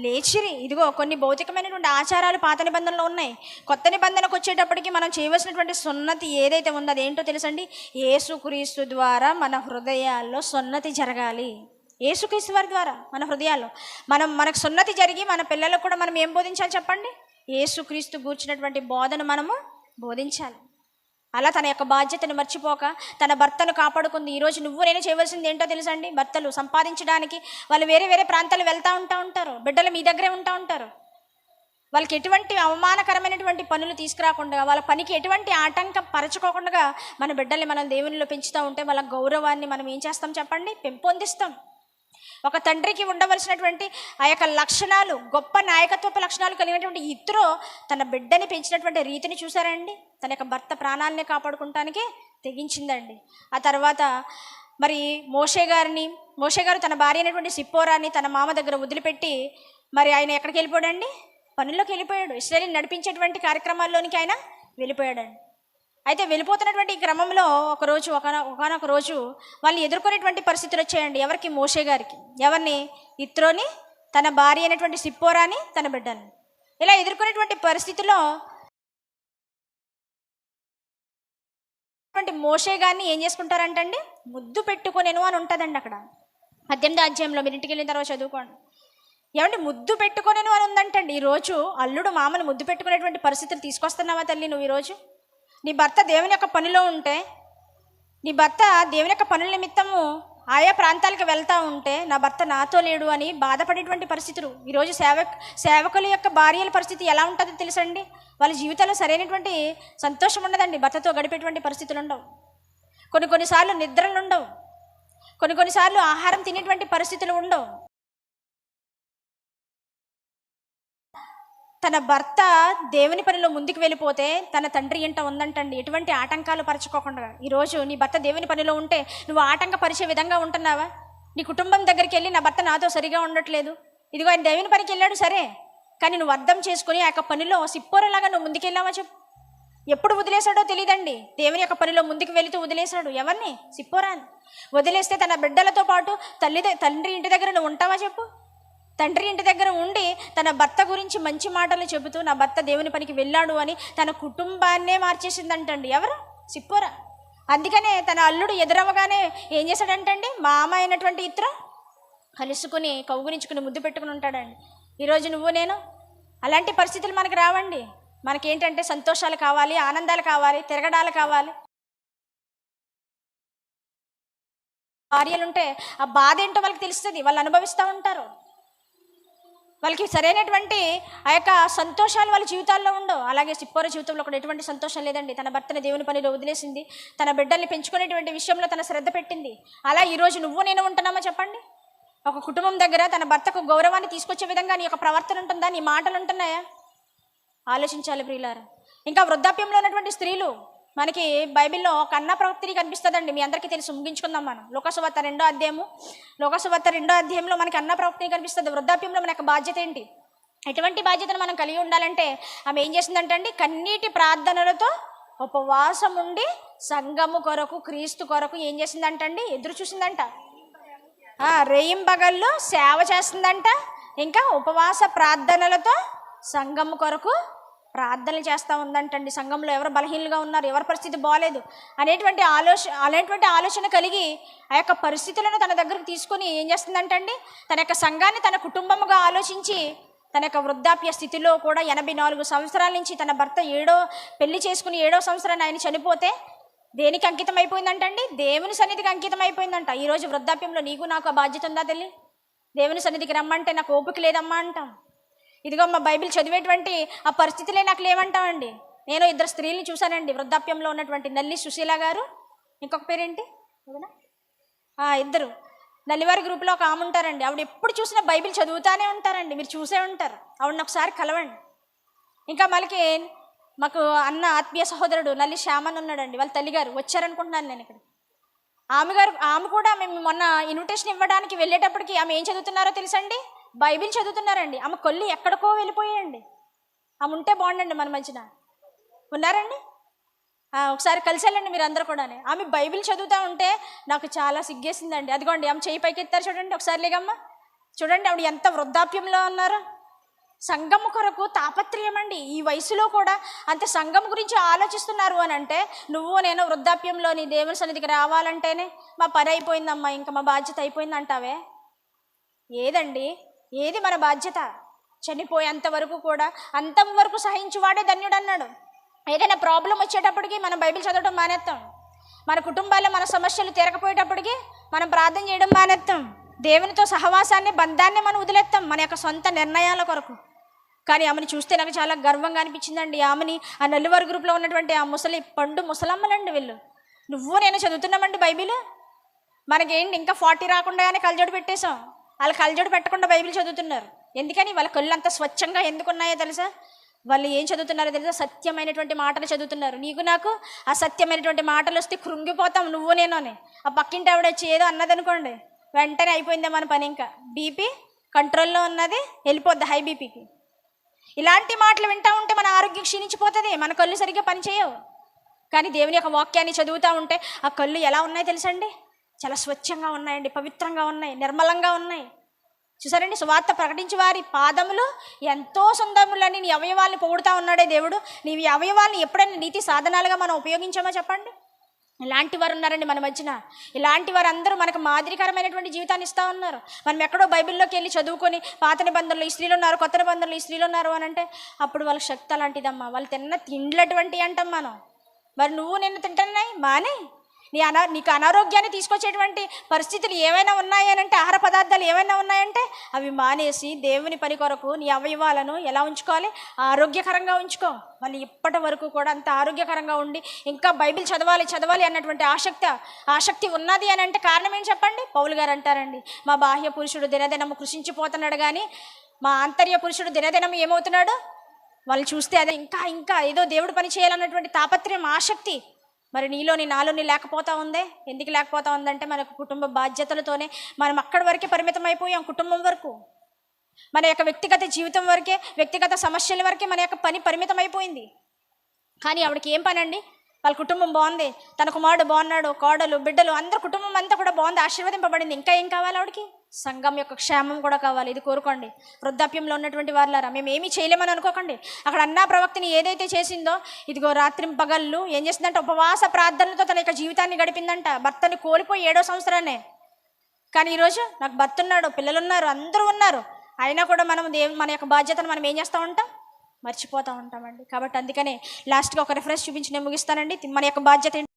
లేచిరి. ఇదిగో కొన్ని భౌతికమైనటువంటి ఆచారాలు పాత నిబంధనలో ఉన్నాయి. కొత్త నిబంధనకు వచ్చేటప్పటికి మనం చేయవలసినటువంటి సున్నతి ఏదైతే ఉందో అదేంటో తెలుసండి? యేసుక్రీస్తు ద్వారా మన హృదయాల్లో సున్నతి జరగాలి. యేసుక్రీస్తు వారి ద్వారా మన హృదయాల్లో మనకు సున్నతి జరిగి మన పిల్లలకు కూడా మనం ఏం బోధించాలి చెప్పండి? యేసుక్రీస్తు గూర్చినటువంటి బోధన మనము బోధించాలి. అలా తన యొక్క బాధ్యతను మర్చిపోక తన భర్తను కాపాడుకుంది. ఈరోజు నువ్వు నేను చేయవలసింది ఏంటో తెలుసండి? భర్తలు సంపాదించడానికి వాళ్ళు వేరే ప్రాంతాలు వెళ్తూ ఉంటారు, బిడ్డలు మీ దగ్గరే ఉంటారు. వాళ్ళకి ఎటువంటి అవమానకరమైనటువంటి పనులు తీసుకురాకుండా, వాళ్ళ పనికి ఎటువంటి ఆటంకం పరచుకోకుండా మన బిడ్డల్ని మనం దేవునిలో పెంచుతూ ఉంటే వాళ్ళ గౌరవాన్ని మనం ఏం చేస్తాం చెప్పండి? పెంపొందిస్తాం. ఒక తండ్రికి ఉండవలసినటువంటి ఆ యొక్క లక్షణాలు, గొప్ప నాయకత్వపు లక్షణాలు కలిగినటువంటి ఇత్రో తన బిడ్డని పెంచినటువంటి రీతిని చూసారండి. తన యొక్క భర్త ప్రాణాలని కాపాడుకుంటానికి తెగించిందండి. ఆ తర్వాత మరి మోషే గారు తన భార్య అయినటువంటి సిప్పోరాని తన మామ దగ్గర వదిలిపెట్టి మరి ఆయన ఎక్కడికి వెళ్ళిపోయాడండి? పనుల్లోకి వెళ్ళిపోయాడు. ఇశ్రాయేలుని నడిపించేటువంటి కార్యక్రమాల్లోనికి ఆయన వెళ్ళిపోయాడండి. అయితే వెళ్ళిపోతున్నటువంటి ఈ క్రమంలో ఒకనొక రోజు వాళ్ళు ఎదుర్కొనేటువంటి పరిస్థితులు వచ్చాయండి. ఎవరికి? మోషే గారికి. ఎవరిని? ఇత్రోని, తన భార్య అయినటువంటి సిప్పోరాని, తన బిడ్డని. ఇలా ఎదుర్కొనేటువంటి పరిస్థితిలో మోషే గారిని ఏం చేసుకుంటారంటండి? ముద్దు పెట్టుకొనేను అని ఉంటుందండి అక్కడ 18వ అధ్యాయంలో. మీరు ఇంటికి వెళ్ళిన తర్వాత చదువుకోండి. ఏమంటే ముద్దు పెట్టుకొనేను అని ఉందంటండి. ఈరోజు అల్లుడు మామను ముద్దు పెట్టుకునేటువంటి పరిస్థితులు తీసుకొస్తున్నావా తల్లి నువ్వు? ఈరోజు నీ భర్త దేవుని యొక్క పనిలో ఉంటే, నీ భర్త దేవుని యొక్క పనుల నిమిత్తము ఆయా ప్రాంతాలకు వెళ్తూ ఉంటే, నా భర్త నాతో లేడు అని బాధపడేటువంటి పరిస్థితులు. ఈరోజు సేవకుల యొక్క భార్యల పరిస్థితి ఎలా ఉంటుందో తెలుసండి? వాళ్ళ జీవితంలో సరైనటువంటి సంతోషం ఉండదండి. భర్తతో గడిపేటువంటి పరిస్థితులు ఉండవు. కొన్నిసార్లు నిద్రలు ఉండవు. కొన్నిసార్లు ఆహారం తినేటువంటి పరిస్థితులు ఉండవు. తన భర్త దేవుని పనిలో ముందుకు వెళ్ళిపోతే తన తండ్రి ఇంట ఉందంటండి ఎటువంటి ఆటంకాలు పరచుకోకుండా. ఈరోజు నీ భర్త దేవుని పనిలో ఉంటే నువ్వు ఆటంకపరిచే విధంగా ఉంటున్నావా? నీ కుటుంబం దగ్గరికి వెళ్ళి నా భర్త నాతో సరిగా ఉండట్లేదు, ఇదిగో ఆయన దేవుని పనికి వెళ్ళాడు సరే, కానీ నువ్వు అర్థం చేసుకుని ఆ యొక్క పనిలో సిప్పోరలాగా నువ్వు ముందుకెళ్ళావా చెప్పు? ఎప్పుడు వదిలేశాడో తెలియదండి. దేవుని యొక్క పనిలో ముందుకు వెళుతూ వదిలేశాడు. ఎవరిని? సిప్పోరాని. వదిలేస్తే తన బిడ్డలతో పాటు తండ్రి ఇంటి దగ్గర నువ్వు ఉంటావా చెప్పు? తండ్రి ఇంటి దగ్గర ఉండి తన భర్త గురించి మంచి మాటలు చెబుతూ నా భర్త దేవుని పనికి వెళ్ళాడు అని తన కుటుంబాన్నే మార్చేసిందంటండి. ఎవరు? సిప్పోరా. అందుకనే తన అల్లుడు ఎదురవగానే ఏం చేశాడంటండి? మామ అయినటువంటి ఇత్రో కలుసుకుని కౌగులించుకుని ముద్దు పెట్టుకుని ఉంటాడండి. ఈరోజు నువ్వు నేను అలాంటి పరిస్థితులు మనకు రావండి. మనకేంటంటే సంతోషాలు కావాలి, ఆనందాలు కావాలి, తిరగడాలు కావాలి. భార్యలుంటే ఆ బాధ ఏంటో వాళ్ళకి తెలుస్తుంది, వాళ్ళు అనుభవిస్తూ ఉంటారు. వాళ్ళకి సరైనటువంటి ఆ యొక్క సంతోషాలు వాళ్ళ జీవితాల్లో ఉండవు. అలాగే సిప్పోర జీవితంలో కూడా ఎటువంటి సంతోషం లేదండి. తన భర్తని దేవుని పనిలో వదిలేసింది, తన బిడ్డల్ని పెంచుకునేటువంటి విషయంలో తన శ్రద్ధ పెట్టింది. అలా ఈరోజు నువ్వు నేను ఉంటున్నామా చెప్పండి? ఒక కుటుంబం దగ్గర తన భర్తకు గౌరవాన్ని తీసుకొచ్చే విధంగా నీ యొక్క ప్రవర్తన ఉంటుందా? నీ మాటలు ఉంటున్నాయా? ఆలోచించాలి ప్రియులారా. ఇంకా వృద్ధాప్యంలో ఉన్నటువంటి స్త్రీలు మనకి బైబిల్లో కన్నా ప్రవక్తిని కనిపిస్తుందండి. మీ అందరికీ తెలుసు. ముగించుకుందాం మనం. లోకసువార్త 2వ అధ్యాయంలో మనకి అన్న ప్రవక్తిని కనిపిస్తుంది. వృద్ధాప్యంలో మన యొక్క బాధ్యత ఏంటి? ఎటువంటి బాధ్యతను మనం కలిగి ఉండాలంటే ఆమె ఏం చేసిందంటే అండి, కన్నీటి ప్రార్థనలతో ఉపవాసం ఉండి సంఘము కొరకు, క్రీస్తు కొరకు ఏం చేసిందంటండి? ఎదురు చూసిందంట. రేయింబగళ్ళు సేవ చేస్తుందంట. ఇంకా ఉపవాస ప్రార్థనలతో సంఘము కొరకు ప్రార్థనలు చేస్తూ ఉందంటండి. సంఘంలో ఎవరు బలహీనంగా ఉన్నారు, ఎవరి పరిస్థితి బాగాలేదు అనేటువంటి ఆలోచన కలిగి ఆ యొక్క పరిస్థితులను తన దగ్గరకు తీసుకొని ఏం చేస్తుందంటండి? తన యొక్క సంఘాన్ని తన కుటుంబముగా ఆలోచించి తన యొక్క వృద్ధాప్య స్థితిలో కూడా 84 సంవత్సరాల నుంచి తన భర్త పెళ్లి చేసుకుని 7వ సంవత్సరాన్ని ఆయన చనిపోతే దేనికి అంకితం అయిపోయిందంటండి? దేవుని సన్నిధికి అంకితం అయిపోయిందంట. ఈరోజు వృద్ధాప్యంలో నీకు నాకు ఆ బాధ్యత ఉందా తల్లి? దేవుని సన్నిధికి రమ్మంటే నాకు ఓపిక లేదమ్మా అంటాం. ఇదిగో మా బైబిల్ చదివేటువంటి ఆ పరిస్థితులే నాకు లేవంటామండి. నేను 2 స్త్రీలని చూశానండి వృద్ధాప్యంలో ఉన్నటువంటి. నల్లి సుశీల గారు, ఇంకొక పేరేంటి? 2 నల్లివారి గ్రూప్లో ఒక ఆమె ఉంటారండి. ఆవిడ ఎప్పుడు చూసినా బైబిల్ చదువుతానే ఉంటారండి. మీరు చూసే ఉంటారు. ఆవిడని ఒకసారి కలవండి. ఇంకా మనకి మాకు అన్న ఆత్మీయ సహోదరుడు నల్లి శ్యామన్ ఉన్నాడండి. వాళ్ళ తల్లిగారు వచ్చారనుకుంటున్నాను నేను ఇక్కడ. ఆమె కూడా మేము మొన్న ఇన్విటేషన్ ఇవ్వడానికి వెళ్ళేటప్పటికి ఆమె ఏం చదువుతున్నారో తెలుసండి? బైబిల్ చదువుతున్నారండి. ఆమె కొల్లి ఎక్కడికో వెళ్ళిపోయాయండి. ఆమె ఉంటే బాగుండండి మన మధ్యన. ఉన్నారండి? ఒకసారి కలిసేళ్ళండి మీరు అందరూ కూడా. ఆమె బైబిల్ చదువుతూ ఉంటే నాకు చాలా సిగ్గేసిందండి. అదిగోండి ఆమె చేయి పైకి ఎత్తారు చూడండి ఒకసారి. లేగమ్మ చూడండి ఆవిడ ఎంత వృద్ధాప్యంలో ఉన్నారో. సంఘం కొరకు తాపత్రయం అండి. ఈ వయసులో కూడా అంత సంఘం గురించి ఆలోచిస్తున్నారు అని అంటే, నువ్వు నేను వృద్ధాప్యంలో నీ దేవుని సన్నిధికి రావాలంటేనే మా పని అయిపోయిందమ్మా, ఇంకా మా బాధ్యత అయిపోయింది అంటావే. ఏదండి? ఏది మన బాధ్యత? చనిపోయేంత వరకు కూడా అంతం వరకు సహించువాడే ధన్యుడు అన్నాడు. ఏదైనా ప్రాబ్లం వచ్చేటప్పటికి మనం బైబిల్ చదవడం మానేస్తాం. మన కుటుంబాల్లో మన సమస్యలు తీరకపోయేటప్పటికి మనం ప్రార్థన చేయడం మానేస్తాం. దేవునితో సహవాసాన్ని, బంధాన్ని మనం వదిలేస్తాం మన యొక్క సొంత నిర్ణయాల కొరకు. కానీ ఆమెను చూస్తే నాకు చాలా గర్వంగా అనిపించిందండి. ఆమెని ఆ నల్లివారి గ్రూప్లో ఉన్నటువంటి ఆ ముసలమ్మలండి వీళ్ళు. నువ్వు నేను చదువుతున్నామండి బైబిల్. మనకేంటి ఇంకా 40 రాకుండానే కళ్ళజోడు పెట్టేశాం. వాళ్ళు కళ్ళజోడు పెట్టకుండా బైబిల్ చదువుతున్నారు. ఎందుకని? వాళ్ళ కళ్ళు అంత స్వచ్ఛంగా ఎందుకున్నాయో తెలుసా? వాళ్ళు ఏం చదువుతున్నారో తెలుసా? సత్యమైనటువంటి మాటలు చదువుతున్నారు. నీకు నాకు ఆ సత్యమైనటువంటి మాటలు వస్తే కృంగిపోతాం నువ్వు నేను అని. ఆ పక్కింటి ఆవిడ వచ్చి ఏదో అన్నదనుకోండి, వెంటనే అయిపోయిందే మన పని. ఇంకా బీపీ కంట్రోల్లో ఉన్నది, వెళ్ళిపోద్ది హై బీపీకి. ఇలాంటి మాటలు వింటూ ఉంటే మన ఆరోగ్యం క్షీణించిపోతుంది, మన కళ్ళు సరిగ్గా పనిచేయవు. కానీ దేవుని యొక్క వాక్యాన్ని చదువుతూ ఉంటే ఆ కళ్ళు ఎలా ఉన్నాయో తెలుసండి? చాలా స్వచ్ఛంగా ఉన్నాయండి, పవిత్రంగా ఉన్నాయి, నిర్మలంగా ఉన్నాయి. చూసారండి, సువార్త ప్రకటించి వారి పాదములు ఎంతో సుందరములని నీ అవయవాల్ని పొగుడుతూ ఉన్నాడే దేవుడు. నీవి అవయవాల్ని ఎప్పుడైనా నీతి సాధనాలుగా మనం ఉపయోగించామో చెప్పండి? ఇలాంటి వారు ఉన్నారండి మన మధ్యన. ఇలాంటి వారు అందరూ మనకు మాదిరికరమైనటువంటి జీవితాన్ని ఇస్తూ ఉన్నారు. మనం ఎక్కడో బైబిల్లోకి వెళ్ళి చదువుకొని పాత నిబంధనలు ఈ స్త్రీలు ఉన్నారు, కొత్త నిబంధనలు ఈ స్త్రీలు ఉన్నారు అని అంటే అప్పుడు వాళ్ళ శక్తి అలాంటిదమ్మా. వాళ్ళు తిన్న తిండ్లటువంటి అంటాం మనం. మరి నువ్వు నిన్ను తింటున్నాయి మానే నీకు అనారోగ్యాన్ని తీసుకొచ్చేటువంటి పరిస్థితులు ఏవైనా ఉన్నాయనంటే, ఆహార పదార్థాలు ఏమైనా ఉన్నాయంటే అవి మానేసి దేవుని పని కొరకు నీ అవయవాలను ఎలా ఉంచుకోవాలి? ఆరోగ్యకరంగా ఉంచుకో. వాళ్ళు ఇప్పటి వరకు కూడా అంత ఆరోగ్యకరంగా ఉండి ఇంకా బైబిల్ చదవాలి అన్నటువంటి ఆసక్తి ఉన్నది అని అంటే కారణం ఏంటి చెప్పండి? పౌలు గారు అంటారండి, మా బాహ్య పురుషుడు దినదినము కృషించిపోతున్నాడు కానీ మా ఆంతర్య పురుషుడు దినదినం ఏమవుతున్నాడు? వాళ్ళు చూస్తే అదే ఇంకా ఏదో దేవుడు పని చేయాలన్నటువంటి తాపత్రయం, ఆసక్తి మరి నాలోని లేకపోతా ఉందే. ఎందుకు లేకపోతా ఉందంటే మనకు కుటుంబ బాధ్యతలతోనే మనం అక్కడి వరకే పరిమితం అయిపోయాం. కుటుంబం వరకు, మన యొక్క వ్యక్తిగత జీవితం వరకే, వ్యక్తిగత సమస్యల వరకే మన యొక్క పని పరిమితం అయిపోయింది. కానీ ఆవిడకి ఏం పని అండి? వాళ్ళ కుటుంబం బాగుంది, తన కుమారుడు బాగున్నాడు, కోడలు, బిడ్డలు, అందరు కుటుంబం అంతా కూడా బాగుంది, ఆశీర్వదింపబడింది. ఇంకా ఏం కావాలి ఆవిడకి? సంఘం యొక్క క్షేమం కూడా కావాలి. ఇది కోరుకోండి. వృద్ధాప్యంలో ఉన్నటువంటి వారులారా, మేము ఏమీ చేయలేమని అనుకోకండి. అక్కడ అన్నా ప్రవక్తని ఏదైతే చేసిందో, ఇదిగో రాత్రి పగళ్ళు ఏం చేసిందంటే ఉపవాస ప్రార్థనలతో తన యొక్క జీవితాన్ని గడిపిందంట. భర్తని కోల్పోయి 7వ సంవత్సరాన్నే. కానీ ఈరోజు నాకు భర్త ఉన్నాడు, పిల్లలు ఉన్నారు, అందరూ ఉన్నారు, అయినా కూడా మనం మన యొక్క బాధ్యతను మనం ఏం చేస్తూ ఉంటాం? మర్చిపోతూ ఉంటామండి. కాబట్టి అందుకనే లాస్ట్గా ఒక రిఫరెన్స్ చూపించి నేను ముగిస్తానండి. మన యొక్క బాధ్యత ఏంటి?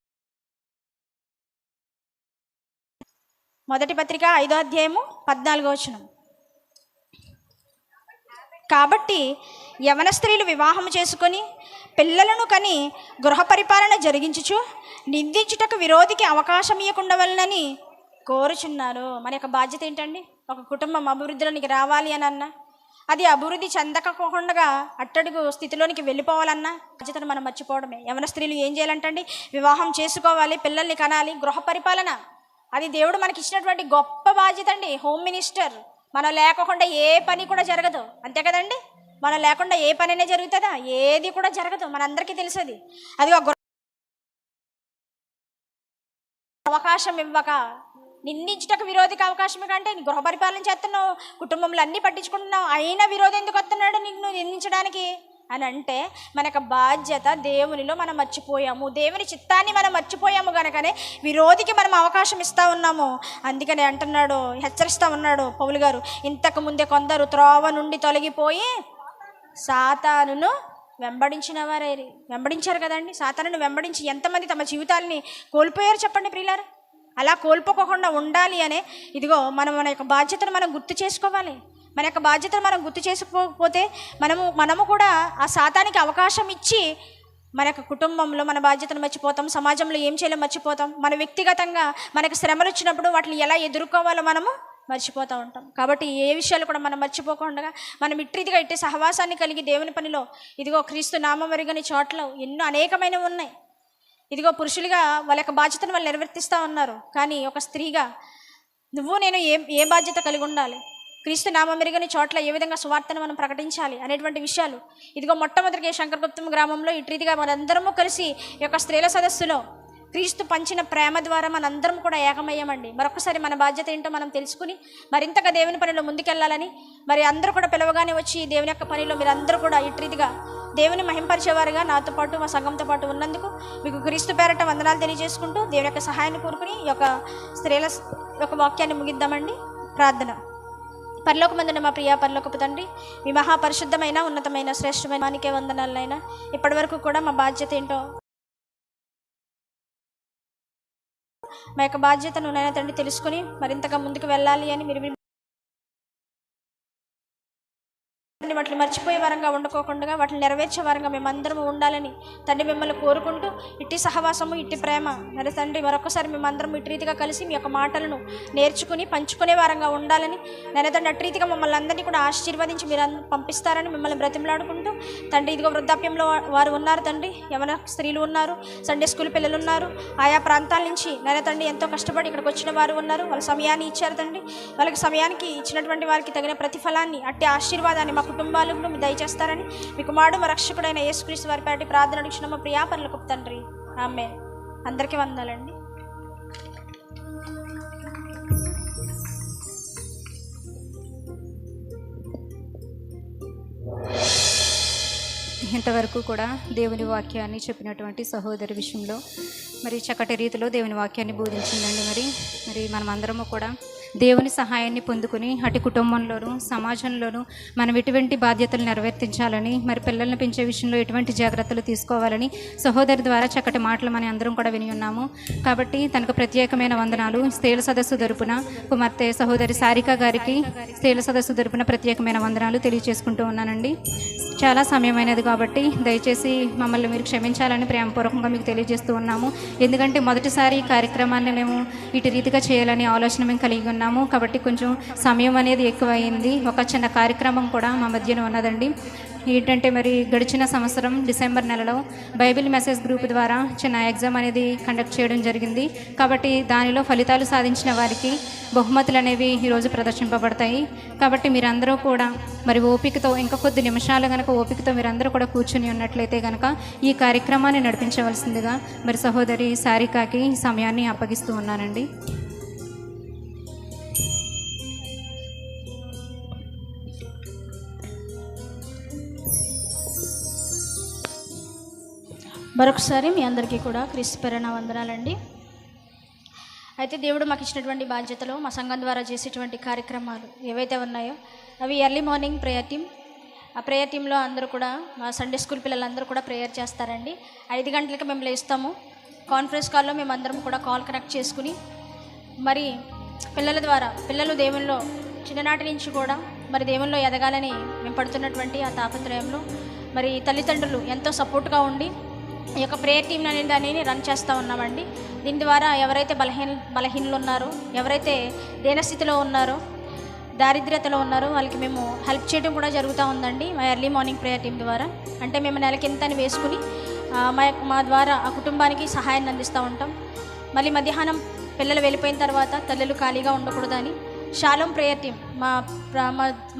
మొదటి పత్రిక 5వ అధ్యాయము 14వ వచనం. కాబట్టి యవన స్త్రీలు వివాహము చేసుకొని పిల్లలను కని గృహ పరిపాలన జరిగించుచు నిందించుటకు విరోధికి అవకాశం ఇవ్వకుండవలనని కోరుచున్నారు. మన యొక్క బాధ్యత ఏంటండి? ఒక కుటుంబం అభివృద్ధిలోనికి రావాలి అని అన్నా, అది అభివృద్ధి చెందకపోకుండా అట్టడుగు స్థితిలోనికి వెళ్ళిపోవాలన్నా బాధ్యతను మనం మర్చిపోవడమే. యవన స్త్రీలు ఏం చేయాలంటండి? వివాహం చేసుకోవాలి, పిల్లల్ని కనాలి, గృహ పరిపాలన. అది దేవుడు మనకి ఇచ్చినటువంటి గొప్ప బాధ్యత అండి. Home minister. మనం లేకుండా ఏ పని కూడా జరగదు, అంతే కదండి? మనం లేకుండా ఏ పనైనా జరుగుతుందా? ఏది కూడా జరగదు, మనందరికీ తెలుసది. అది అవకాశం ఇవ్వక, నిందించుటకు విరోధికి అవకాశం కంటే గృహ పరిపాలన చేస్తున్నావు, కుటుంబంలో అన్నీ పట్టించుకుంటున్నావు, అయినా విరోధి ఎందుకు వస్తున్నాడు నిన్ను నిందించడానికి అని అంటే మన యొక్క బాధ్యత దేవునిలో మనం మర్చిపోయాము. దేవుని చిత్తాన్ని మనం మర్చిపోయాము కనుకనే విరోధికి మనం అవకాశం ఇస్తూ ఉన్నాము. అందుకని అంటున్నాడు, హెచ్చరిస్తూ ఉన్నాడు పౌలు గారు, ఇంతకు ముందే కొందరు త్రోవ నుండి తొలగిపోయి సాతానును వెంబడించారు కదండి. సాతానును వెంబడించి ఎంతమంది తమ జీవితాలని కోల్పోయారు చెప్పండి ప్రియులారా? అలా కోల్పోకుండా ఉండాలి అనే ఇదిగో మన యొక్క బాధ్యతను మనం గుర్తు చేసుకోవాలి. మన యొక్క బాధ్యతను మనం గుర్తు చేసుకోకపోతే మనము కూడా ఆ సాతానికి అవకాశం ఇచ్చి మన యొక్క కుటుంబంలో మన బాధ్యతను మర్చిపోతాం, సమాజంలో ఏం చేయాలో మర్చిపోతాం, మన వ్యక్తిగతంగా మనకు శ్రమలు వచ్చినప్పుడు వాటిని ఎలా ఎదుర్కోవాలో మనము మర్చిపోతూ ఉంటాం. కాబట్టి ఏ విషయాలు కూడా మనం మర్చిపోకుండా మనం ఇట్టి సహవాసాన్ని కలిగి దేవుని పనిలో ఇదిగో క్రీస్తు నామం ఎరుగని చోట్ల ఎన్నో అనేకమైనవి ఉన్నాయి. ఇదిగో పురుషులుగా వాళ్ళ యొక్క బాధ్యతను వాళ్ళు నిర్వర్తిస్తూ ఉన్నారు. కానీ ఒక స్త్రీగా నువ్వు నేను ఏ బాధ్యత కలిగి ఉండాలి? క్రీస్తు నామం ఎరుగని చోట్ల ఏ విధంగా సువార్తను మనం ప్రకటించాలి అనేటువంటి విషయాలు ఇదిగో మొట్టమొదటిగా శంకరగుప్తం గ్రామంలో ఇటు రీతిగా మనందరము కలిసి ఈ యొక్క స్త్రీల సదస్సులో క్రీస్తు పంచిన ప్రేమ ద్వారా మనందరం కూడా ఏకమయ్యామండి. మరొకసారి మన బాధ్యత ఏంటో మనం తెలుసుకుని మరింతగా దేవుని పనిలో ముందుకెళ్ళాలని మరి అందరూ కూడా పిలవగానే వచ్చి దేవుని యొక్క పనిలో మీరు అందరూ కూడా ఇటు రీతిగా దేవుని మహింపరిచేవారుగా నాతో పాటు మా సంఘంతో పాటు ఉన్నందుకు మీకు క్రీస్తు పేరట వందనాలు తెలియజేసుకుంటూ దేవుని యొక్క సహాయాన్ని కోరుకుని ఈ యొక్క స్త్రీల యొక్క వాక్యాన్ని ముగిద్దామండి. ప్రార్థన. పరలోకమందున మా ప్రియ పరలోకపు తండ్రి, మీ మహాపరిశుద్ధమైన ఉన్నతమైన శ్రేష్టమైన మానికే వందనాలైనా ఇప్పటి వరకు కూడా మా బాధ్యత ఏంటో మా యొక్క బాధ్యతను నైనా తండ్రి తెలుసుకుని మరింతగా ముందుకు వెళ్ళాలి అని మీరు తండ్రి వాటిని మర్చిపోయే వారంగా ఉండకోకుండా వాటిని నెరవేర్చే వారంగా మేమందరం ఉండాలని తండ్రి మిమ్మల్ని కోరుకుంటూ ఇట్టి సహవాసము ఇట్టి ప్రేమ నరే తండ్రి మరొకసారి మేమందరం ఇటు రీతిగా కలిసి మీ యొక్క మాటలను నేర్చుకుని పంచుకునే వారంగా ఉండాలని నరే తండ్రి అటు రీతిగా మమ్మల్ని అందరినీ కూడా ఆశీర్వదించి మీరు పంపిస్తారని మిమ్మల్ని బ్రతిమలాడుకుంటూ తండ్రి ఇదిగో వృద్ధాప్యంలో వారు ఉన్నారు తండ్రి, యవన స్త్రీలు ఉన్నారు, సండే స్కూల్ పిల్లలు ఉన్నారు, ఆయా ప్రాంతాల నుంచి నరే తండ్రి ఎంతో కష్టపడి ఇక్కడికి వచ్చిన వారు ఉన్నారు. వాళ్ళ సమయాన్ని ఇచ్చారు తండ్రి. వాళ్ళకి సమయానికి ఇచ్చినటువంటి వారికి తగిన ప్రతిఫలాన్ని అట్టి ఆశీర్వాదాన్ని మా కుటుంబాలకు మీరు దయచేస్తారని మీ కుమారుడు మా రక్షకుడైన యేసుక్రీస్తు వారి పేరటి ప్రార్థన అడుగుచున్నాము ప్రియా పరలోకపు తండ్రి, ఆమేన్. అందరికీ వందనాలండి.
ఇంతవరకు కూడా దేవుని వాక్యాన్ని చెప్పినటువంటి సహోదరి విషయంలో మరి చక్కటి రీతిలో దేవుని వాక్యాన్ని బోధించిందండి. మరి మనమందరము కూడా దేవుని సహాయాన్ని పొందుకుని అటు కుటుంబంలోనూ సమాజంలోనూ మనం ఎటువంటి బాధ్యతలు నెరవేర్తించాలని, మరి పిల్లల్ని పెంచే విషయంలో ఎటువంటి జాగ్రత్తలు తీసుకోవాలని సహోదరి ద్వారా చక్కటి మాటలు మనం అందరం కూడా విని ఉన్నాము. కాబట్టి తనకు ప్రత్యేకమైన వందనాలు. స్త్రీల సదస్సు తరపున కుమార్తె సహోదరి సారిక గారికి స్త్రీల సదస్సు తరపున ప్రత్యేకమైన వందనాలు తెలియజేసుకుంటూ ఉన్నానండి. చాలా సమయమైనది కాబట్టి దయచేసి మమ్మల్ని మీరు క్షమించాలని ప్రేమపూర్వకంగా మీకు తెలియజేస్తూ ఉన్నాము. ఎందుకంటే మొదటిసారి ఈ కార్యక్రమాన్ని మేము ఇటు రీతిగా చేయాలని ఆలోచన మేము కలిగి ఉన్నాము. కాబట్టి కొంచెం సమయం అనేది ఎక్కువ అయింది. ఒక చిన్న కార్యక్రమం కూడా మా మధ్యన ఉన్నదండి. ఏంటంటే మరి గడిచిన సంవత్సరం డిసెంబర్ నెలలో బైబిల్ మెసేజ్ గ్రూప్ ద్వారా చిన్న ఎగ్జామ్ అనేది కండక్ట్ చేయడం జరిగింది. కాబట్టి దానిలో ఫలితాలు సాధించిన వారికి బహుమతులు అనేవి ఈరోజు ప్రదర్శింపబడతాయి. కాబట్టి మీరందరూ కూడా మరి ఓపికతో ఇంకా కొద్ది నిమిషాలు కనుక ఓపికతో మీరందరూ కూడా కూర్చుని ఉన్నట్లయితే కనుక ఈ కార్యక్రమాన్ని నడిపించవలసిందిగా మరి సహోదరి సారికాకి సమయాన్ని అప్పగిస్తూ ఉన్నానండి.
మరొకసారి మీ అందరికీ కూడా క్రీస్తు పేరున వందనాలండి. అయితే దేవుడు మాకు ఇచ్చినటువంటి బాధ్యతలు మా సంఘం ద్వారా చేసేటువంటి కార్యక్రమాలు ఏవైతే ఉన్నాయో అవి ఎర్లీ మార్నింగ్ ప్రేయర్ టీమ్. ఆ ప్రేయర్ టీంలో అందరూ కూడా మా సండే స్కూల్ పిల్లలందరూ కూడా ప్రేయర్ చేస్తారండి. 5 గంటలకి మేము లేస్తాము. కాన్ఫరెన్స్ కాల్లో మేము అందరం కూడా కాల్ కనెక్ట్ చేసుకుని మరి పిల్లల ద్వారా పిల్లలు దేవుల్లో చిన్ననాటి నుంచి కూడా మరి దేవుల్లో ఎదగాలని మేము పడుతున్నటువంటి ఆ తాపత్రయంలో మరి తల్లిదండ్రులు ఎంతో సపోర్ట్గా ఉండి ఈ యొక్క ప్రేయర్ టీమ్ అనే దానిని రన్ చేస్తూ ఉన్నామండి. దీని ద్వారా ఎవరైతే బలహీనులు ఉన్నారో, ఎవరైతే దీనస్థితిలో ఉన్నారో, దారిద్ర్యతలో ఉన్నారో వాళ్ళకి మేము హెల్ప్ చేయడం కూడా జరుగుతూ ఉందండి మా ఎర్లీ మార్నింగ్ ప్రేయర్ టీం ద్వారా. అంటే మేము నెలకి ఎంత అని వేసుకుని మా ద్వారా ఆ కుటుంబానికి సహాయాన్ని అందిస్తూ ఉంటాం. మళ్ళీ మధ్యాహ్నం పిల్లలు వెళ్ళిపోయిన తర్వాత తల్లులు ఖాళీగా ఉండకూడదని షాలోం ప్రేయర్ టీం, మా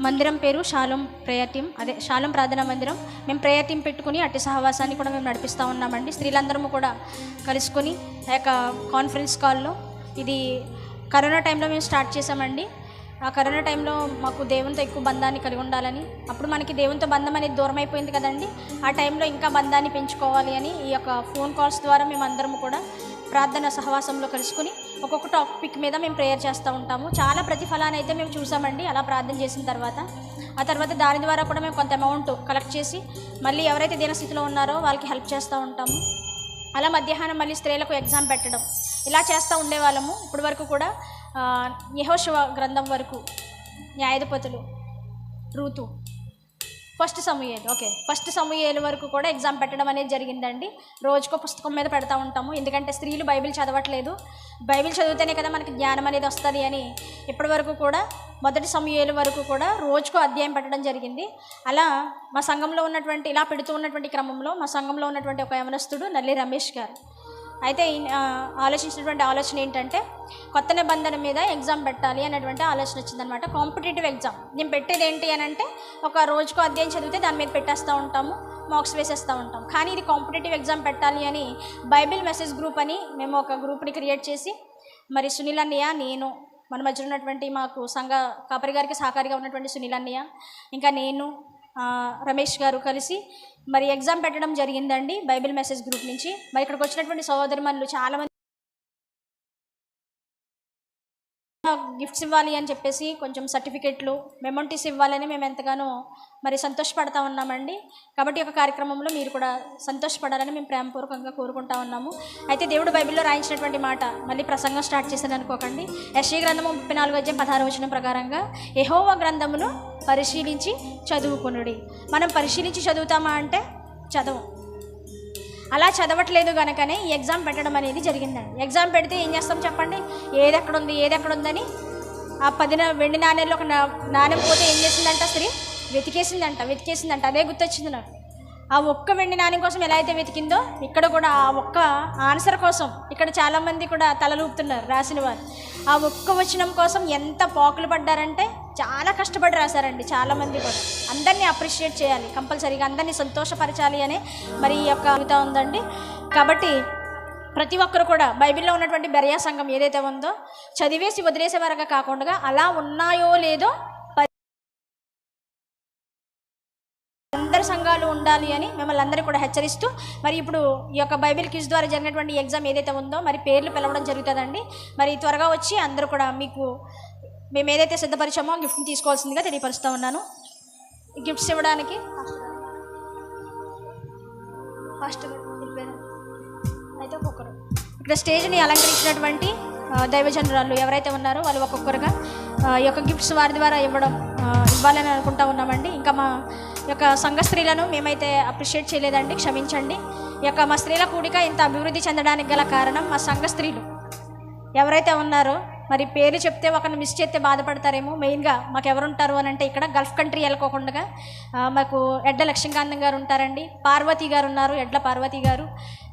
మందిరం పేరు షాలోం ప్రేయర్ టీం, అదే షాలోం ప్రార్థనా మందిరం. మేము ప్రేయర్ టీం పెట్టుకుని అట్టి సహవాసాన్ని కూడా మేము నడిపిస్తూ ఉన్నామండి. స్త్రీలందరము కూడా కలుసుకొని ఆ యొక్క కాన్ఫరెన్స్ కాల్లో ఇది కరోనా టైంలో మేము స్టార్ట్ చేసామండి. ఆ కరోనా టైంలో మాకు దేవునితో ఎక్కువ బంధాన్ని కలిగి ఉండాలని, అప్పుడు మనకి దేవునితో బంధం అనేది దూరం అయిపోయింది కదండి. ఆ టైంలో ఇంకా బంధాన్ని పెంచుకోవాలి అని ఈ యొక్క ఫోన్ కాల్స్ ద్వారా మేము అందరము కూడా ప్రార్థన సహవాసంలో కలుసుకుని ఒక్కొక్క టాపిక్ మీద మేము ప్రేయర్ చేస్తూ ఉంటాము. చాలా ప్రతిఫలాన్ని అయితే మేము చూసామండి అలా ప్రార్థన చేసిన తర్వాత. ఆ తర్వాత దాని ద్వారా కూడా మేము కొంత అమౌంట్ కలెక్ట్ చేసి మళ్ళీ ఎవరైతే దీనస్థితిలో ఉన్నారో వాళ్ళకి హెల్ప్ చేస్తూ ఉంటాము. అలా మధ్యాహ్నం మళ్ళీ స్త్రీలకు ఎగ్జామ్ పెట్టడం ఇలా చేస్తూ ఉండేవాళ్ళము. ఇప్పటి వరకు కూడా యెహోషువ గ్రంథం వరకు, న్యాయాధిపతులు, రూతు, ఫస్ట్ సమూయేలు వరకు కూడా ఎగ్జామ్ పెట్టడం అనేది జరిగిందండి. రోజుకో పుస్తకం మీద పెడతా ఉంటాము. ఎందుకంటే స్త్రీలు బైబిల్ చదవట్లేదు, బైబిల్ చదివితేనే కదా మనకి జ్ఞానం అనేది వస్తుంది అని ఇప్పటి వరకు కూడా మొదటి సమూయేలు వరకు కూడా రోజుకో అధ్యాయం పెట్టడం జరిగింది. అలా మా సంఘంలో ఉన్నటువంటి ఇలా పెడుతూ ఉన్నటువంటి క్రమంలో మా సంఘంలో ఉన్నటువంటి ఒక యవనస్తుడు నల్లి రమేష్ గారు అయితే ఆలోచించినటువంటి ఆలోచన ఏంటంటే కొత్త నిబంధన మీద ఎగ్జామ్ పెట్టాలి అనేటువంటి ఆలోచన వచ్చిందనమాట. కాంపిటేటివ్ ఎగ్జామ్ నేను పెట్టేది ఏంటి అని అంటే ఒక రోజుకో అధ్యాయం చదివితే దాని మీద పెట్టేస్తూ ఉంటాము, మార్క్స్ వేసేస్తూ ఉంటాం. కానీ ఇది కాంపిటేటివ్ ఎగ్జామ్ పెట్టాలి అని బైబిల్ మెసేజ్ గ్రూప్ అని మేము ఒక గ్రూప్ని క్రియేట్ చేసి మరి సునీల్ అన్నయ్య, నేను, మన మధ్య ఉన్నటువంటి మాకు సంఘ కాపరి గారికి సహకారిగా ఉన్నటువంటి సునీల్ అన్నయ్య, ఇంకా నేను, రమేష్ గారు కలిసి మరి ఎగ్జామ్ పెట్టడం జరిగిందండి బైబిల్ మెసేజ్ గ్రూప్ నుంచి. మరి ఇక్కడికి వచ్చినటువంటి సహోదరిమణులు చాలామంది గిఫ్ట్స్ ఇవ్వాలి అని చెప్పేసి కొంచెం సర్టిఫికెట్లు మెమోంటీస్ ఇవ్వాలని మేము ఎంతగానో మరి సంతోషపడతా ఉన్నామండి. కాబట్టి ఒక కార్యక్రమంలో మీరు కూడా సంతోషపడాలని మేము ప్రేమపూర్వకంగా కోరుకుంటా ఉన్నాము. అయితే దేవుడు బైబిల్లో రాయించినటువంటి మాట మళ్ళీ ప్రసంగం స్టార్ట్ చేశాను అనుకోకండి. యెషయా గ్రంథము 34:16 ప్రకారంగా యెహోవా గ్రంథమును పరిశీలించి చదువుకొనుడి. మనం పరిశీలించి చదువుతామా అంటే చదవం. అలా చదవట్లేదు కనుకనే ఈ ఎగ్జామ్ పెట్టడం అనేది జరిగిందండి. ఎగ్జామ్ పెడితే ఏం చేస్తాం చెప్పండి? ఏది ఎక్కడుందని ఆ 10 వెండి నాణ్యాల్లో ఒక నాణ్యం పోతే ఏం చేసిందంట? స్త్రీ వెతికేసిందంట. అదే గుర్తొచ్చింది నాకు. ఆ ఒక్క వెండి నాణ్యం కోసం ఎలా అయితే వెతికిందో ఇక్కడ కూడా ఆ ఒక్క ఆన్సర్ కోసం ఇక్కడ చాలామంది కూడా తలలూపుతున్నారు రాసిన వారు. ఆ ఒక్క వచనం కోసం ఎంత పాకులు పడ్డారంటే చాలా కష్టపడి రాశారండి చాలామంది కూడా. అందరినీ అప్రిషియేట్ చేయాలి, కంపల్సరీగా అందరినీ సంతోషపరచాలి అనే మరి ఈ యొక్క కవిత ఉందండి. కాబట్టి ప్రతి ఒక్కరు కూడా బైబిల్లో ఉన్నటువంటి బెరయా సంఘం ఏదైతే ఉందో చదివేసి వదిలేసే వరకు కాకుండా అలా ఉన్నాయో లేదో అందరి సంఘాలు ఉండాలి అని మిమ్మల్ని అందరూ కూడా హెచ్చరిస్తూ మరి ఇప్పుడు ఈ యొక్క బైబిల్ క్విజ్ ద్వారా జరిగినటువంటి ఎగ్జామ్ ఏదైతే ఉందో మరి పేర్లు పిలవడం జరుగుతుందండి. మరి త్వరగా వచ్చి అందరూ కూడా మీకు మేము ఏదైతే సిద్ధపరిచామో గిఫ్ట్ని తీసుకోవాల్సిందిగా తెలియపరుస్తూ ఉన్నాను. గిఫ్ట్స్ ఇవ్వడానికి ఫస్ట్ అయితే ఒక్కొక్కరు ఇక్కడ స్టేజ్ని అలంకరించినటువంటి దైవజనురాలు ఎవరైతే ఉన్నారో వాళ్ళు ఒక్కొక్కరుగా ఈ యొక్క గిఫ్ట్స్ వారి ద్వారా ఇవ్వాలని అనుకుంటా ఉన్నామండి. ఇంకా మా యొక్క సంఘ స్త్రీలను మేమైతే అప్రిషియేట్ చేయలేదండి, క్షమించండి. ఈ యొక్క మా స్త్రీల కూడిక ఇంత అభివృద్ధి చెందడానికి గల కారణం మా సంఘ స్త్రీలు ఎవరైతే ఉన్నారో మరి పేరు చెప్తే ఒకరిని మిస్ చేస్తే బాధపడతారేమో. మెయిన్గా మాకు ఎవరుంటారు అని అంటే ఇక్కడ గల్ఫ్ కంట్రీ వెళ్ళకోకుండా మాకు ఎడ్ల లక్ష్మీకాంతం గారు ఉంటారండి, పార్వతి గారు ఉన్నారు, ఎడ్ల పార్వతి గారు,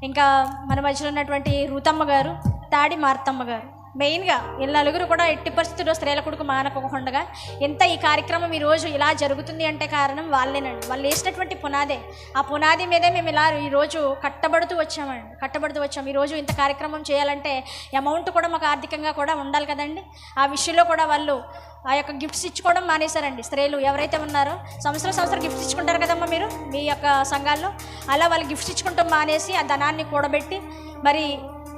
ఇంకా మన మధ్యలో ఉన్నటువంటి రూతమ్మ గారు, తాడి మార్తమ్మ గారు. మెయిన్గా వీళ్ళ నలుగురు కూడా ఎట్టి పరిస్థితుల్లో స్త్రీల కొడుకు మానకోకుండా ఎంత ఈ కార్యక్రమం ఈరోజు ఇలా జరుగుతుంది అంటే కారణం వాళ్ళేనండి. వాళ్ళు వేసినటువంటి పునాదే. ఆ పునాది మీదే మేము ఇలా ఈరోజు కట్టబడుతూ వచ్చాము. ఈరోజు ఇంత కార్యక్రమం చేయాలంటే అమౌంట్ కూడా మాకు ఆర్థికంగా కూడా ఉండాలి కదండి. ఆ విషయంలో కూడా వాళ్ళు ఆ యొక్క గిఫ్ట్స్ ఇచ్చుకోవడం మానేశారండి. స్త్రీలు ఎవరైతే ఉన్నారో సంవత్సరం గిఫ్ట్స్ ఇచ్చుకుంటారు కదమ్మా మీరు మీ యొక్క సంఘాల్లో, అలా వాళ్ళు గిఫ్ట్స్ ఇచ్చుకుంటాం మానేసి ఆ ధనాన్ని కూడబెట్టి మరి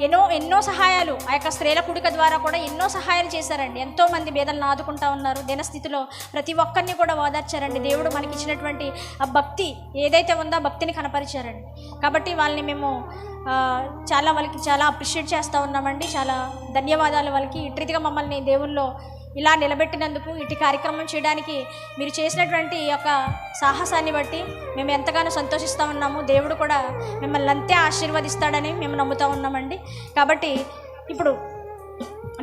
ఎన్నో సహాయాలు ఆ యొక్క స్త్రీల కూడిక ద్వారా కూడా ఎన్నో సహాయాలు చేశారండి. ఎంతోమంది బేదలను ఆదుకుంటా ఉన్నారు. దినస్థితిలో ప్రతి ఒక్కరిని కూడా ఓదార్చారండి. దేవుడు మనకి ఇచ్చినటువంటి ఆ భక్తి ఏదైతే ఉందో ఆ భక్తిని కనపరిచారండి. కాబట్టి వాళ్ళని మేము వాళ్ళకి చాలా అప్రిషియేట్ చేస్తూ ఉన్నామండి. చాలా ధన్యవాదాలు వాళ్ళకి. ఇటు రీతిగా మమ్మల్ని దేవుల్లో ఇలా నిలబెట్టినందుకు, ఇటు కార్యక్రమం చేయడానికి మీరు చేసినటువంటి ఈ యొక్క సాహసాన్ని బట్టి మేము ఎంతగానో సంతోషిస్తూ ఉన్నాము. దేవుడు కూడా మిమ్మల్ని అంతే ఆశీర్వదిస్తాడని మేము నమ్ముతూ ఉన్నామండి. కాబట్టి ఇప్పుడు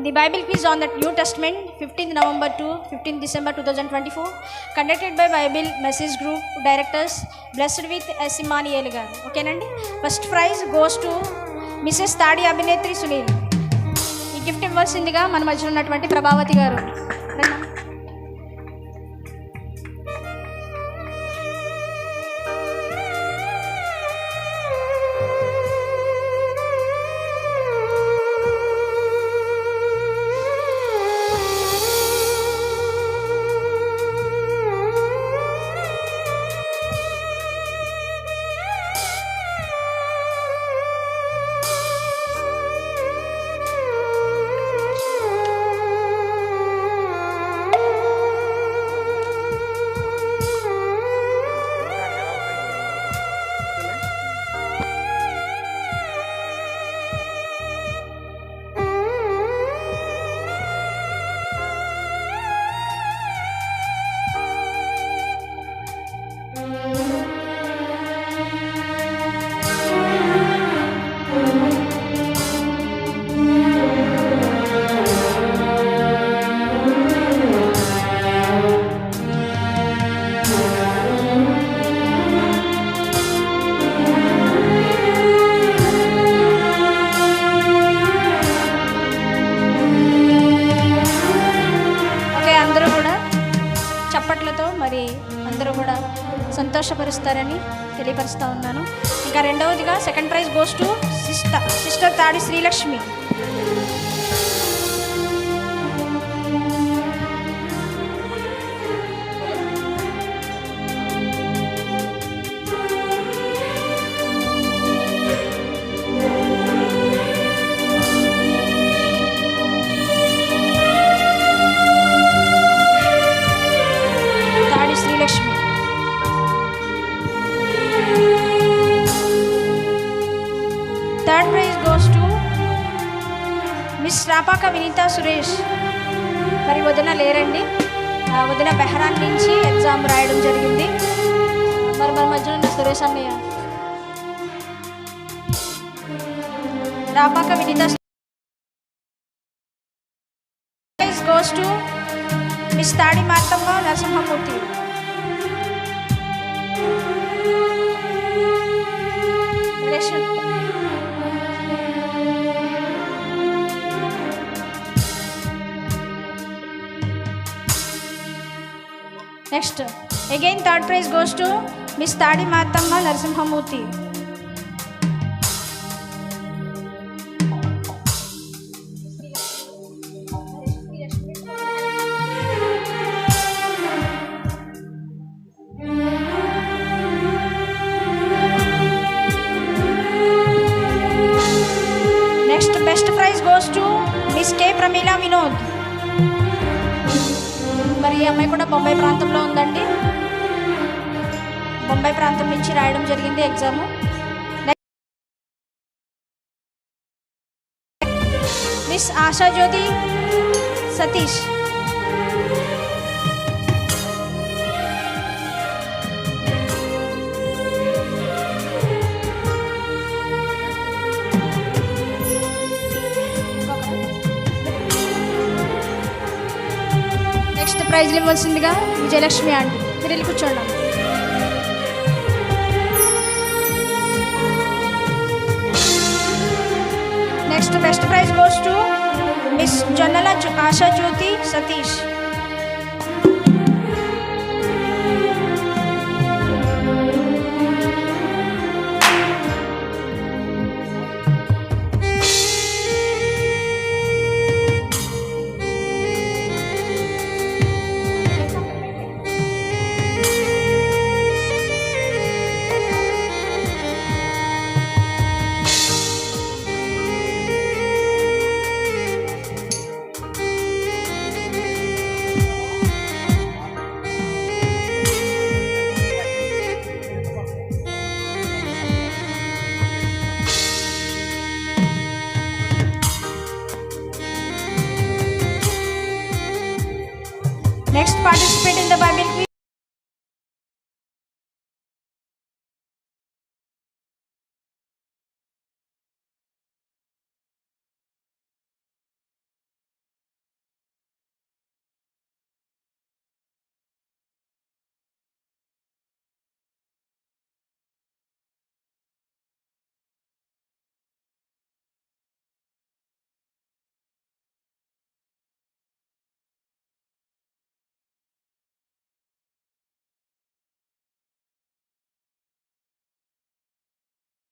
the Bible quiz on the New Testament 15 November to 15 December 2024 conducted by Bible message group directors blessed with S Emmanuel గారు. ఓకేనండి. First prize goes to Mrs Tadi Abhinetri Sunil. ఈ గిఫ్ట్ ఇవ్వాల్సిందిగా మన మధ్య ఉన్నటువంటి ప్రభావతి గారు. సంతోషపరుస్తారని తెలియపరుస్తూ ఉన్నాను. ఇంకా రెండవదిగా second prize goes to sister తాడి శ్రీలక్ష్మి. వినీత సురేష్. మరి వదిన లేరండి, వదిన బెహరాన్ నుంచి ఎగ్జామ్ రాయడం జరిగింది. మరి మన మధ్యలో ఉన్న సురేష్ అన్నయ్య. Rapaka Vineetha goes to Miss Tadi Marthamma Narasimhamurthy. Next again third prize goes to Miss Tadi Marthamma Narasimhamurthy. Next best prize goes to Miss K Pramila Vinod. మరి ఈ అమ్మాయి కూడా బొంబాయి ప్రాంతంలో ఉందండి, బొంబాయి ప్రాంతం నుంచి రాయడం జరిగింది ఎగ్జాము. మిస్ ఆశాజ్యోతి సతీష్. నెక్స్ట్ ప్రైజ్ ఇవ్వాల్సిందిగా విజయలక్ష్మి ఆంటీ. మీరు వెళ్ళి కూర్చోండి. Next best prize goes to miss జొన్నల ఆశాజ్యోతి Satish. Next participant in the Bible quiz